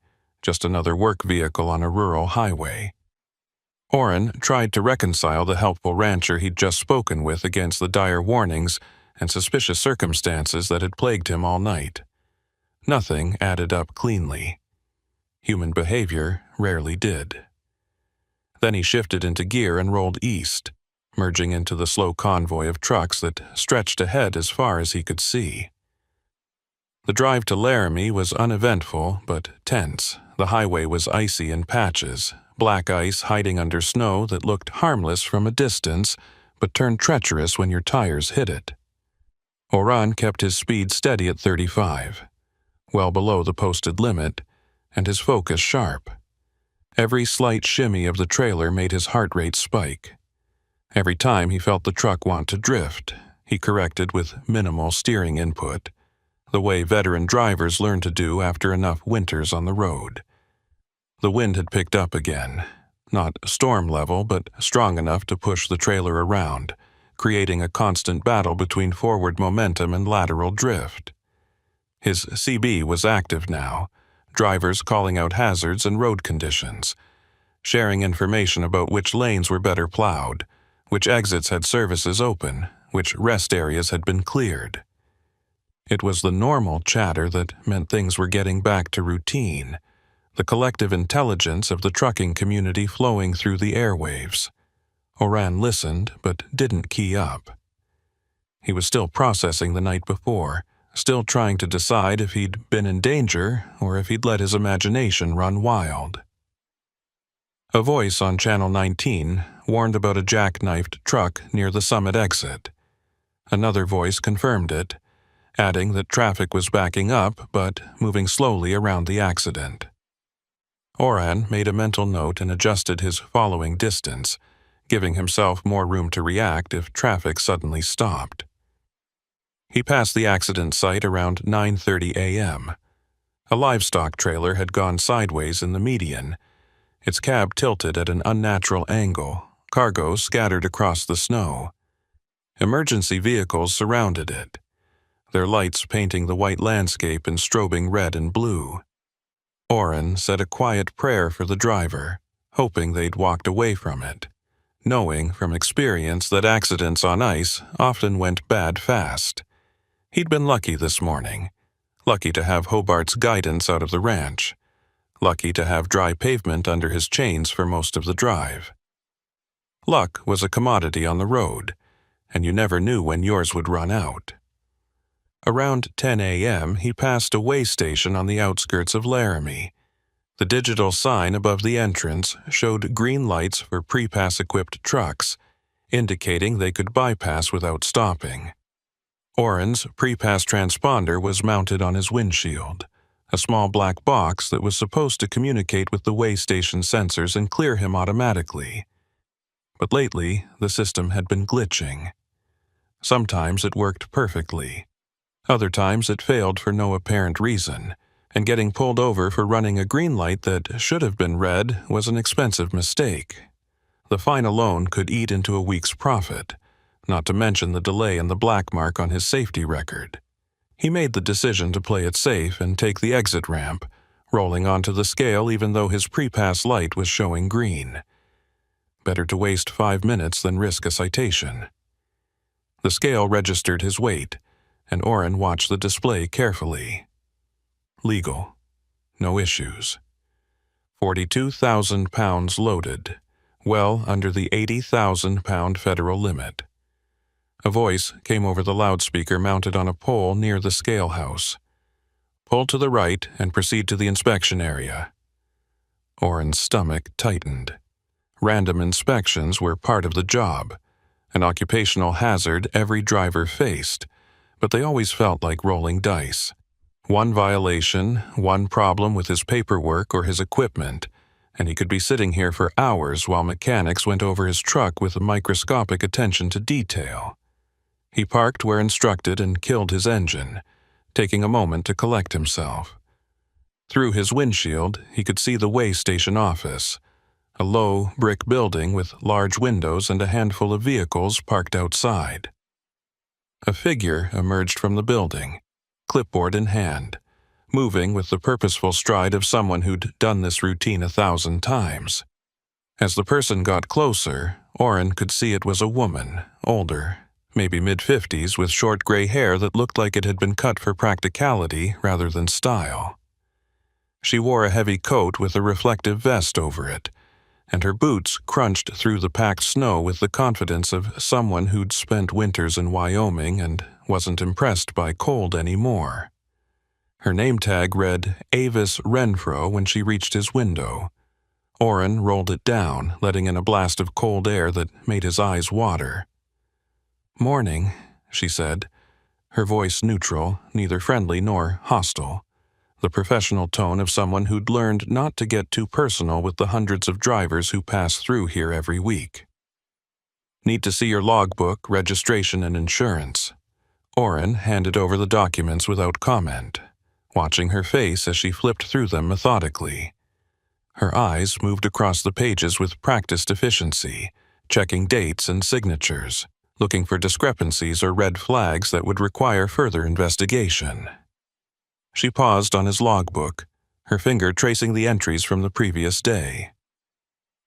just another work vehicle on a rural highway. Oran tried to reconcile the helpful rancher he'd just spoken with against the dire warnings and suspicious circumstances that had plagued him all night. Nothing added up cleanly. Human behavior rarely did. Then he shifted into gear and rolled east, merging into the slow convoy of trucks that stretched ahead as far as he could see. The drive to Laramie was uneventful but tense. The highway was icy in patches, black ice hiding under snow that looked harmless from a distance but turned treacherous when your tires hit it. Oran kept his speed steady at 35, well below the posted limit, and his focus sharp. Every slight shimmy of the trailer made his heart rate spike. Every time he felt the truck want to drift, he corrected with minimal steering input, the way veteran drivers learn to do after enough winters on the road. The wind had picked up again, not storm level, but strong enough to push the trailer around, creating a constant battle between forward momentum and lateral drift. His CB was active now, drivers calling out hazards and road conditions, sharing information about which lanes were better plowed, which exits had services open, which rest areas had been cleared. It was the normal chatter that meant things were getting back to routine, the collective intelligence of the trucking community flowing through the airwaves. Oran listened, but didn't key up. He was still processing the night before, still trying to decide if he'd been in danger or if he'd let his imagination run wild. A voice on Channel 19 warned about a jackknifed truck near the summit exit. Another voice confirmed it, adding that traffic was backing up but moving slowly around the accident. Oren made a mental note and adjusted his following distance, giving himself more room to react if traffic suddenly stopped. He passed the accident site around 9:30 a.m. A livestock trailer had gone sideways in the median, its cab tilted at an unnatural angle, cargo scattered across the snow. Emergency vehicles surrounded it, their lights painting the white landscape in strobing red and blue. Oren said a quiet prayer for the driver, hoping they'd walked away from it, knowing from experience that accidents on ice often went bad fast. He'd been lucky this morning, lucky to have Hobart's guidance out of the ranch, lucky to have dry pavement under his chains for most of the drive. Luck was a commodity on the road, and you never knew when yours would run out. Around 10 a.m., he passed a way station on the outskirts of Laramie. The digital sign above the entrance showed green lights for pre-pass-equipped trucks, indicating they could bypass without stopping. Oren's pre-pass transponder was mounted on his windshield, a small black box that was supposed to communicate with the way station sensors and clear him automatically. But lately, the system had been glitching. Sometimes it worked perfectly. Other times it failed for no apparent reason, and getting pulled over for running a green light that should have been red was an expensive mistake. The fine alone could eat into a week's profit, not to mention the delay and the black mark on his safety record. He made the decision to play it safe and take the exit ramp, rolling onto the scale even though his pre-pass light was showing green. Better to waste 5 minutes than risk a citation. The scale registered his weight, and Oren watched the display carefully. Legal. No issues. 42,000 pounds loaded, well under the 80,000-pound federal limit. A voice came over the loudspeaker mounted on a pole near the scale house. Pull to the right and proceed to the inspection area. Oren's stomach tightened. Random inspections were part of the job, an occupational hazard every driver faced, but they always felt like rolling dice. One violation, one problem with his paperwork or his equipment, and he could be sitting here for hours while mechanics went over his truck with microscopic attention to detail. He parked where instructed and killed his engine, taking a moment to collect himself. Through his windshield, he could see the way station office, a low brick building with large windows and a handful of vehicles parked outside. A figure emerged from the building, clipboard in hand, moving with the purposeful stride of someone who'd done this routine 1,000 times. As the person got closer, Oren could see it was a woman, older, maybe mid-50s, with short gray hair that looked like it had been cut for practicality rather than style. She wore a heavy coat with a reflective vest over it, and her boots crunched through the packed snow with the confidence of someone who'd spent winters in Wyoming and wasn't impressed by cold anymore. Her name tag read Avis Renfro when she reached his window. Oren rolled it down, letting in a blast of cold air that made his eyes water. "Morning," she said, her voice neutral, neither friendly nor hostile, the professional tone of someone who'd learned not to get too personal with the hundreds of drivers who pass through here every week. "Need to see your logbook, registration, and insurance." Oren handed over the documents without comment, watching her face as she flipped through them methodically. Her eyes moved across the pages with practiced efficiency, checking dates and signatures, looking for discrepancies or red flags that would require further investigation. She paused on his logbook, her finger tracing the entries from the previous day.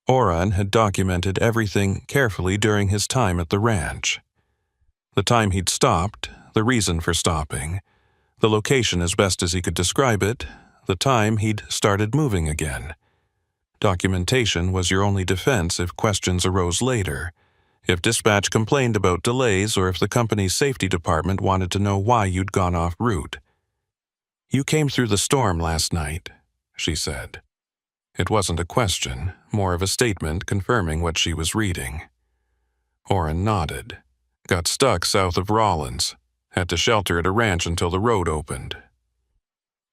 Oren had documented everything carefully during his time at the ranch. The time he'd stopped, the reason for stopping, the location as best as he could describe it, the time he'd started moving again. Documentation was your only defense if questions arose later, if dispatch complained about delays, or if the company's safety department wanted to know why you'd gone off route. "You came through the storm last night," she said. It wasn't a question, more of a statement confirming what she was reading. Oren nodded. Got stuck south of Rollins. Had to shelter at a ranch until the road opened.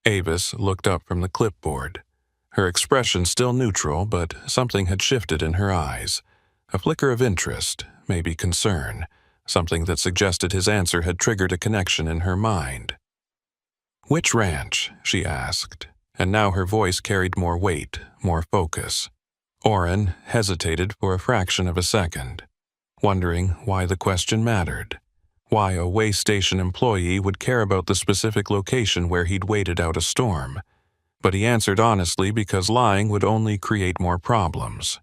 Avis looked up from the clipboard. Her expression still neutral, but something had shifted in her eyes. A flicker of interest, maybe concern, something that suggested his answer had triggered a connection in her mind. "Which ranch?" she asked, and now her voice carried more weight, more focus. Oren hesitated for a fraction of a second, wondering why the question mattered, why a way station employee would care about the specific location where he'd waited out a storm. But he answered honestly because lying would only create more problems.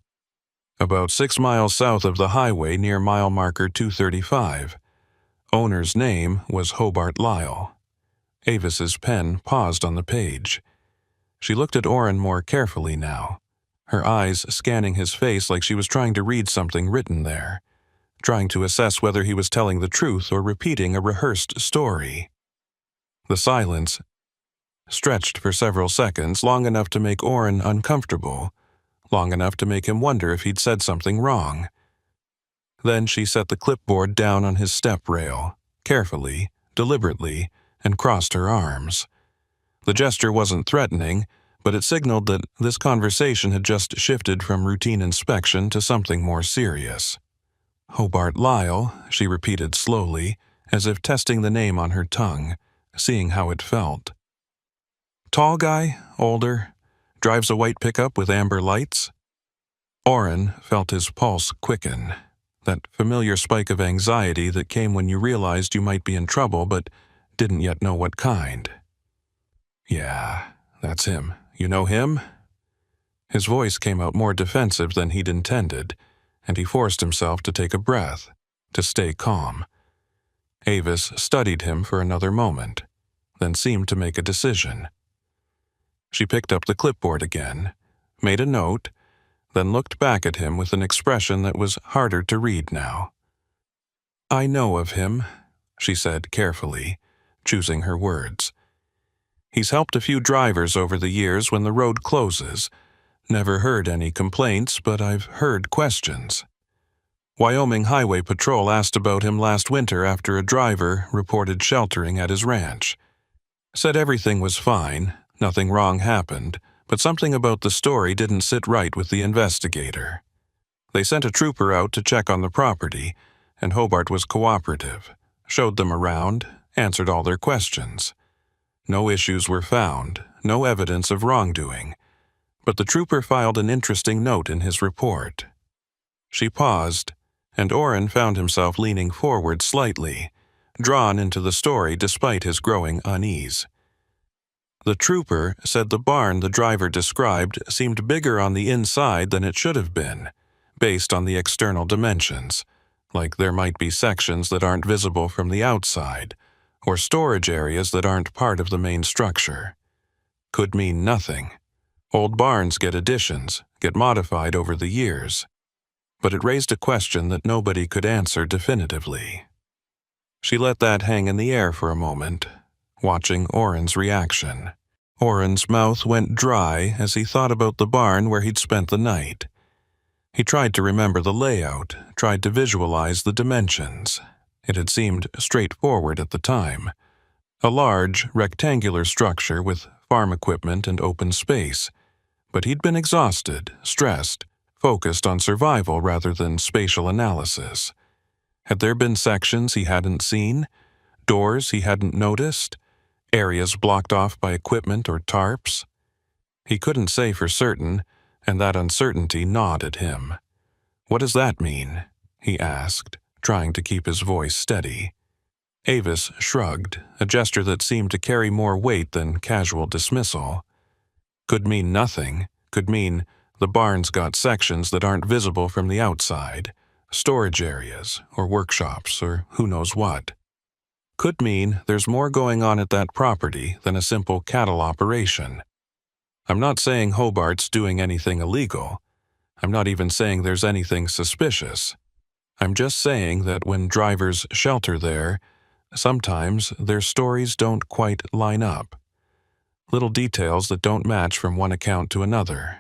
About 6 miles south of the highway near mile marker 235. Owner's name was Hobart Lyle. Avis's pen paused on the page. She looked at Oren more carefully now, her eyes scanning his face like she was trying to read something written there, trying to assess whether he was telling the truth or repeating a rehearsed story. The silence stretched for several seconds, long enough to make Oren uncomfortable, long enough to make him wonder if he'd said something wrong. Then she set the clipboard down on his step rail, carefully, deliberately, and crossed her arms. The gesture wasn't threatening, but it signaled that this conversation had just shifted from routine inspection to something more serious. "Hobart Lyle," she repeated slowly, as if testing the name on her tongue, seeing how it felt. "Tall guy, older, drives a white pickup with amber lights?" Oren felt his pulse quicken, that familiar spike of anxiety that came when you realized you might be in trouble but didn't yet know what kind. "Yeah, that's him. You know him?" His voice came out more defensive than he'd intended, and he forced himself to take a breath, to stay calm. Avis studied him for another moment, then seemed to make a decision. She picked up the clipboard again, made a note, then looked back at him with an expression that was harder to read now. "I know of him," she said carefully, choosing her words. "He's helped a few drivers over the years when the road closes. Never heard any complaints, but I've heard questions. Wyoming Highway Patrol asked about him last winter after a driver reported sheltering at his ranch. Said everything was fine, nothing wrong happened, but something about the story didn't sit right with the investigator. They sent a trooper out to check on the property, and Hobart was cooperative, showed them around, answered all their questions. No issues were found, no evidence of wrongdoing, but the trooper filed an interesting note in his report." She paused, and Oren found himself leaning forward slightly, drawn into the story despite his growing unease. The trooper said the barn the driver described seemed bigger on the inside than it should have been, based on the external dimensions, like there might be sections that aren't visible from the outside, or storage areas that aren't part of the main structure. Could mean nothing. Old barns get additions, get modified over the years. But it raised a question that nobody could answer definitively. She let that hang in the air for a moment, watching Oren's reaction. Oren's mouth went dry as he thought about the barn where he'd spent the night. He tried to remember the layout, tried to visualize the dimensions. It had seemed straightforward at the time. A large, rectangular structure with farm equipment and open space. But he'd been exhausted, stressed, focused on survival rather than spatial analysis. Had there been sections he hadn't seen? Doors he hadn't noticed? Areas blocked off by equipment or tarps? He couldn't say for certain, and that uncertainty gnawed at him. "What does that mean?" he asked, trying to keep his voice steady. Avis shrugged, a gesture that seemed to carry more weight than casual dismissal. Could mean nothing, could mean the barn's got sections that aren't visible from the outside, storage areas, or workshops, or who knows what. Could mean there's more going on at that property than a simple cattle operation. I'm not saying Hobart's doing anything illegal. I'm not even saying there's anything suspicious. I'm just saying that when drivers shelter there, sometimes their stories don't quite line up. Little details that don't match from one account to another.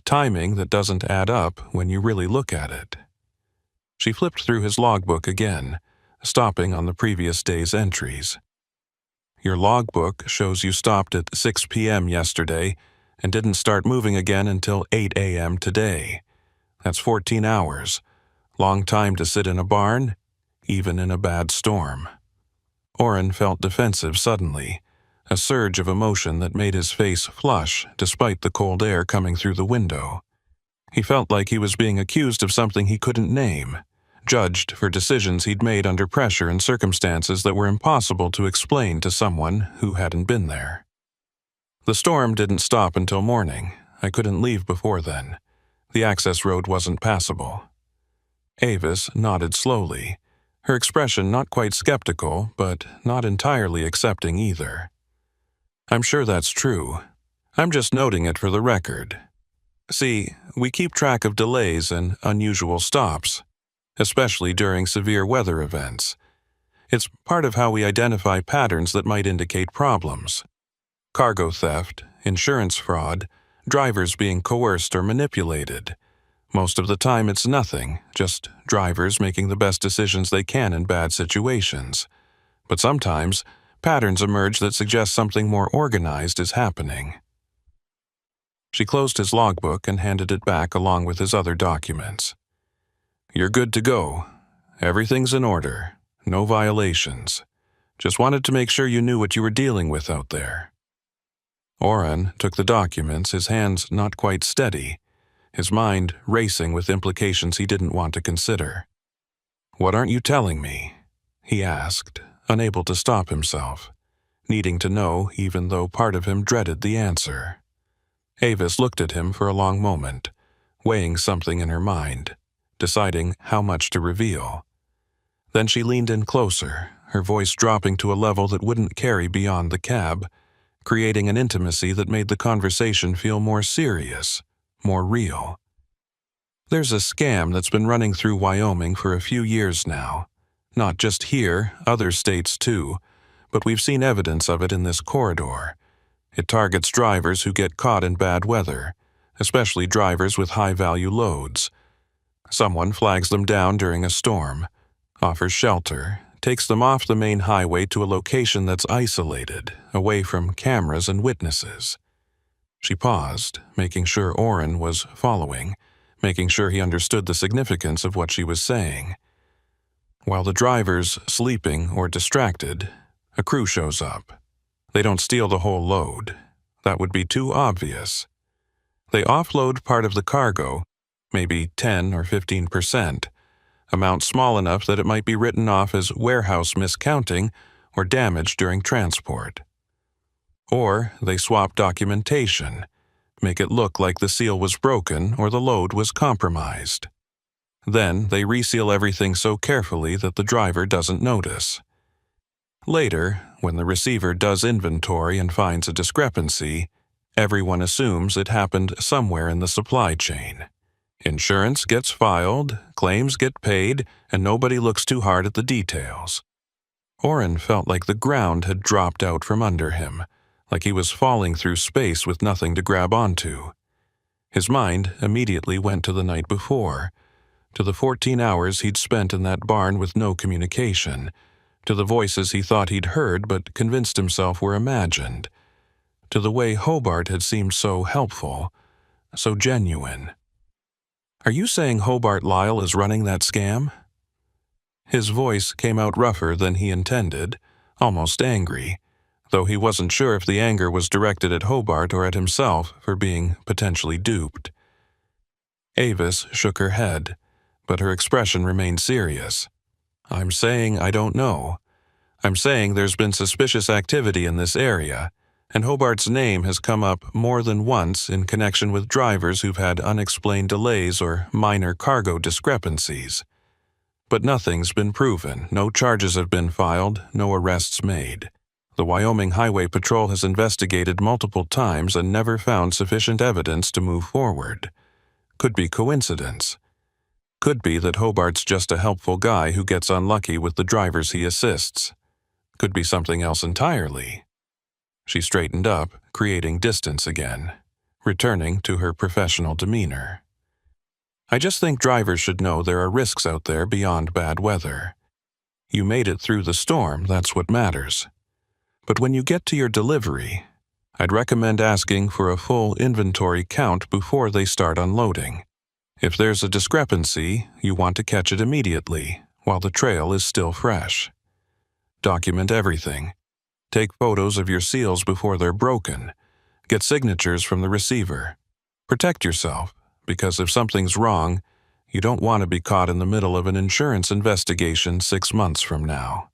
Timing that doesn't add up when you really look at it. She flipped through his logbook again, stopping on the previous day's entries. Your logbook shows you stopped at 6 p.m. yesterday and didn't start moving again until 8 a.m. today. That's 14 hours. Long time to sit in a barn, even in a bad storm. Orrin felt defensive suddenly, a surge of emotion that made his face flush despite the cold air coming through the window. He felt like he was being accused of something he couldn't name, judged for decisions he'd made under pressure in circumstances that were impossible to explain to someone who hadn't been there. The storm didn't stop until morning. I couldn't leave before then. The access road wasn't passable. Avis nodded slowly, her expression not quite skeptical, but not entirely accepting either. I'm sure that's true. I'm just noting it for the record. See, we keep track of delays and unusual stops, especially during severe weather events. It's part of how we identify patterns that might indicate problems. Cargo theft, insurance fraud, drivers being coerced or manipulated. Most of the time it's nothing, just drivers making the best decisions they can in bad situations. But sometimes, patterns emerge that suggest something more organized is happening. She closed his logbook and handed it back along with his other documents. You're good to go. Everything's in order. No violations. Just wanted to make sure you knew what you were dealing with out there. Orrin took the documents, his hands not quite steady, his mind racing with implications he didn't want to consider. What aren't you telling me? He asked, unable to stop himself, needing to know even though part of him dreaded the answer. Avis looked at him for a long moment, weighing something in her mind, deciding how much to reveal. Then she leaned in closer, her voice dropping to a level that wouldn't carry beyond the cab, creating an intimacy that made the conversation feel more serious, more real. There's a scam that's been running through Wyoming for a few years now. Not just here, other states too, but we've seen evidence of it in this corridor. It targets drivers who get caught in bad weather, especially drivers with high-value loads. Someone flags them down during a storm, offers shelter, takes them off the main highway to a location that's isolated, away from cameras and witnesses. She paused, making sure Orrin was following, making sure he understood the significance of what she was saying. While the driver's sleeping or distracted, a crew shows up. They don't steal the whole load. That would be too obvious. They offload part of the cargo, maybe 10 or 15%, amount small enough that it might be written off as warehouse miscounting or damage during transport. Or they swap documentation, make it look like the seal was broken or the load was compromised. Then they reseal everything so carefully that the driver doesn't notice. Later, when the receiver does inventory and finds a discrepancy, everyone assumes it happened somewhere in the supply chain. Insurance gets filed, claims get paid, and nobody looks too hard at the details. Orrin felt like the ground had dropped out from under him, like he was falling through space with nothing to grab onto. His mind immediately went to the night before, to the 14 hours he'd spent in that barn with no communication, to the voices he thought he'd heard but convinced himself were imagined, to the way Hobart had seemed so helpful, so genuine. Are you saying Hobart Lyle is running that scam? His voice came out rougher than he intended, almost angry, though he wasn't sure if the anger was directed at Hobart or at himself for being potentially duped. Avis shook her head, but her expression remained serious. I'm saying I don't know. I'm saying there's been suspicious activity in this area, and Hobart's name has come up more than once in connection with drivers who've had unexplained delays or minor cargo discrepancies. But nothing's been proven, no charges have been filed, no arrests made. The Wyoming Highway Patrol has investigated multiple times and never found sufficient evidence to move forward. Could be coincidence. Could be that Hobart's just a helpful guy who gets unlucky with the drivers he assists. Could be something else entirely. She straightened up, creating distance again, returning to her professional demeanor. I just think drivers should know there are risks out there beyond bad weather. You made it through the storm, that's what matters. But when you get to your delivery, I'd recommend asking for a full inventory count before they start unloading. If there's a discrepancy, you want to catch it immediately, while the trail is still fresh. Document everything. Take photos of your seals before they're broken. Get signatures from the receiver. Protect yourself, because if something's wrong, you don't want to be caught in the middle of an insurance investigation 6 months from now.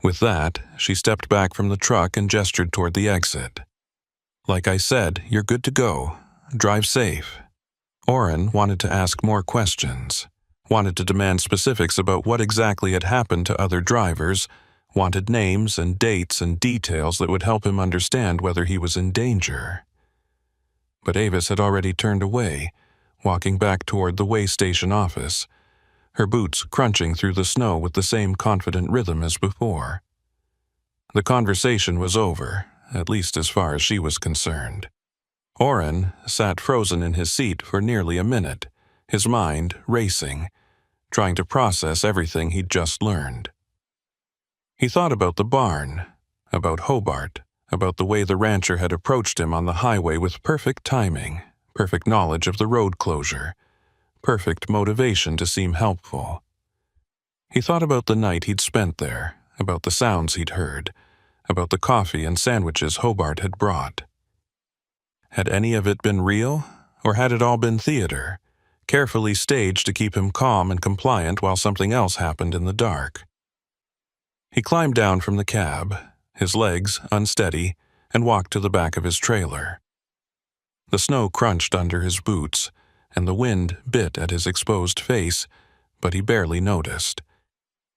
With that, she stepped back from the truck and gestured toward the exit. Like I said, you're good to go. Drive safe. Oren wanted to ask more questions, wanted to demand specifics about what exactly had happened to other drivers, wanted names and dates and details that would help him understand whether he was in danger. But Avis had already turned away, walking back toward the way station office, her boots crunching through the snow with the same confident rhythm as before. The conversation was over, at least as far as she was concerned. Oren sat frozen in his seat for nearly a minute, his mind racing, trying to process everything he'd just learned. He thought about the barn, about Hobart, about the way the rancher had approached him on the highway with perfect timing, perfect knowledge of the road closure, perfect motivation to seem helpful. He thought about the night he'd spent there, about the sounds he'd heard, about the coffee and sandwiches Hobart had brought. Had any of it been real, or had it all been theater, carefully staged to keep him calm and compliant while something else happened in the dark? He climbed down from the cab, his legs unsteady, and walked to the back of his trailer. The snow crunched under his boots, and the wind bit at his exposed face, but he barely noticed.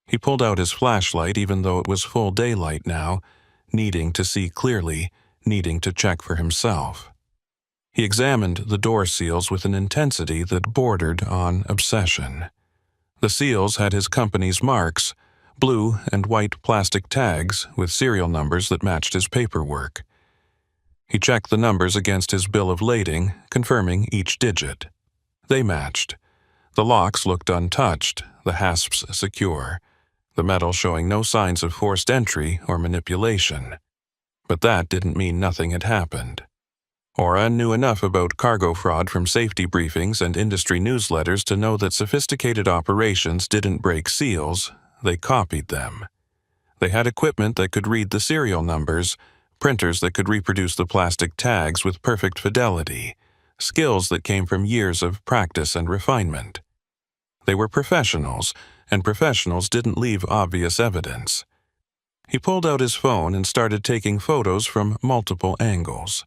He pulled out his flashlight even though it was full daylight now, needing to see clearly, needing to check for himself. He examined the door seals with an intensity that bordered on obsession. The seals had his company's marks, blue and white plastic tags with serial numbers that matched his paperwork. He checked the numbers against his bill of lading, confirming each digit. They matched. The locks looked untouched, the hasps secure, the metal showing no signs of forced entry or manipulation. But that didn't mean nothing had happened. Oren knew enough about cargo fraud from safety briefings and industry newsletters to know that sophisticated operations didn't break seals, they copied them. They had equipment that could read the serial numbers, printers that could reproduce the plastic tags with perfect fidelity, skills that came from years of practice and refinement. They were professionals, and professionals didn't leave obvious evidence. He pulled out his phone and started taking photos from multiple angles.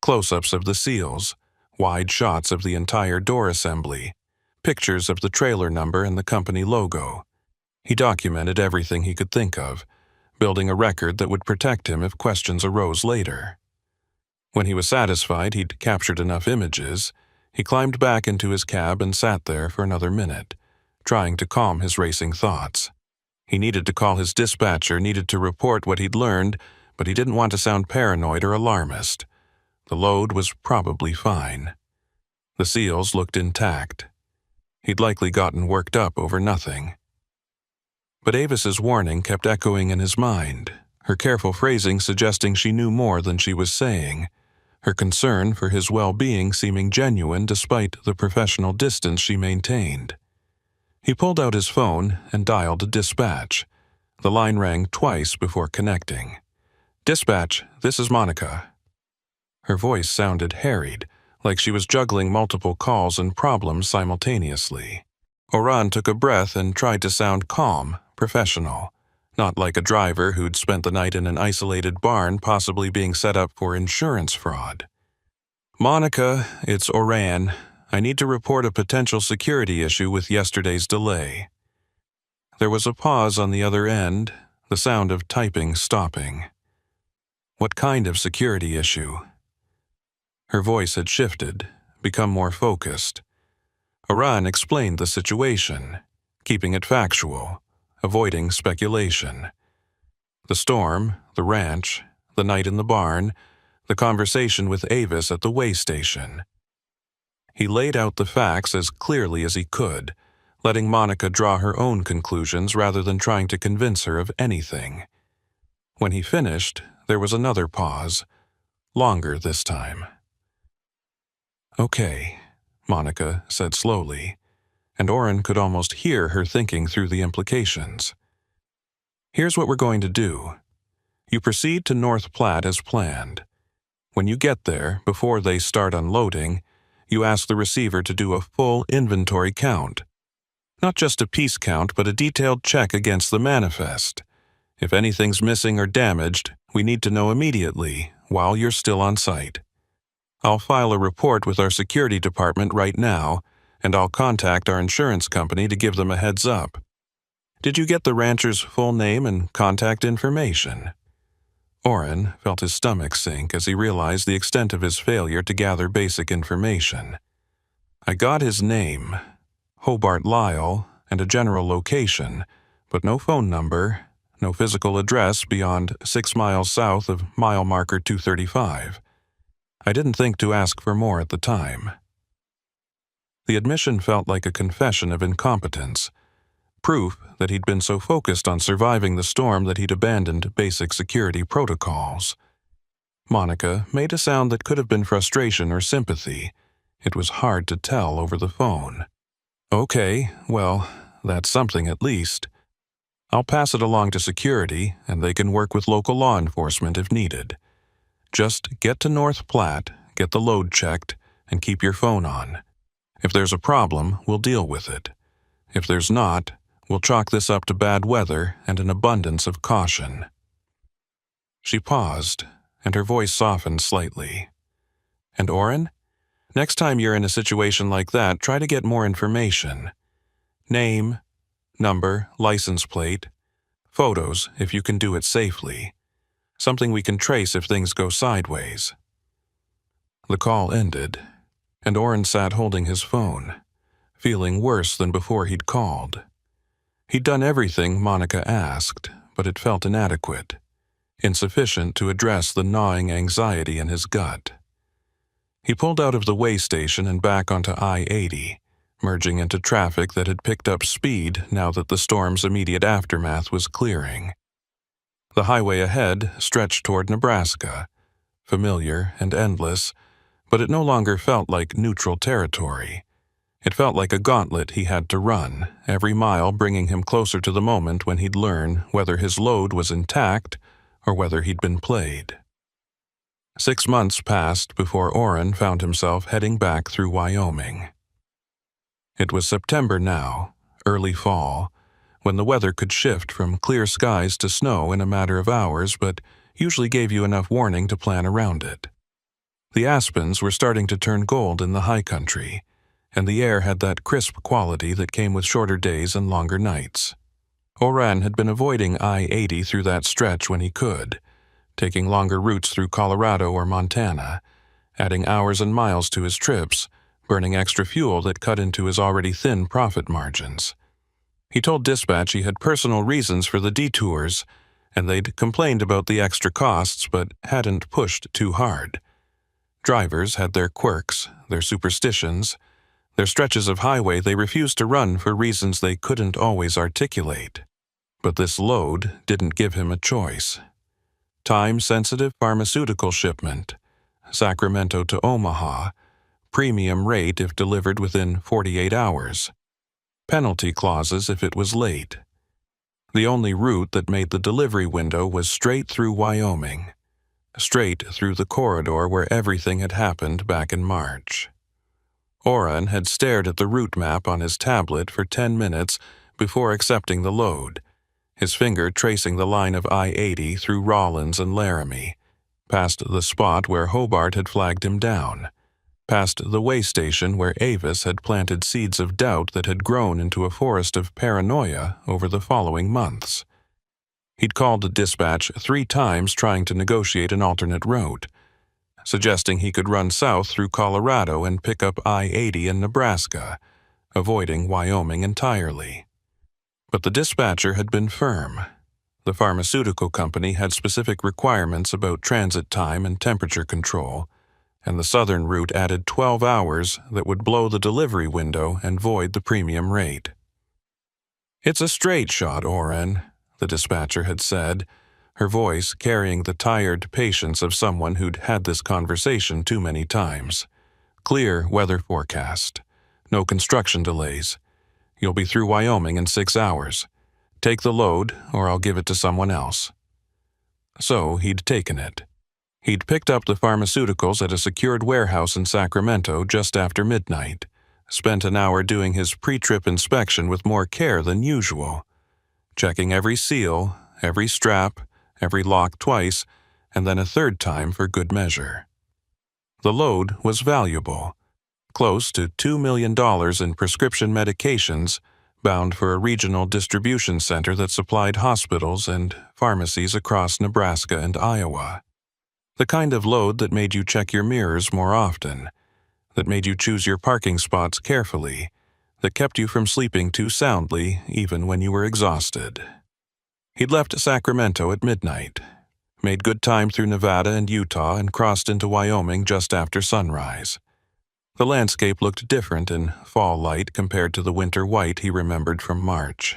Close-ups of the seals, wide shots of the entire door assembly, pictures of the trailer number and the company logo. He documented everything he could think of, building a record that would protect him if questions arose later. When he was satisfied he'd captured enough images, he climbed back into his cab and sat there for another minute, trying to calm his racing thoughts. He needed to call his dispatcher, needed to report what he'd learned, but he didn't want to sound paranoid or alarmist. The load was probably fine. The seals looked intact. He'd likely gotten worked up over nothing. But Avis's warning kept echoing in his mind, her careful phrasing suggesting she knew more than she was saying, her concern for his well-being seeming genuine despite the professional distance she maintained. He pulled out his phone and dialed a dispatch. The line rang twice before connecting. "Dispatch, this is Monica." Her voice sounded harried, like she was juggling multiple calls and problems simultaneously. Oren took a breath and tried to sound calm, professional, not like a driver who'd spent the night in an isolated barn possibly being set up for insurance fraud. "Monica, it's Oren. I need to report a potential security issue with yesterday's delay." There was a pause on the other end, the sound of typing stopping. "What kind of security issue?" Her voice had shifted, become more focused. Oren explained the situation, keeping it factual, avoiding speculation. The storm, the ranch, the night in the barn, the conversation with Avis at the way station. He laid out the facts as clearly as he could, letting Monica draw her own conclusions rather than trying to convince her of anything. When he finished, there was another pause, longer this time. "Okay," Monica said slowly, and Oren could almost hear her thinking through the implications. "Here's what we're going to do. You proceed to North Platte as planned. When you get there, before they start unloading, you ask the receiver to do a full inventory count. Not just a piece count, but a detailed check against the manifest. If anything's missing or damaged, we need to know immediately, while you're still on site. I'll file a report with our security department right now, and I'll contact our insurance company to give them a heads up. Did you get the rancher's full name and contact information?" Oren felt his stomach sink as he realized the extent of his failure to gather basic information. "I got his name, Hobart Lyle, and a general location, but no phone number, no physical address beyond 6 miles south of mile marker 235. I didn't think to ask for more at the time." The admission felt like a confession of incompetence, proof that he'd been so focused on surviving the storm that he'd abandoned basic security protocols. Monica made a sound that could have been frustration or sympathy. It was hard to tell over the phone. "Okay, well, that's something at least. I'll pass it along to security, and they can work with local law enforcement if needed. Just get to North Platte, get the load checked, and keep your phone on. If there's a problem, we'll deal with it. If there's not, we'll chalk this up to bad weather and an abundance of caution." She paused, and her voice softened slightly. "And Oren? Next time you're in a situation like that, try to get more information. Name, number, license plate, photos if you can do it safely. Something we can trace if things go sideways." The call ended, and Oren sat holding his phone, feeling worse than before he'd called. He'd done everything Monica asked, but it felt inadequate, insufficient to address the gnawing anxiety in his gut. He pulled out of the way station and back onto I-80, merging into traffic that had picked up speed now that the storm's immediate aftermath was clearing. The highway ahead stretched toward Nebraska, familiar and endless, but it no longer felt like neutral territory. It felt like a gauntlet he had to run, every mile bringing him closer to the moment when he'd learn whether his load was intact or whether he'd been played. 6 months passed before Oren found himself heading back through Wyoming. It was September now, early fall, when the weather could shift from clear skies to snow in a matter of hours, but usually gave you enough warning to plan around it. The aspens were starting to turn gold in the high country, and the air had that crisp quality that came with shorter days and longer nights. Oren had been avoiding I-80 through that stretch when he could, taking longer routes through Colorado or Montana, adding hours and miles to his trips, burning extra fuel that cut into his already thin profit margins. He told dispatch he had personal reasons for the detours, and they'd complained about the extra costs but hadn't pushed too hard. Drivers had their quirks, their superstitions, their stretches of highway they refused to run for reasons they couldn't always articulate. But this load didn't give him a choice. Time-sensitive pharmaceutical shipment, Sacramento to Omaha, premium rate if delivered within 48 hours, penalty clauses if it was late. The only route that made the delivery window was straight through Wyoming, straight through the corridor where everything had happened back in March. Oren had stared at the route map on his tablet for 10 minutes before accepting the load, his finger tracing the line of I-80 through Rawlins and Laramie, past the spot where Hobart had flagged him down, past the way station where Avis had planted seeds of doubt that had grown into a forest of paranoia over the following months. He'd called dispatch 3 times trying to negotiate an alternate route, suggesting he could run south through Colorado and pick up I-80 in Nebraska, avoiding Wyoming entirely. But the dispatcher had been firm. The pharmaceutical company had specific requirements about transit time and temperature control, and the southern route added 12 hours that would blow the delivery window and void the premium rate. "It's a straight shot, Oren," the dispatcher had said, her voice carrying the tired patience of someone who'd had this conversation too many times. "Clear weather forecast. No construction delays. You'll be through Wyoming in 6 hours. Take the load, or I'll give it to someone else." So he'd taken it. He'd picked up the pharmaceuticals at a secured warehouse in Sacramento just after midnight, spent an hour doing his pre-trip inspection with more care than usual, checking every seal, every strap, every lock twice, and then a third time for good measure. The load was valuable, close to $2 million in prescription medications bound for a regional distribution center that supplied hospitals and pharmacies across Nebraska and Iowa. The kind of load that made you check your mirrors more often, that made you choose your parking spots carefully, that kept you from sleeping too soundly even when you were exhausted. He'd left Sacramento at midnight, made good time through Nevada and Utah, and crossed into Wyoming just after sunrise. The landscape looked different in fall light compared to the winter white he remembered from March.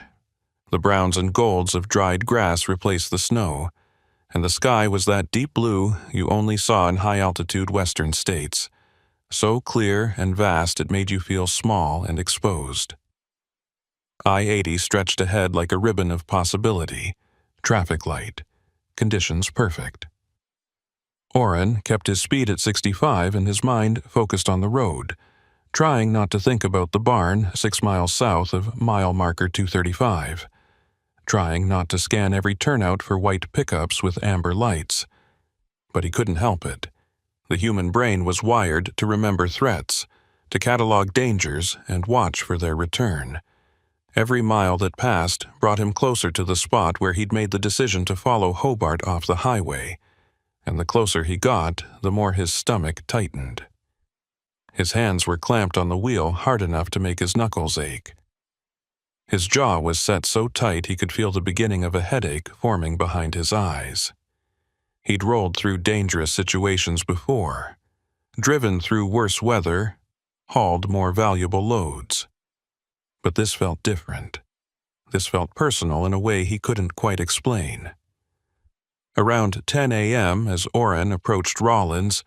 The browns and golds of dried grass replaced the snow, and the sky was that deep blue you only saw in high-altitude western states, so clear and vast it made you feel small and exposed. I-80 stretched ahead like a ribbon of possibility, traffic light, conditions perfect. Oren kept his speed at 65 and his mind focused on the road, trying not to think about the barn 6 miles south of mile marker 235, trying not to scan every turnout for white pickups with amber lights. But he couldn't help it. The human brain was wired to remember threats, to catalog dangers and watch for their return. Every mile that passed brought him closer to the spot where he'd made the decision to follow Hobart off the highway, and the closer he got, the more his stomach tightened. His hands were clamped on the wheel hard enough to make his knuckles ache. His jaw was set so tight he could feel the beginning of a headache forming behind his eyes. He'd rolled through dangerous situations before, driven through worse weather, hauled more valuable loads. But this felt different. This felt personal in a way he couldn't quite explain. Around 10 a.m., as Oren approached Rollins,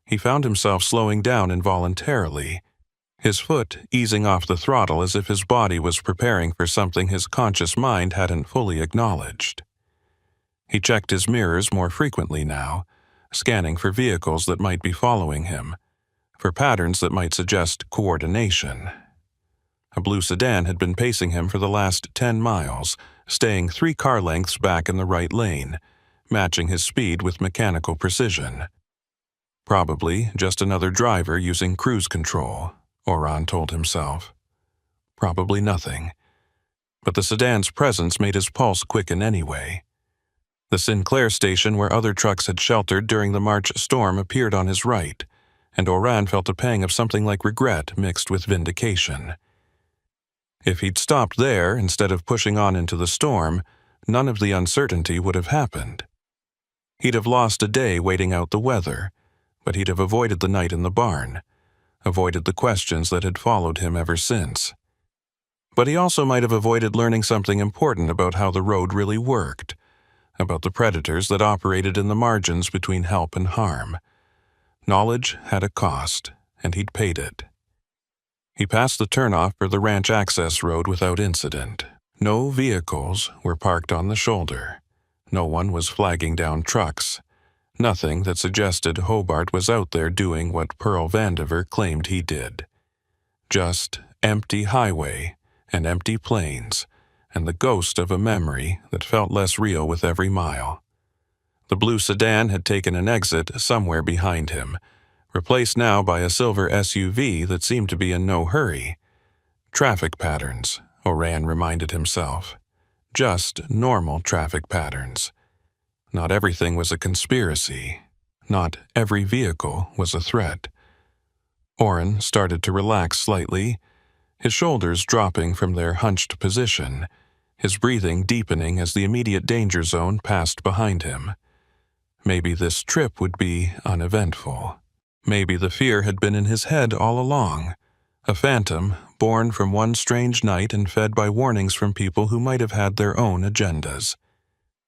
he found himself slowing down involuntarily, his foot easing off the throttle as if his body was preparing for something his conscious mind hadn't fully acknowledged. He checked his mirrors more frequently now, scanning for vehicles that might be following him, for patterns that might suggest coordination. A blue sedan had been pacing him for the last 10 miles, staying 3 car lengths back in the right lane, matching his speed with mechanical precision. Probably just another driver using cruise control, Oren told himself. Probably nothing. But the sedan's presence made his pulse quicken anyway. The Sinclair station where other trucks had sheltered during the March storm appeared on his right, and Oren felt a pang of something like regret mixed with vindication. If he'd stopped there instead of pushing on into the storm, none of the uncertainty would have happened. He'd have lost a day waiting out the weather, but he'd have avoided the night in the barn, avoided the questions that had followed him ever since. But he also might have avoided learning something important about how the road really worked, about the predators that operated in the margins between help and harm. Knowledge had a cost, and he'd paid it. He passed the turnoff for the ranch access road without incident. No vehicles were parked on the shoulder. No one was flagging down trucks. Nothing that suggested Hobart was out there doing what Pearl Vandiver claimed he did. Just empty highway and empty plains, and the ghost of a memory that felt less real with every mile. The blue sedan had taken an exit somewhere behind him, replaced now by a silver SUV that seemed to be in no hurry. Traffic patterns, Oren reminded himself. Just normal traffic patterns. Not everything was a conspiracy. Not every vehicle was a threat. Oren started to relax slightly, his shoulders dropping from their hunched position, his breathing deepening as the immediate danger zone passed behind him. Maybe this trip would be uneventful. Maybe the fear had been in his head all along, a phantom born from one strange night and fed by warnings from people who might have had their own agendas.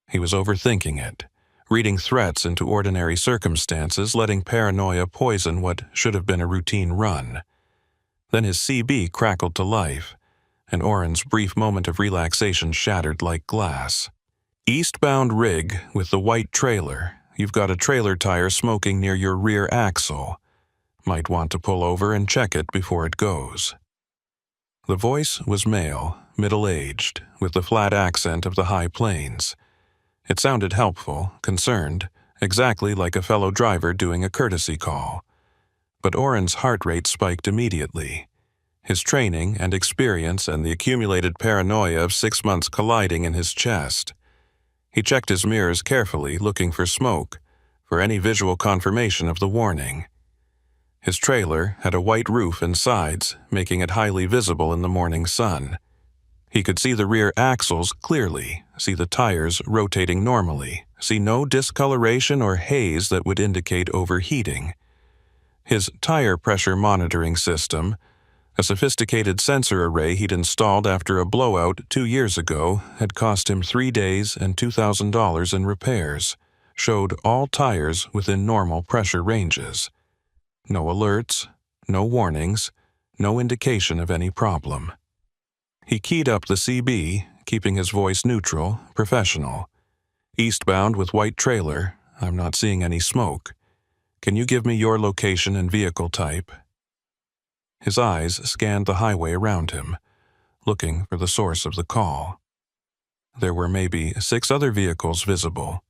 He was overthinking it, reading threats into ordinary circumstances, letting paranoia poison what should have been a routine run. Then his CB crackled to life, and Oren's brief moment of relaxation shattered like glass. Eastbound rig with the white trailer. You've got a trailer tire smoking near your rear axle. Might want to pull over and check it before it goes. The voice was male, middle-aged, with the flat accent of the high plains. It sounded helpful, concerned, exactly like a fellow driver doing a courtesy call. But Oren's heart rate spiked immediately. His training and experience and the accumulated paranoia of 6 months colliding in his chest. He checked his mirrors carefully, looking for smoke, for any visual confirmation of the warning. His trailer had a white roof and sides, making it highly visible in the morning sun. He could see the rear axles clearly, see the tires rotating normally, see no discoloration or haze that would indicate overheating. His tire pressure monitoring system, a sophisticated sensor array he'd installed after a blowout 2 years ago, had cost him 3 days and $2,000 in repairs, showed all tires within normal pressure ranges. No alerts, no warnings, no indication of any problem. He keyed up the CB, keeping his voice neutral, professional. Eastbound with white trailer, I'm not seeing any smoke. Can you give me your location and vehicle type? His eyes scanned the highway around him, looking for the source of the call. There were maybe 6 other vehicles visible.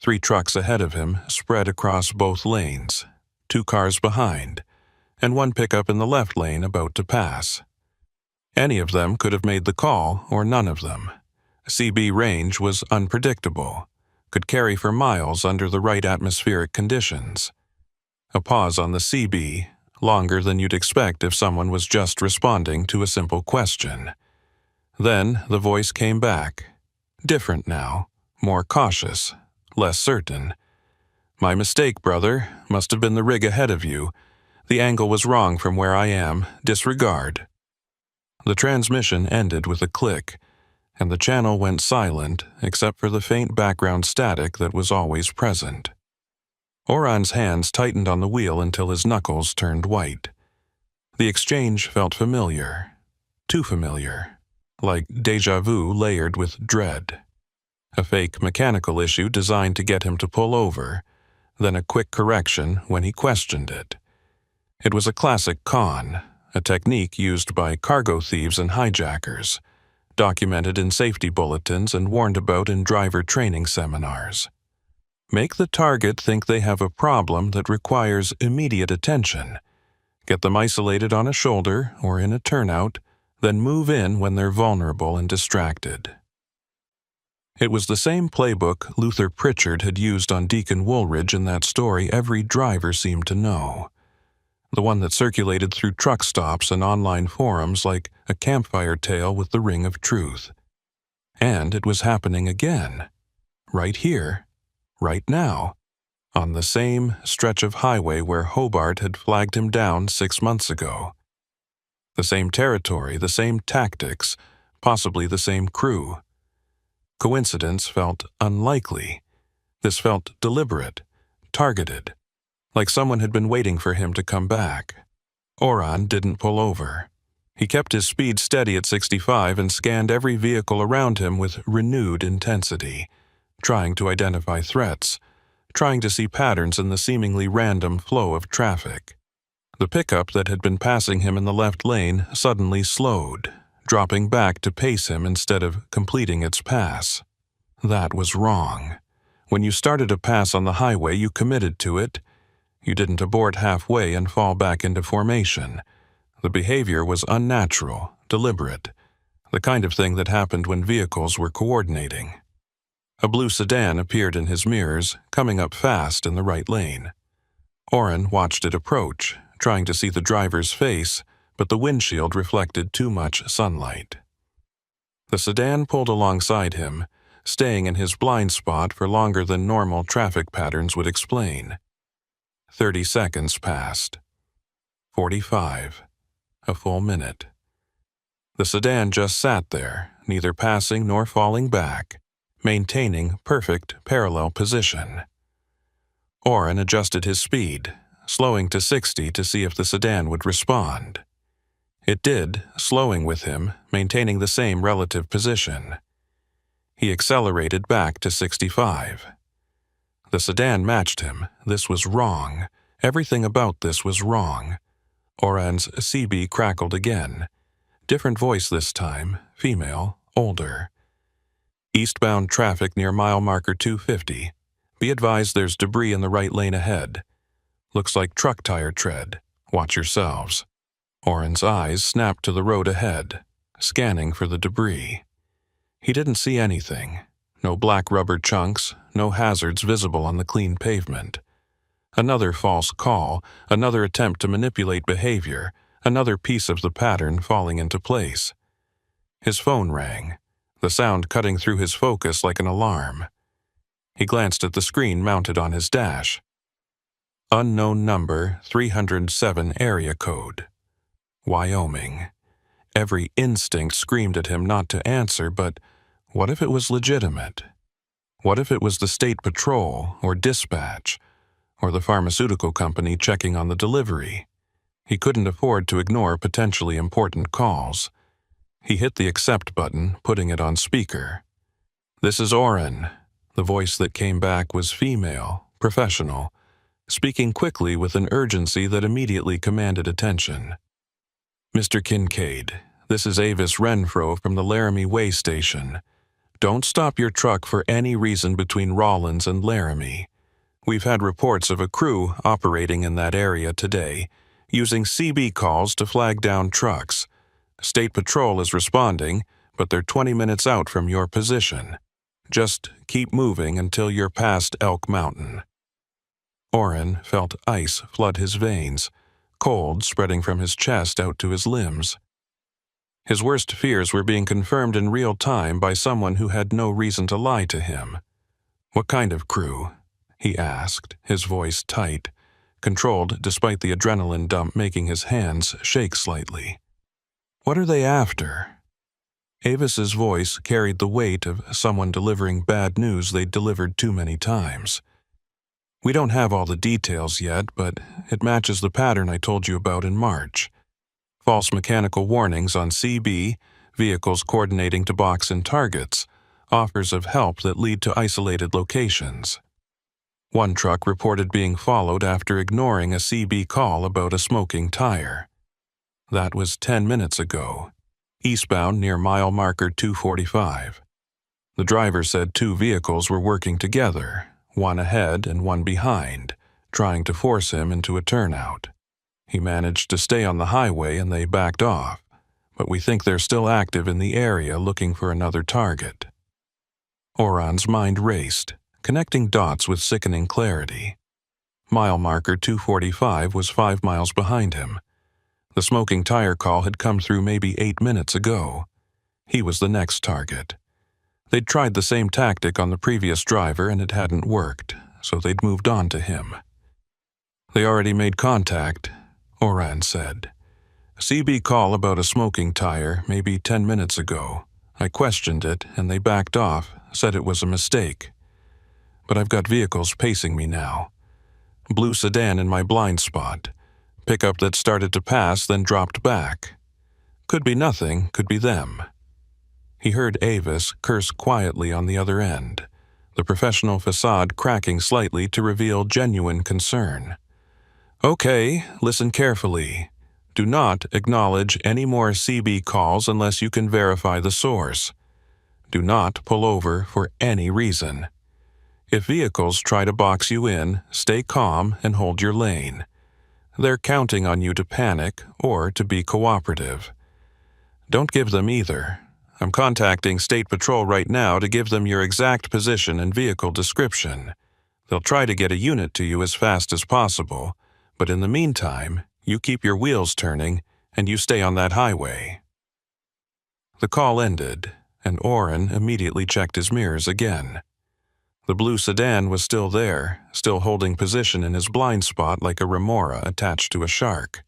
3 trucks ahead of him spread across both lanes, 2 cars behind, and 1 pickup in the left lane about to pass. Any of them could have made the call, or none of them. CB range was unpredictable, could carry for miles under the right atmospheric conditions. A pause on the CB, longer than you'd expect if someone was just responding to a simple question. Then the voice came back. Different now, more cautious, less certain. My mistake, brother. Must have been the rig ahead of you. The angle was wrong from where I am. Disregard. The transmission ended with a click, and the channel went silent except for the faint background static that was always present. Oren's hands tightened on the wheel until his knuckles turned white. The exchange felt familiar. Too familiar. Like déjà vu layered with dread. A fake mechanical issue designed to get him to pull over, then a quick correction when he questioned it. It was a classic con, a technique used by cargo thieves and hijackers, documented in safety bulletins and warned about in driver training seminars. Make the target think they have a problem that requires immediate attention. Get them isolated on a shoulder or in a turnout, then move in when they're vulnerable and distracted. It was the same playbook Luther Pritchard had used on Deacon Woolridge in that story every driver seemed to know. The one that circulated through truck stops and online forums like a campfire tale with the ring of truth. And it was happening again. Right here. Right now, on the same stretch of highway where Hobart had flagged him down 6 months ago. The same territory, the same tactics, possibly the same crew. Coincidence felt unlikely. This felt deliberate, targeted, like someone had been waiting for him to come back. Oren didn't pull over. He kept his speed steady at 65 and scanned every vehicle around him with renewed intensity, trying to identify threats, trying to see patterns in the seemingly random flow of traffic. The pickup that had been passing him in the left lane suddenly slowed, dropping back to pace him instead of completing its pass. That was wrong. When you started a pass on the highway, you committed to it. You didn't abort halfway and fall back into formation. The behavior was unnatural, deliberate, the kind of thing that happened when vehicles were coordinating. A blue sedan appeared in his mirrors, coming up fast in the right lane. Oren watched it approach, trying to see the driver's face, but the windshield reflected too much sunlight. The sedan pulled alongside him, staying in his blind spot for longer than normal traffic patterns would explain. 30 seconds passed. 45. A full minute. The sedan just sat there, neither passing nor falling back, maintaining perfect parallel position. Oren adjusted his speed, slowing to 60 to see if the sedan would respond. It did, slowing with him, maintaining the same relative position. He accelerated back to 65. The sedan matched him. This was wrong. Everything about this was wrong. Oren's CB crackled again. Different voice this time, female, older. Eastbound traffic near mile marker 250. Be advised there's debris in the right lane ahead. Looks like truck tire tread. Watch yourselves. Oren's eyes snapped to the road ahead, scanning for the debris. He didn't see anything. No black rubber chunks, no hazards visible on the clean pavement. Another false call, another attempt to manipulate behavior, another piece of the pattern falling into place. His phone rang, the sound cutting through his focus like an alarm. He glanced at the screen mounted on his dash. Unknown number 307 area code. Wyoming. Every instinct screamed at him not to answer, but what if it was legitimate? What if it was the state patrol or dispatch, or the pharmaceutical company checking on the delivery? He couldn't afford to ignore potentially important calls. He hit the accept button, putting it on speaker. "This is Oren." The voice that came back was female, professional, speaking quickly with an urgency that immediately commanded attention. "Mr. Kincaid, this is Avis Renfro from the Laramie Way Station. Don't stop your truck for any reason between Rawlins and Laramie. We've had reports of a crew operating in that area today, using CB calls to flag down trucks. State Patrol is responding, but they're 20 minutes out from your position. Just keep moving until you're past Elk Mountain." Oren felt ice flood his veins, cold spreading from his chest out to his limbs. His worst fears were being confirmed in real time by someone who had no reason to lie to him. "What kind of crew?" he asked, his voice tight, controlled despite the adrenaline dump making his hands shake slightly. "What are they after?" Avis's voice carried the weight of someone delivering bad news they'd delivered too many times. "We don't have all the details yet, but it matches the pattern I told you about in March. False mechanical warnings on CB, vehicles coordinating to box in targets, offers of help that lead to isolated locations. One truck reported being followed after ignoring a CB call about a smoking tire. That was 10 minutes ago, eastbound near mile marker 245. The driver said 2 vehicles were working together, one ahead and one behind, trying to force him into a turnout. He managed to stay on the highway and they backed off, but we think they're still active in the area looking for another target." Oren's mind raced, connecting dots with sickening clarity. Mile marker 245 was 5 miles behind him. The smoking tire call had come through maybe 8 minutes ago. He was the next target. They'd tried the same tactic on the previous driver and it hadn't worked, so they'd moved on to him. "They already made contact," Oren said. "CB call about a smoking tire maybe 10 minutes ago. I questioned it and they backed off, said it was a mistake. But I've got vehicles pacing me now. Blue sedan in my blind spot. Pickup that started to pass then dropped back. Could be nothing, could be them." He heard Avis curse quietly on the other end, the professional facade cracking slightly to reveal genuine concern. "Okay, listen carefully. Do not acknowledge any more CB calls unless you can verify the source. Do not pull over for any reason. If vehicles try to box you in, stay calm and hold your lane. They're counting on you to panic or to be cooperative. Don't give them either. I'm contacting State Patrol right now to give them your exact position and vehicle description. They'll try to get a unit to you as fast as possible, but in the meantime, you keep your wheels turning and you stay on that highway." The call ended, and Oren immediately checked his mirrors again. The blue sedan was still there, still holding position in his blind spot like a remora attached to a shark.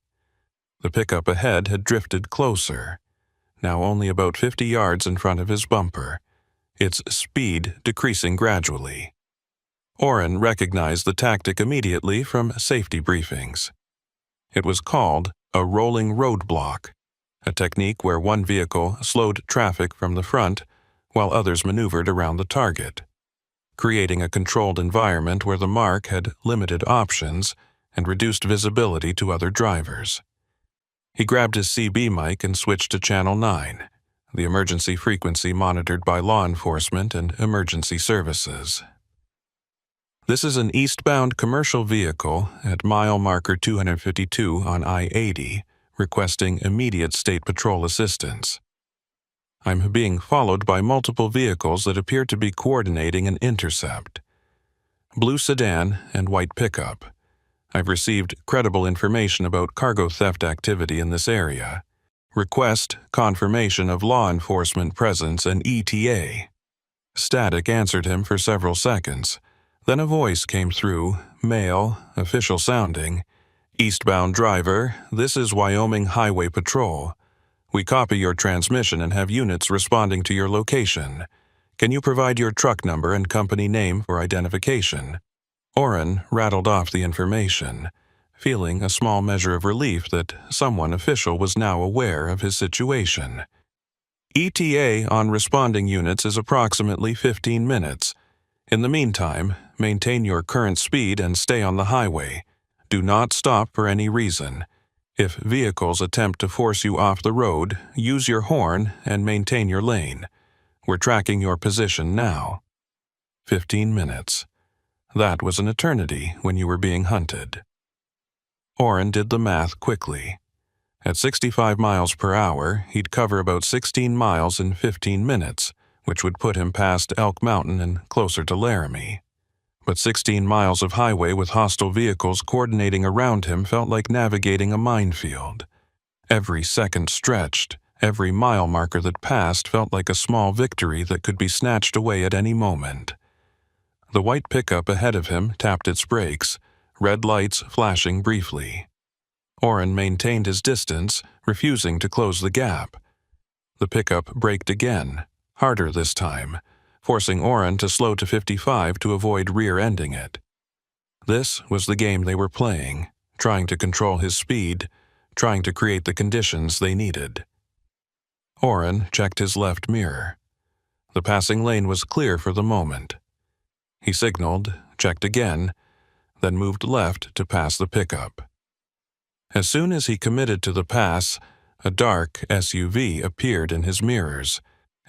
The pickup ahead had drifted closer. now only about 50 yards in front of his bumper, its speed decreasing gradually. Oren recognized the tactic immediately from safety briefings. It was called a rolling roadblock, a technique where one vehicle slowed traffic from the front while others maneuvered around the target, creating a controlled environment where the mark had limited options and reduced visibility to other drivers. He grabbed his CB mic and switched to Channel 9, the emergency frequency monitored by law enforcement and emergency services. This is an eastbound commercial vehicle at mile marker 252 on I-80, requesting immediate state patrol assistance. I'm being followed by multiple vehicles that appear to be coordinating an intercept. Blue sedan and white pickup. I've received credible information about cargo theft activity in this area. Request confirmation of law enforcement presence and ETA. Static answered him for several seconds. Then a voice came through, male, official sounding. Eastbound driver, this is Wyoming Highway Patrol. We copy your transmission and have units responding to your location. Can you provide your truck number and company name for identification? Oren rattled off the information, feeling a small measure of relief that someone official was now aware of his situation. ETA on responding units is approximately 15 minutes. In the meantime, maintain your current speed and stay on the highway. Do not stop for any reason. If vehicles attempt to force you off the road, use your horn and maintain your lane. We're tracking your position now. 15 minutes. That was an eternity when you were being hunted. Oren did the math quickly. At 65 miles per hour, he'd cover about 16 miles in 15 minutes, which would put him past Elk Mountain and closer to Laramie. But 16 miles of highway with hostile vehicles coordinating around him felt like navigating a minefield. Every second stretched, every mile marker that passed felt like a small victory that could be snatched away at any moment. The white pickup ahead of him tapped its brakes, red lights flashing briefly. Oren maintained his distance, refusing to close the gap. The pickup braked again, harder this time, forcing Oren to slow to 55 to avoid rear-ending it. This was the game they were playing, trying to control his speed, trying to create the conditions they needed. Oren checked his left mirror. The passing lane was clear for the moment. He signaled, checked again, then moved left to pass the pickup. As soon as he committed to the pass, a dark SUV appeared in his mirrors,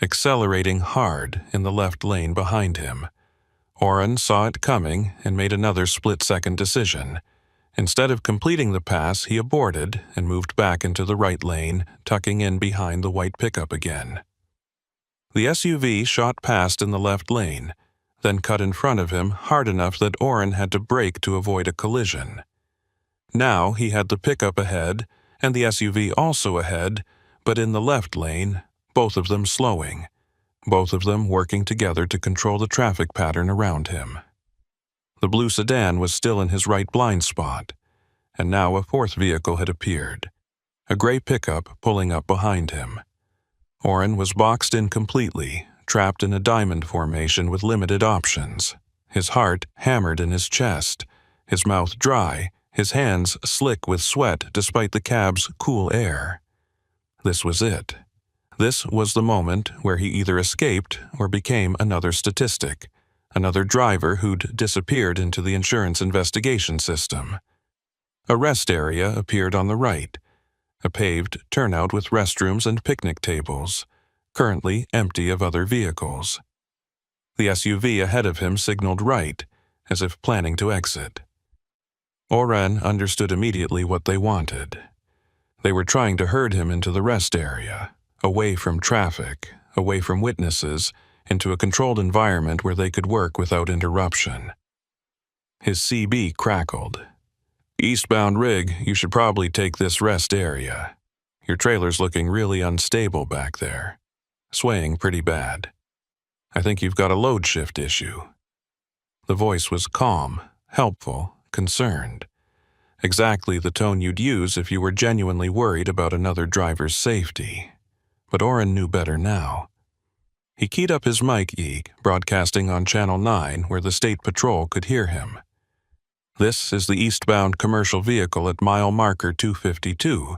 accelerating hard in the left lane behind him. Oren saw it coming and made another split-second decision. Instead of completing the pass, he aborted and moved back into the right lane, tucking in behind the white pickup again. The SUV shot past in the left lane, then cut in front of him hard enough that Oren had to brake to avoid a collision. Now he had the pickup ahead and the SUV also ahead, but in the left lane, both of them slowing, both of them working together to control the traffic pattern around him. The blue sedan was still in his right blind spot, and now a fourth vehicle had appeared, a gray pickup pulling up behind him. Oren was boxed in completely, trapped in a diamond formation with limited options, his heart hammered in his chest, his mouth dry, his hands slick with sweat despite the cab's cool air. This was it. This was the moment where he either escaped or became another statistic, another driver who'd disappeared into the insurance investigation system. A rest area appeared on the right, a paved turnout with restrooms and picnic tables, currently empty of other vehicles. The SUV ahead of him signaled right, as if planning to exit. Oren understood immediately what they wanted. They were trying to herd him into the rest area, away from traffic, away from witnesses, into a controlled environment where they could work without interruption. His CB crackled. "Eastbound rig, you should probably take this rest area. Your trailer's looking really unstable back there, swaying pretty bad. I think you've got a load shift issue." The voice was calm, helpful, concerned. Exactly the tone you'd use if you were genuinely worried about another driver's safety. but Oren knew better now. He keyed up his mic, broadcasting on Channel 9 where the State Patrol could hear him. "This is the eastbound commercial vehicle at mile marker 252.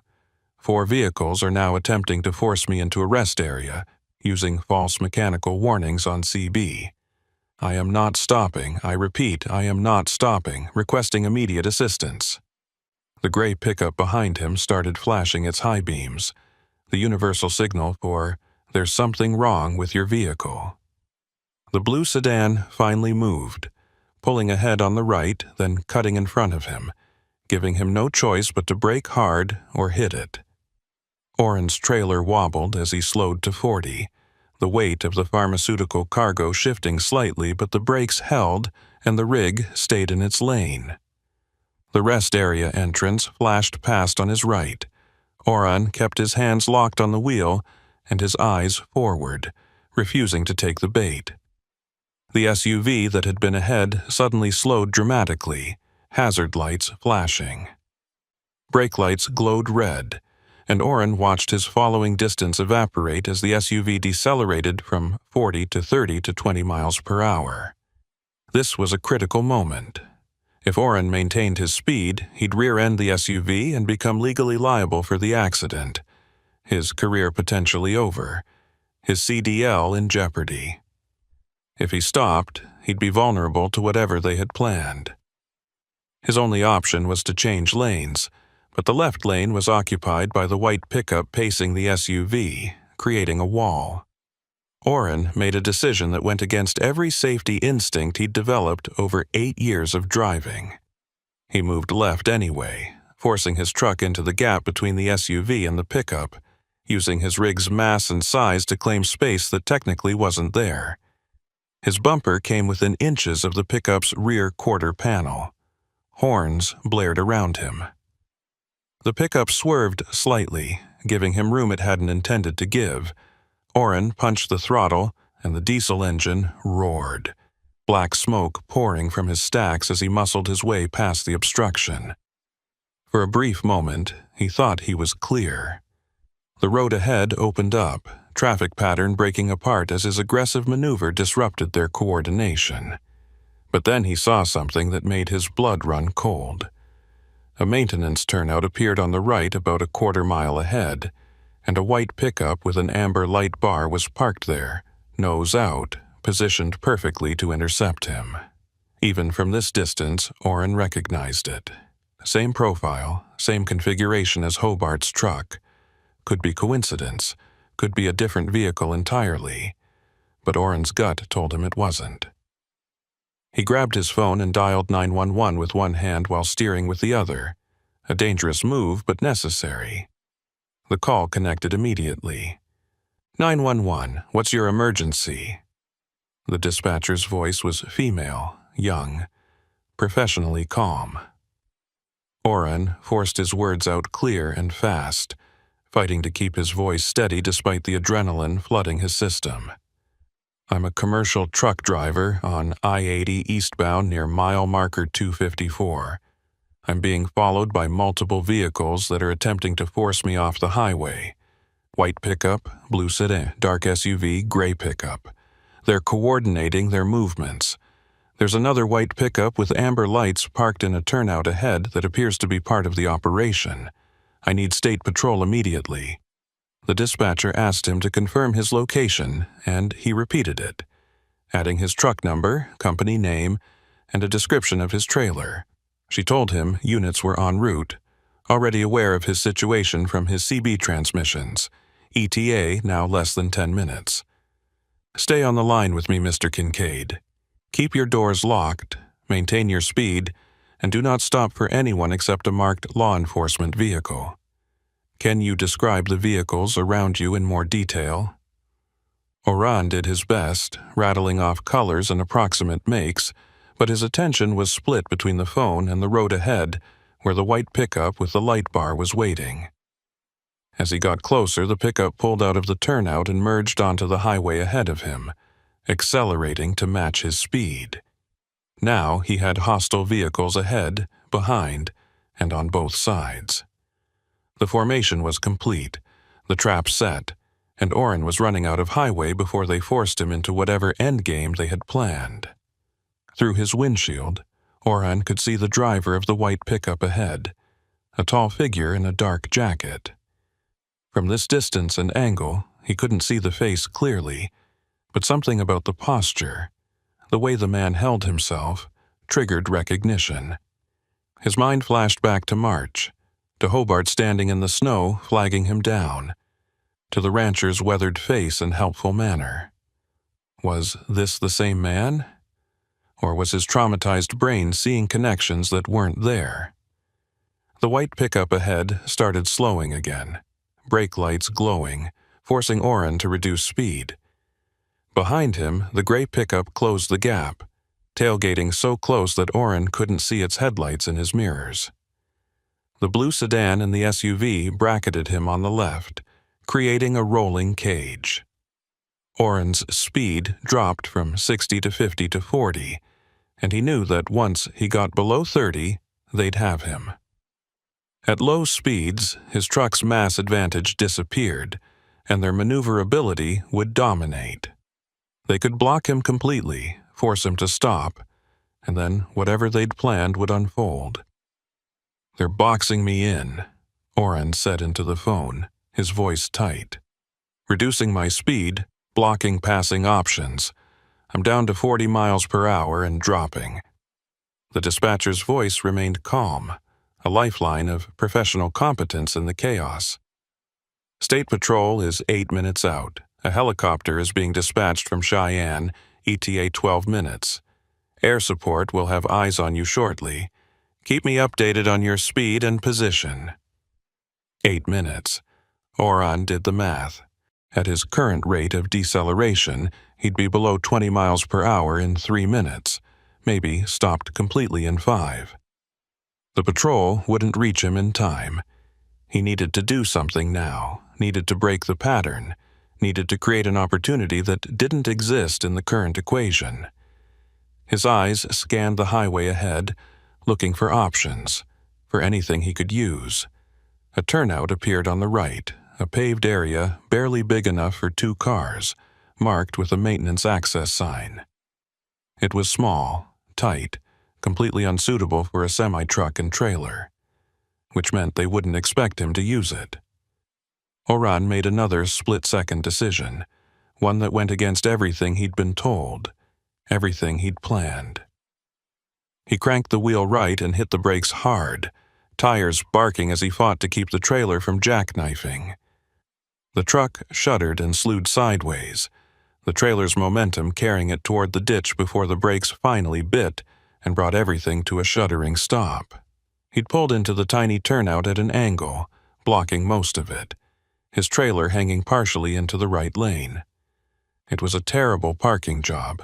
4 vehicles are now attempting to force me into a rest area, using false mechanical warnings on CB. I am not stopping, I repeat, I am not stopping, requesting immediate assistance." The gray pickup behind him started flashing its high beams, the universal signal for, "There's something wrong with your vehicle." The blue sedan finally moved, pulling ahead on the right, then cutting in front of him, giving him no choice but to brake hard or hit it. Oren's trailer wobbled as he slowed to 40, the weight of the pharmaceutical cargo shifting slightly, but the brakes held and the rig stayed in its lane. The rest area entrance flashed past on his right. Oren kept his hands locked on the wheel and his eyes forward, refusing to take the bait. The SUV that had been ahead suddenly slowed dramatically, hazard lights flashing. Brake lights glowed red, and Oren watched his following distance evaporate as the SUV decelerated from 40 to 30 to 20 miles per hour. This was a critical moment. If Oren maintained his speed, he'd rear-end the SUV and become legally liable for the accident, his career potentially over, his CDL in jeopardy. If he stopped, he'd be vulnerable to whatever they had planned. His only option was to change lanes, but the left lane was occupied by the white pickup pacing the SUV, creating a wall. Oren made a decision that went against every safety instinct he'd developed over 8 years of driving. He moved left anyway, forcing his truck into the gap between the SUV and the pickup, using his rig's mass and size to claim space that technically wasn't there. His bumper came within inches of the pickup's rear quarter panel. Horns blared around him. The pickup swerved slightly, giving him room it hadn't intended to give. Oren punched the throttle, and the diesel engine roared, black smoke pouring from his stacks as he muscled his way past the obstruction. For a brief moment, he thought he was clear. The road ahead opened up, traffic pattern breaking apart as his aggressive maneuver disrupted their coordination. But then he saw something that made his blood run cold. A maintenance turnout appeared on the right about a quarter-mile ahead, and a white pickup with an amber light bar was parked there, nose out, positioned perfectly to intercept him. Even from this distance, Oren recognized it. Same profile, same configuration as Hobart's truck. Could be coincidence, could be a different vehicle entirely, but Oren's gut told him it wasn't. He grabbed his phone and dialed 911 with one hand while steering with the other. A dangerous move, but necessary. The call connected immediately. 911, what's your emergency? The dispatcher's voice was female, young, professionally calm. Oren forced his words out clear and fast, fighting to keep his voice steady despite the adrenaline flooding his system. I'm a commercial truck driver on I-80 eastbound near mile marker 254. I'm being followed by multiple vehicles that are attempting to force me off the highway. White pickup, blue sedan, dark SUV, gray pickup. They're coordinating their movements. There's another white pickup with amber lights parked in a turnout ahead that appears to be part of the operation. I need State Patrol immediately. The dispatcher asked him to confirm his location, and he repeated it, adding his truck number, company name, and a description of his trailer. She told him units were en route, already aware of his situation from his CB transmissions, ETA now less than 10 minutes. Stay on the line with me, Mr. Kincaid. Keep your doors locked, maintain your speed, and do not stop for anyone except a marked law enforcement vehicle. Can you describe the vehicles around you in more detail? Oren did his best, rattling off colors and approximate makes, but his attention was split between the phone and the road ahead, where the white pickup with the light bar was waiting. As he got closer, the pickup pulled out of the turnout and merged onto the highway ahead of him, accelerating to match his speed. Now he had hostile vehicles ahead, behind, and on both sides. The formation was complete, the trap set, and Orrin was running out of highway before they forced him into whatever endgame they had planned. Through his windshield, Orrin could see the driver of the white pickup ahead, a tall figure in a dark jacket. From this distance and angle, he couldn't see the face clearly, but something about the posture, the way the man held himself, triggered recognition. His mind flashed back to March, to Hobart standing in the snow, flagging him down, to the rancher's weathered face and helpful manner. Was this the same man? Or was his traumatized brain seeing connections that weren't there? The white pickup ahead started slowing again, brake lights glowing, forcing Orrin to reduce speed. Behind him, the gray pickup closed the gap, tailgating so close that Orrin couldn't see its headlights in his mirrors. The blue sedan and the SUV bracketed him on the left, creating a rolling cage. Orrin's speed dropped from 60 to 50 to 40, and he knew that once he got below 30, they'd have him. At low speeds, his truck's mass advantage disappeared, and their maneuverability would dominate. They could block him completely, force him to stop, and then whatever they'd planned would unfold. "They're boxing me in," Orrin said into the phone, his voice tight. "Reducing my speed, blocking passing options. I'm down to 40 miles per hour and dropping." The dispatcher's voice remained calm, a lifeline of professional competence in the chaos. "State Patrol is 8 minutes out. A helicopter is being dispatched from Cheyenne, ETA 12 minutes. Air support will have eyes on you shortly. Keep me updated on your speed and position." 8 minutes. Orrin did the math. At his current rate of deceleration, he'd be below 20 miles per hour in 3 minutes, maybe stopped completely in 5. The patrol wouldn't reach him in time. He needed to do something now, needed to break the pattern, needed to create an opportunity that didn't exist in the current equation. His eyes scanned the highway ahead, looking for options, for anything he could use. A turnout appeared on the right, a paved area barely big enough for 2 cars, marked with a maintenance access sign. It was small, tight, completely unsuitable for a semi-truck and trailer, which meant they wouldn't expect him to use it. Orrin made another split-second decision, one that went against everything he'd been told, everything he'd planned. He cranked the wheel right and hit the brakes hard, tires barking as he fought to keep the trailer from jackknifing. The truck shuddered and slewed sideways, the trailer's momentum carrying it toward the ditch before the brakes finally bit and brought everything to a shuddering stop. He'd pulled into the tiny turnout at an angle, blocking most of it, his trailer hanging partially into the right lane. It was a terrible parking job,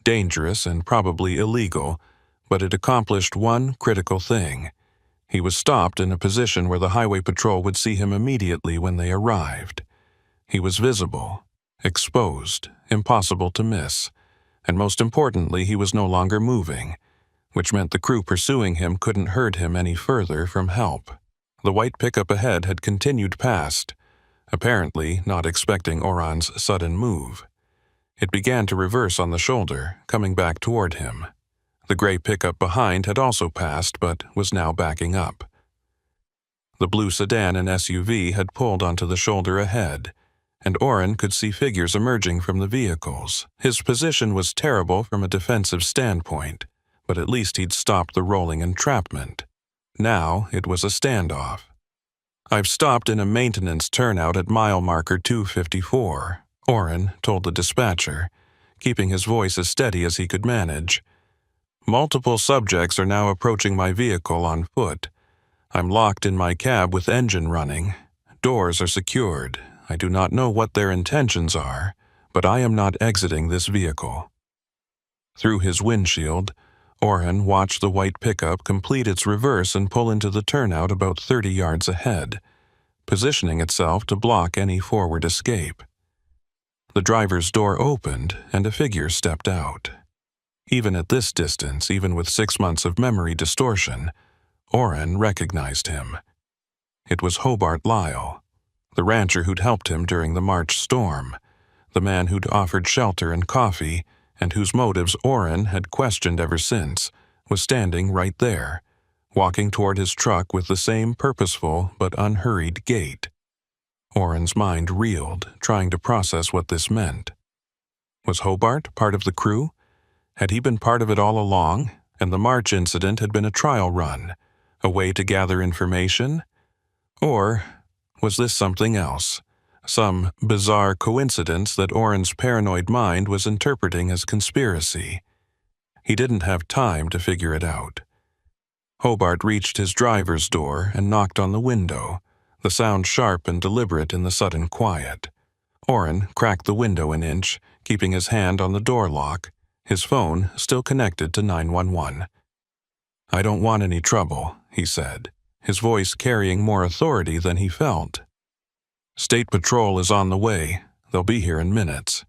dangerous and probably illegal, but it accomplished one critical thing. He was stopped in a position where the highway patrol would see him immediately when they arrived. He was visible, exposed, impossible to miss, and most importantly, he was no longer moving, which meant the crew pursuing him couldn't herd him any further from help. The white pickup ahead had continued past, apparently not expecting Orrin's sudden move. It began to reverse on the shoulder, coming back toward him. The gray pickup behind had also passed, but was now backing up. The blue sedan and SUV had pulled onto the shoulder ahead, and Orrin could see figures emerging from the vehicles. His position was terrible from a defensive standpoint, but at least he'd stopped the rolling entrapment. Now it was a standoff. "I've stopped in a maintenance turnout at mile marker 254, Orrin told the dispatcher, keeping his voice as steady as he could manage. "Multiple subjects are now approaching my vehicle on foot. I'm locked in my cab with engine running. Doors are secured. I do not know what their intentions are, but I am not exiting this vehicle." Through his windshield, Orrin watched the white pickup complete its reverse and pull into the turnout about 30 yards ahead, positioning itself to block any forward escape. The driver's door opened and a figure stepped out. Even at this distance, even with 6 months of memory distortion, Orrin recognized him. It was Hobart Lyle, The rancher who'd helped him during the March storm, the man who'd offered shelter and coffee, and whose motives Orrin had questioned ever since, was standing right there, walking toward his truck with the same purposeful but unhurried gait. Orrin's mind reeled, trying to process what this meant. Was Hobart part of the crew? Had he been part of it all along, and the March incident had been a trial run, a way to gather information? Or was this something else? Some bizarre coincidence that Orrin's paranoid mind was interpreting as conspiracy. He didn't have time to figure it out. Hobart reached his driver's door and knocked on the window, the sound sharp and deliberate in the sudden quiet. Orrin cracked the window an inch, keeping his hand on the door lock, his phone still connected to 911. "I don't want any trouble," he said, his voice carrying more authority than he felt. "State Patrol is on the way. They'll be here in minutes."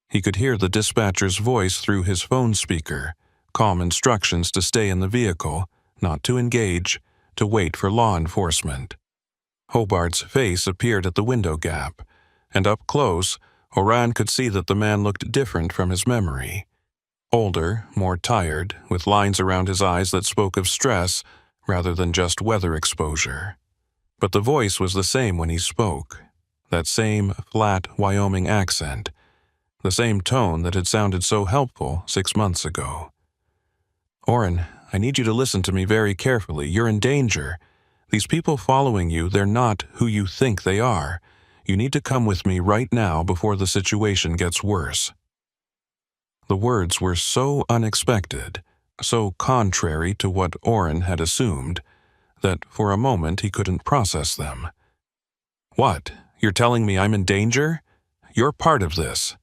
He could hear the dispatcher's voice through his phone speaker, calm instructions to stay in the vehicle, not to engage, to wait for law enforcement. Hobart's face appeared at the window gap, and up close, Orrin could see that the man looked different from his memory. Older, more tired, with lines around his eyes that spoke of stress rather than just weather exposure. But the voice was the same when he spoke, that same flat Wyoming accent, the same tone that had sounded so helpful 6 months ago. "Orrin, I need you to listen to me very carefully. You're in danger. These people following you, they're not who you think they are. You need to come with me right now before the situation gets worse." The words were so unexpected, so contrary to what Orrin had assumed, that for a moment he couldn't process them. "What? You're telling me I'm in danger? You're part of this."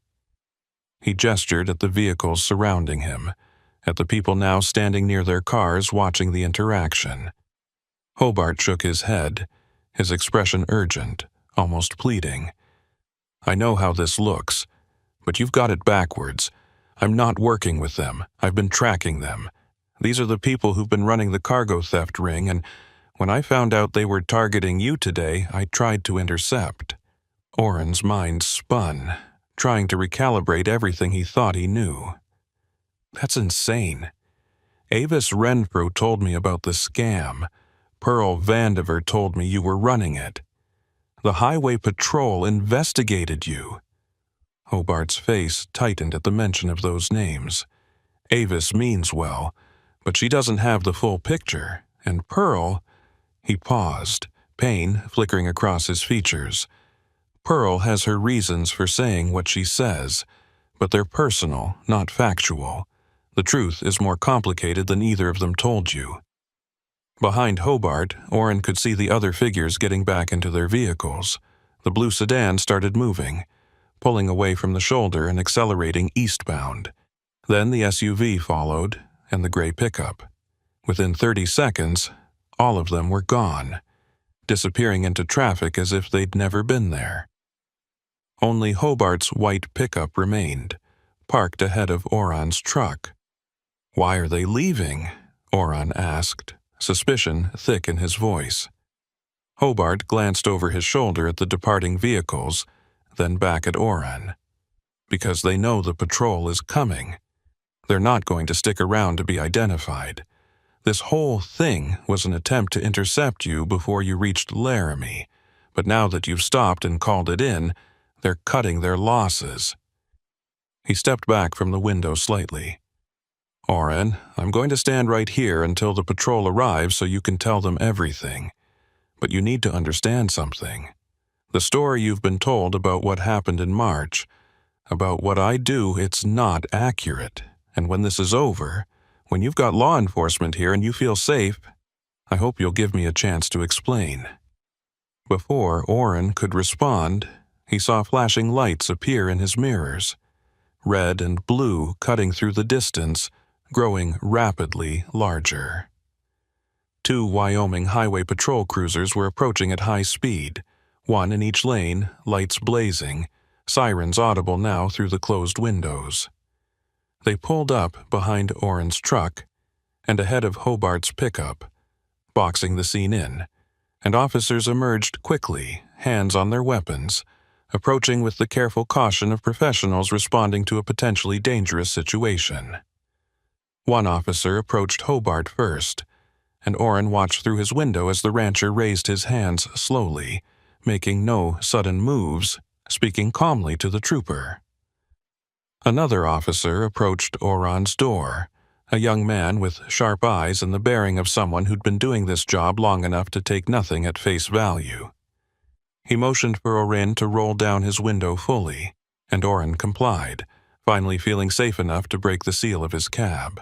He gestured at the vehicles surrounding him, at the people now standing near their cars watching the interaction. Hobart shook his head, his expression urgent, almost pleading. "I know how this looks, but you've got it backwards. I'm not working with them. I've been tracking them. These are the people who've been running the cargo theft ring, and when I found out they were targeting you today, I tried to intercept." Orrin's mind spun, trying to recalibrate everything he thought he knew. "That's insane. Avis Renfrew told me about the scam. Pearl Vandiver told me you were running it. The Highway Patrol investigated you." Hobart's face tightened at the mention of those names. Avis means well, but she doesn't have the full picture, and Pearl— He paused, pain flickering across his features. Pearl has her reasons for saying what she says, but they're personal, not factual. The truth is more complicated than either of them told you. Behind Hobart, Orrin could see the other figures getting back into their vehicles. The blue sedan started moving, pulling away from the shoulder and accelerating eastbound. Then the SUV followed, and the gray pickup. Within 30 seconds, all of them were gone, disappearing into traffic as if they'd never been there. Only Hobart's white pickup remained, parked ahead of Orrin's truck. "Why are they leaving?" Orrin asked, suspicion thick in his voice. Hobart glanced over his shoulder at the departing vehicles, then back at Orrin. "Because they know the patrol is coming. They're not going to stick around to be identified. This whole thing was an attempt to intercept you before you reached Laramie, but now that you've stopped and called it in, they're cutting their losses." He stepped back from the window slightly. "Orrin, I'm going to stand right here until the patrol arrives so you can tell them everything. But you need to understand something. The story you've been told about what happened in March, about what I do, it's not accurate. And when this is over, when you've got law enforcement here and you feel safe, I hope you'll give me a chance to explain." Before Orrin could respond, he saw flashing lights appear in his mirrors, red and blue cutting through the distance, growing rapidly larger. 2 Wyoming Highway Patrol cruisers were approaching at high speed, one in each lane, lights blazing, sirens audible now through the closed windows. They pulled up behind Orrin's truck and ahead of Hobart's pickup, boxing the scene in, and officers emerged quickly, hands on their weapons, approaching with the careful caution of professionals responding to a potentially dangerous situation. One officer approached Hobart first, and Orrin watched through his window as the rancher raised his hands slowly, making no sudden moves, speaking calmly to the trooper. Another officer approached Orrin's door, a young man with sharp eyes and the bearing of someone who'd been doing this job long enough to take nothing at face value. He motioned for Orrin to roll down his window fully, and Orrin complied, finally feeling safe enough to break the seal of his cab.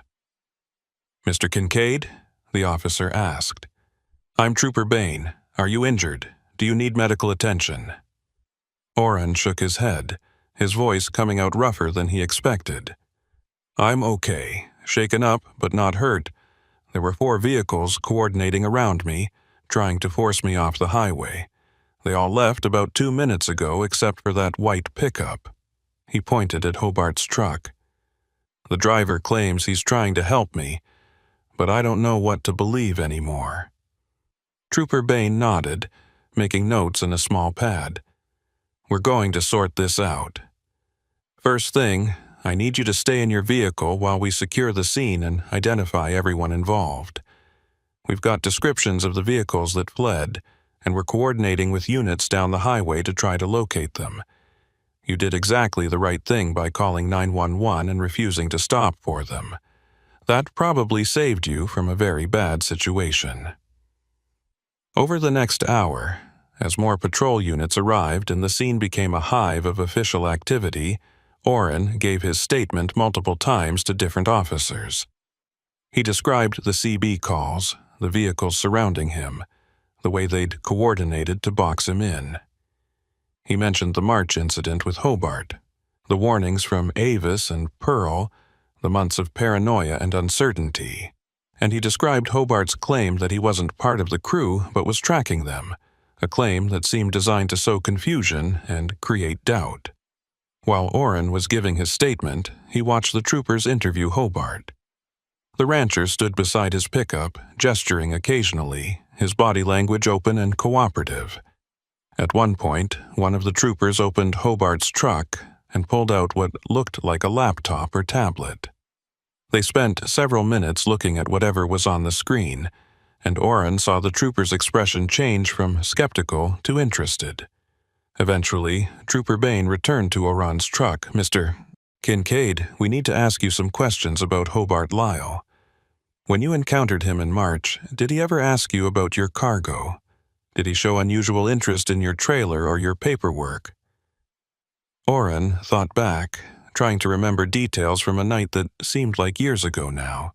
"Mr. Kincaid?" the officer asked. "I'm Trooper Bain. Are you injured? Do you need medical attention?" Orrin shook his head, his voice coming out rougher than he expected. "I'm okay. Shaken up, but not hurt. There were 4 vehicles coordinating around me, trying to force me off the highway. They all left about 2 minutes ago except for that white pickup." He pointed at Hobart's truck. "The driver claims he's trying to help me, but I don't know what to believe anymore." Trooper Bain nodded, making notes in a small pad. "We're going to sort this out. First thing, I need you to stay in your vehicle while we secure the scene and identify everyone involved. We've got descriptions of the vehicles that fled, and we're coordinating with units down the highway to try to locate them. You did exactly the right thing by calling 911 and refusing to stop for them. That probably saved you from a very bad situation." Over the next hour, as more patrol units arrived and the scene became a hive of official activity, Orrin gave his statement multiple times to different officers. He described the CB calls, the vehicles surrounding him, the way they'd coordinated to box him in. He mentioned the March incident with Hobart, the warnings from Avis and Pearl, the months of paranoia and uncertainty, and he described Hobart's claim that he wasn't part of the crew but was tracking them, a claim that seemed designed to sow confusion and create doubt. While Orrin was giving his statement, he watched the troopers interview Hobart. The rancher stood beside his pickup, gesturing occasionally, his body language open and cooperative. At one point, one of the troopers opened Hobart's truck and pulled out what looked like a laptop or tablet. They spent several minutes looking at whatever was on the screen, and Orrin saw the trooper's expression change from skeptical to interested. Eventually, Trooper Bain returned to Orrin's truck. "Mr. Kincaid, we need to ask you some questions about Hobart Lyle. When you encountered him in March, did he ever ask you about your cargo? Did he show unusual interest in your trailer or your paperwork?" Orrin thought back, trying to remember details from a night that seemed like years ago now.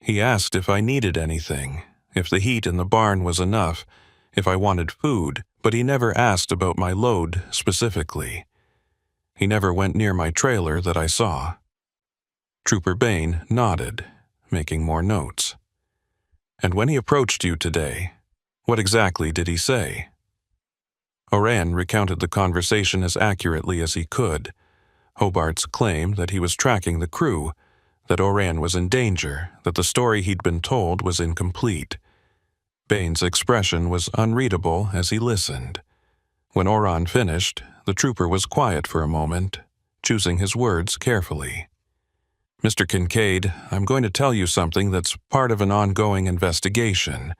He asked if I needed anything, if the heat in the barn was enough, if I wanted food, but he never asked about my load specifically. He never went near my trailer that I saw. Trooper Bain nodded, making more notes. "And when he approached you today, what exactly did he say?" Orrin recounted the conversation as accurately as he could. Hobart's claim that he was tracking the crew, that Orrin was in danger, that the story he'd been told was incomplete. Bain's expression was unreadable as he listened. When Orrin finished, the trooper was quiet for a moment, choosing his words carefully. "Mr. Kincaid, I'm going to tell you something that's part of an ongoing investigation,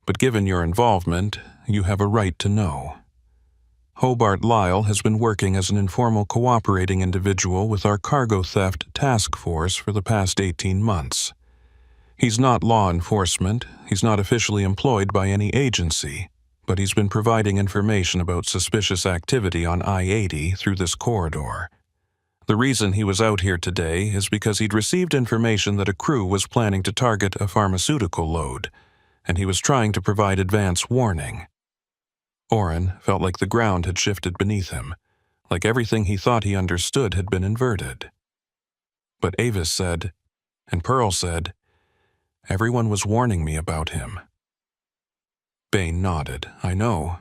but given your involvement, you have a right to know. Hobart Lyle has been working as an informal cooperating individual with our cargo theft task force for the past 18 months. He's not law enforcement, he's not officially employed by any agency, but he's been providing information about suspicious activity on I-80 through this corridor. The reason he was out here today is because he'd received information that a crew was planning to target a pharmaceutical load, and he was trying to provide advance warning." Orrin felt like the ground had shifted beneath him, like everything he thought he understood had been inverted. But Avis said, and Pearl said, "Everyone was warning me about him." Bain nodded. "I know."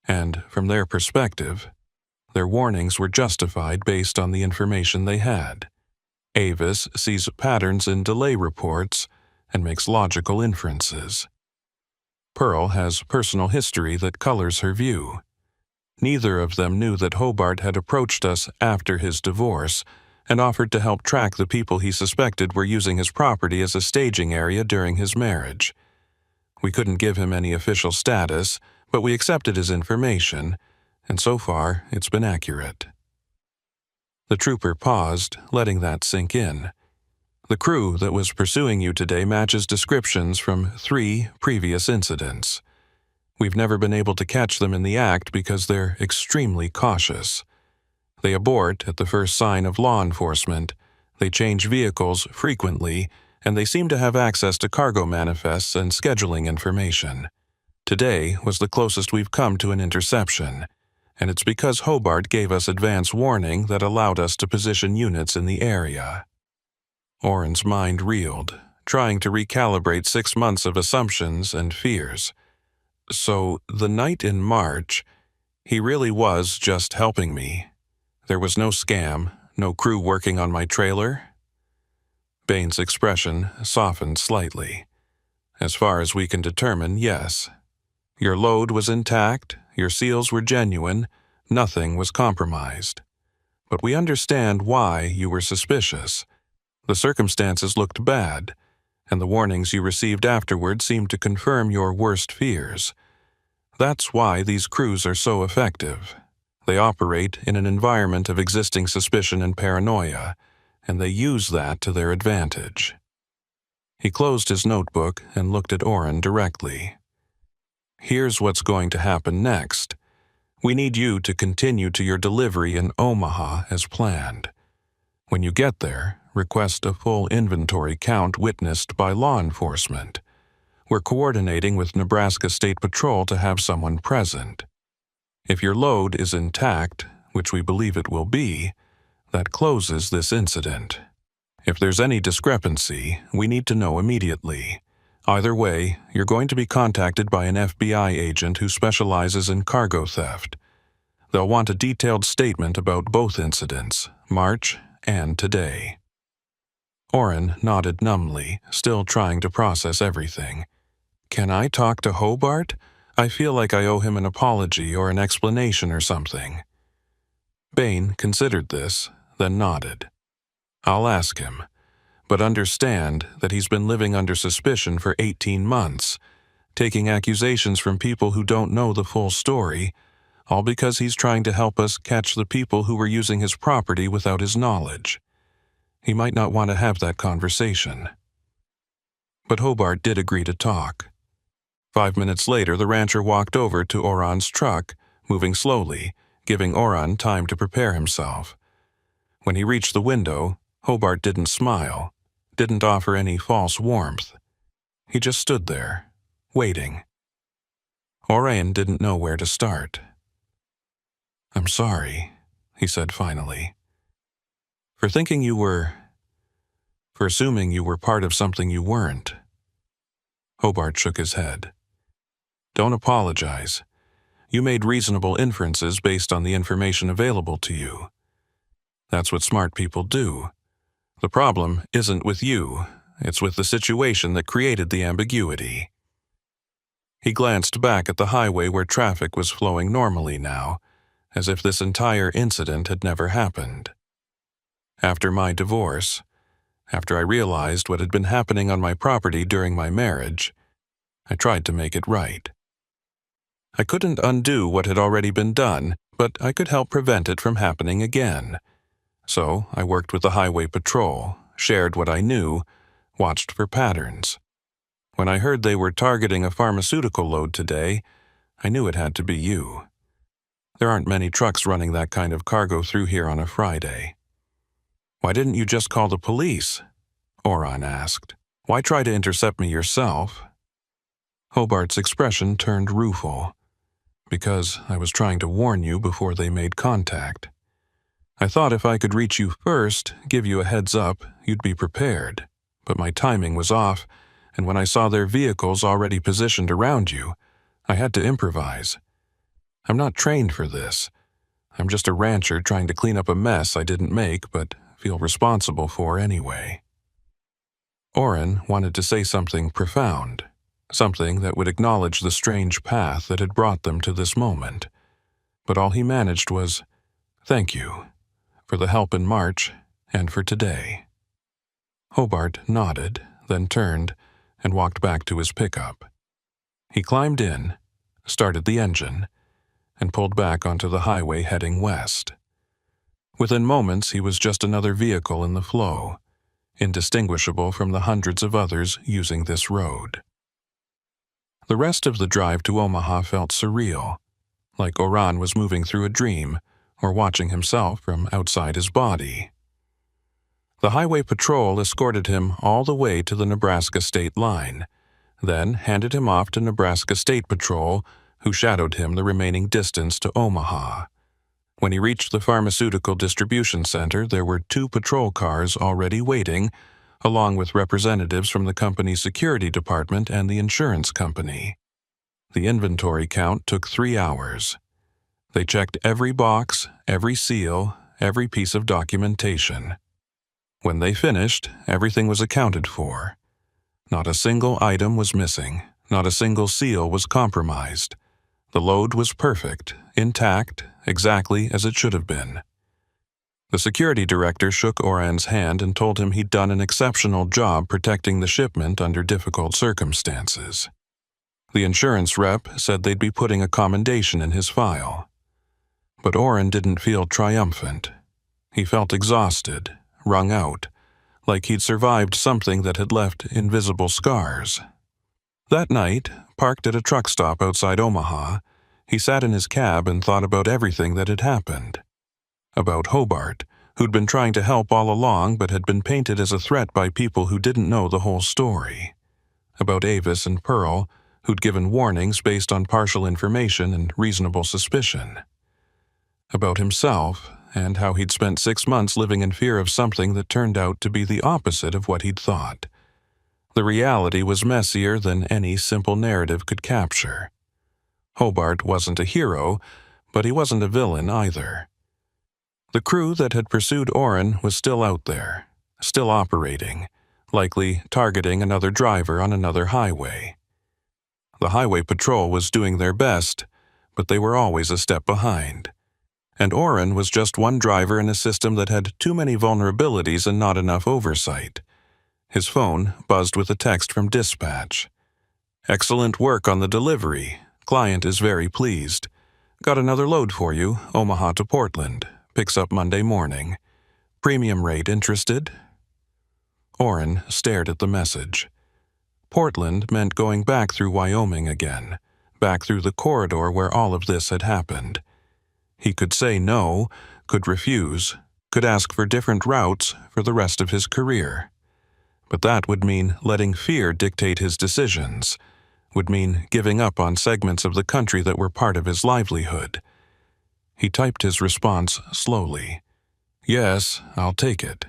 And from their perspective, their warnings were justified based on the information they had. Avis sees patterns in delay reports and makes logical inferences. Pearl has personal history that colors her view. Neither of them knew that Hobart had approached us after his divorce and offered to help track the people he suspected were using his property as a staging area during his marriage. We couldn't give him any official status, but we accepted his information, and so far it's been accurate. The trooper paused, letting that sink in. The crew that was pursuing you today matches descriptions from 3 previous incidents. We've never been able to catch them in the act because they're extremely cautious. They abort at the first sign of law enforcement, they change vehicles frequently, and they seem to have access to cargo manifests and scheduling information. Today was the closest we've come to an interception, and it's because Hobart gave us advance warning that allowed us to position units in the area. Oren's mind reeled, trying to recalibrate 6 months of assumptions and fears. So, the night in March, he really was just helping me. There was no scam, no crew working on my trailer. Bain's expression softened slightly. As far as we can determine, yes. Your load was intact, your seals were genuine, nothing was compromised. But we understand why you were suspicious. The circumstances looked bad, and the warnings you received afterward seemed to confirm your worst fears. That's why these crews are so effective. They operate in an environment of existing suspicion and paranoia, and they use that to their advantage. He closed his notebook and looked at Oren directly. Here's what's going to happen next. We need you to continue to your delivery in Omaha as planned. When you get there, request a full inventory count witnessed by law enforcement. We're coordinating with Nebraska State Patrol to have someone present. If your load is intact, which we believe it will be, that closes this incident. If there's any discrepancy, we need to know immediately. Either way, you're going to be contacted by an FBI agent who specializes in cargo theft. They'll want a detailed statement about both incidents, March and today. Oren nodded numbly, still trying to process everything. Can I talk to Hobart? I feel like I owe him an apology or an explanation or something. Bain considered this, then nodded. I'll ask him, but understand that he's been living under suspicion for 18 months, taking accusations from people who don't know the full story, all because he's trying to help us catch the people who were using his property without his knowledge. He might not want to have that conversation. But Hobart did agree to talk. 5 minutes later, the rancher walked over to Oren's truck, moving slowly, giving Oren time to prepare himself. When he reached the window, Hobart didn't smile, didn't offer any false warmth. He just stood there, waiting. Oren didn't know where to start. I'm sorry, he said finally. For assuming you were part of something you weren't. Hobart shook his head. Don't apologize. You made reasonable inferences based on the information available to you. That's what smart people do. The problem isn't with you, it's with the situation that created the ambiguity. He glanced back at the highway where traffic was flowing normally now, as if this entire incident had never happened. After my divorce, after I realized what had been happening on my property during my marriage, I tried to make it right. I couldn't undo what had already been done, but I could help prevent it from happening again. So I worked with the highway patrol, shared what I knew, watched for patterns. When I heard they were targeting a pharmaceutical load today, I knew it had to be you. There aren't many trucks running that kind of cargo through here on a Friday. Why didn't you just call the police? Oren asked. Why try to intercept me yourself? Hobart's expression turned rueful. Because I was trying to warn you before they made contact. I thought if I could reach you first, give you a heads up, you'd be prepared. But my timing was off, and when I saw their vehicles already positioned around you, I had to improvise. I'm not trained for this. I'm just a rancher trying to clean up a mess I didn't make but feel responsible for anyway. Oren wanted to say something profound, something that would acknowledge the strange path that had brought them to this moment. But all he managed was, "Thank you, for the help in March and for today." Hobart nodded, then turned and walked back to his pickup. He climbed in, started the engine, and pulled back onto the highway heading west. Within moments, he was just another vehicle in the flow, indistinguishable from the hundreds of others using this road. The rest of the drive to Omaha felt surreal, like Oran was moving through a dream or watching himself from outside his body. The highway patrol escorted him all the way to the Nebraska state line, then handed him off to Nebraska State Patrol, who shadowed him the remaining distance to Omaha. When he reached the pharmaceutical distribution center, there were 2 patrol cars already waiting, along with representatives from the company's security department and the insurance company. The inventory count took 3 hours. They checked every box, every seal, every piece of documentation. When they finished, everything was accounted for. Not a single item was missing, not a single seal was compromised. The load was perfect, intact, exactly as it should have been. The security director shook Oran's hand and told him he'd done an exceptional job protecting the shipment under difficult circumstances. The insurance rep said they'd be putting a commendation in his file. But Oran didn't feel triumphant. He felt exhausted, wrung out, like he'd survived something that had left invisible scars. That night, parked at a truck stop outside Omaha, he sat in his cab and thought about everything that had happened. About Hobart, who'd been trying to help all along but had been painted as a threat by people who didn't know the whole story. About Avis and Pearl, who'd given warnings based on partial information and reasonable suspicion. About himself, and how he'd spent 6 months living in fear of something that turned out to be the opposite of what he'd thought. The reality was messier than any simple narrative could capture. Hobart wasn't a hero, but he wasn't a villain either. The crew that had pursued Oran was still out there, still operating, likely targeting another driver on another highway. The highway patrol was doing their best, but they were always a step behind. And Oran was just one driver in a system that had too many vulnerabilities and not enough oversight. His phone buzzed with a text from dispatch. "Excellent work on the delivery. Client is very pleased. Got another load for you, Omaha to Portland. Picks up Monday morning. Premium rate interested?" Oran stared at the message. Portland meant going back through Wyoming again, back through the corridor where all of this had happened. He could say no, could refuse, could ask for different routes for the rest of his career. But that would mean letting fear dictate his decisions, would mean giving up on segments of the country that were part of his livelihood. He typed his response slowly. "Yes, I'll take it.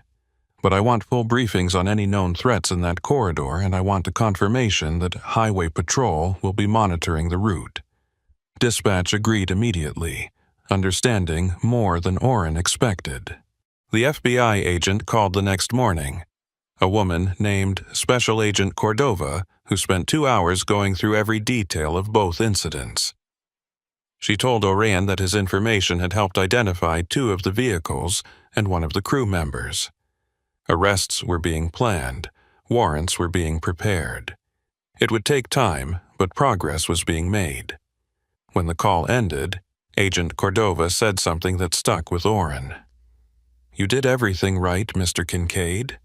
But I want full briefings on any known threats in that corridor, and I want a confirmation that Highway Patrol will be monitoring the route." Dispatch agreed immediately, understanding more than Oran expected. The FBI agent called the next morning, a woman named Special Agent Cordova, who spent 2 hours going through every detail of both incidents. She told Oran that his information had helped identify 2 of the vehicles and 1 of the crew members. Arrests were being planned, warrants were being prepared. It would take time, but progress was being made. When the call ended, Agent Cordova said something that stuck with Oran. "You did everything right, Mr. Kincaid.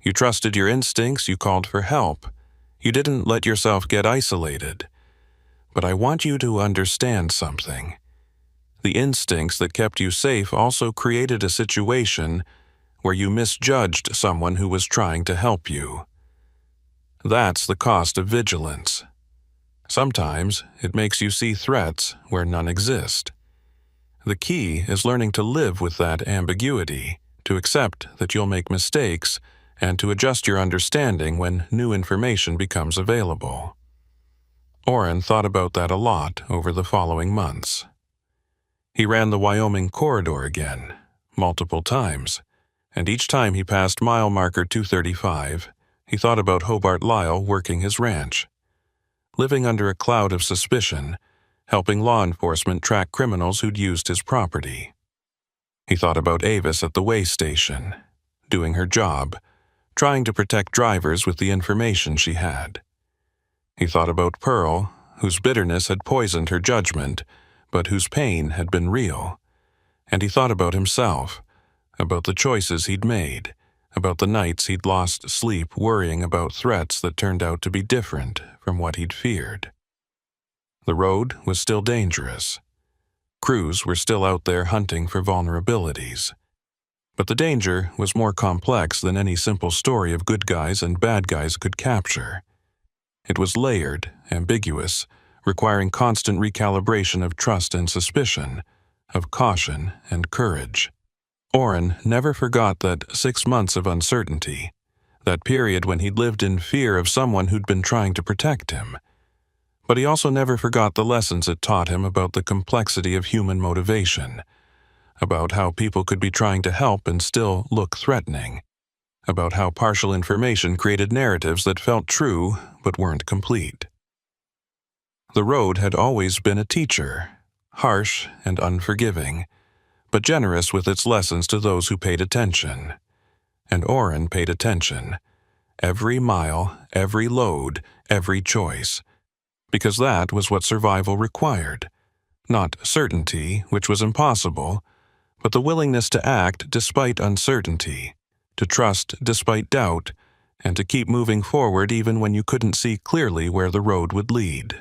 You trusted your instincts, you called for help. You didn't let yourself get isolated. But I want you to understand something. The instincts that kept you safe also created a situation where you misjudged someone who was trying to help you. That's the cost of vigilance. Sometimes it makes you see threats where none exist. The key is learning to live with that ambiguity, to accept that you'll make mistakes, and to adjust your understanding when new information becomes available." Oran thought about that a lot over the following months. He ran the Wyoming corridor again, multiple times, and each time he passed mile marker 235, he thought about Hobart Lyle working his ranch. living under a cloud of suspicion, helping law enforcement track criminals who'd used his property. He thought about Avis at the way station, doing her job, trying to protect drivers with the information she had. He thought about Pearl, whose bitterness had poisoned her judgment, but whose pain had been real. And he thought about himself, about the choices he'd made, about the nights he'd lost sleep worrying about threats that turned out to be different from what he'd feared. The road was still dangerous. Crews were still out there hunting for vulnerabilities. But the danger was more complex than any simple story of good guys and bad guys could capture. It was layered, ambiguous, requiring constant recalibration of trust and suspicion, of caution and courage. Oren never forgot that 6 months of uncertainty, that period when he'd lived in fear of someone who'd been trying to protect him. But he also never forgot the lessons it taught him about the complexity of human motivation, about how people could be trying to help and still look threatening, about how partial information created narratives that felt true but weren't complete. The road had always been a teacher, harsh and unforgiving, but generous with its lessons to those who paid attention. And Oren paid attention. Every mile, every load, every choice. Because that was what survival required. Not certainty, which was impossible, but the willingness to act despite uncertainty, to trust despite doubt, and to keep moving forward even when you couldn't see clearly where the road would lead.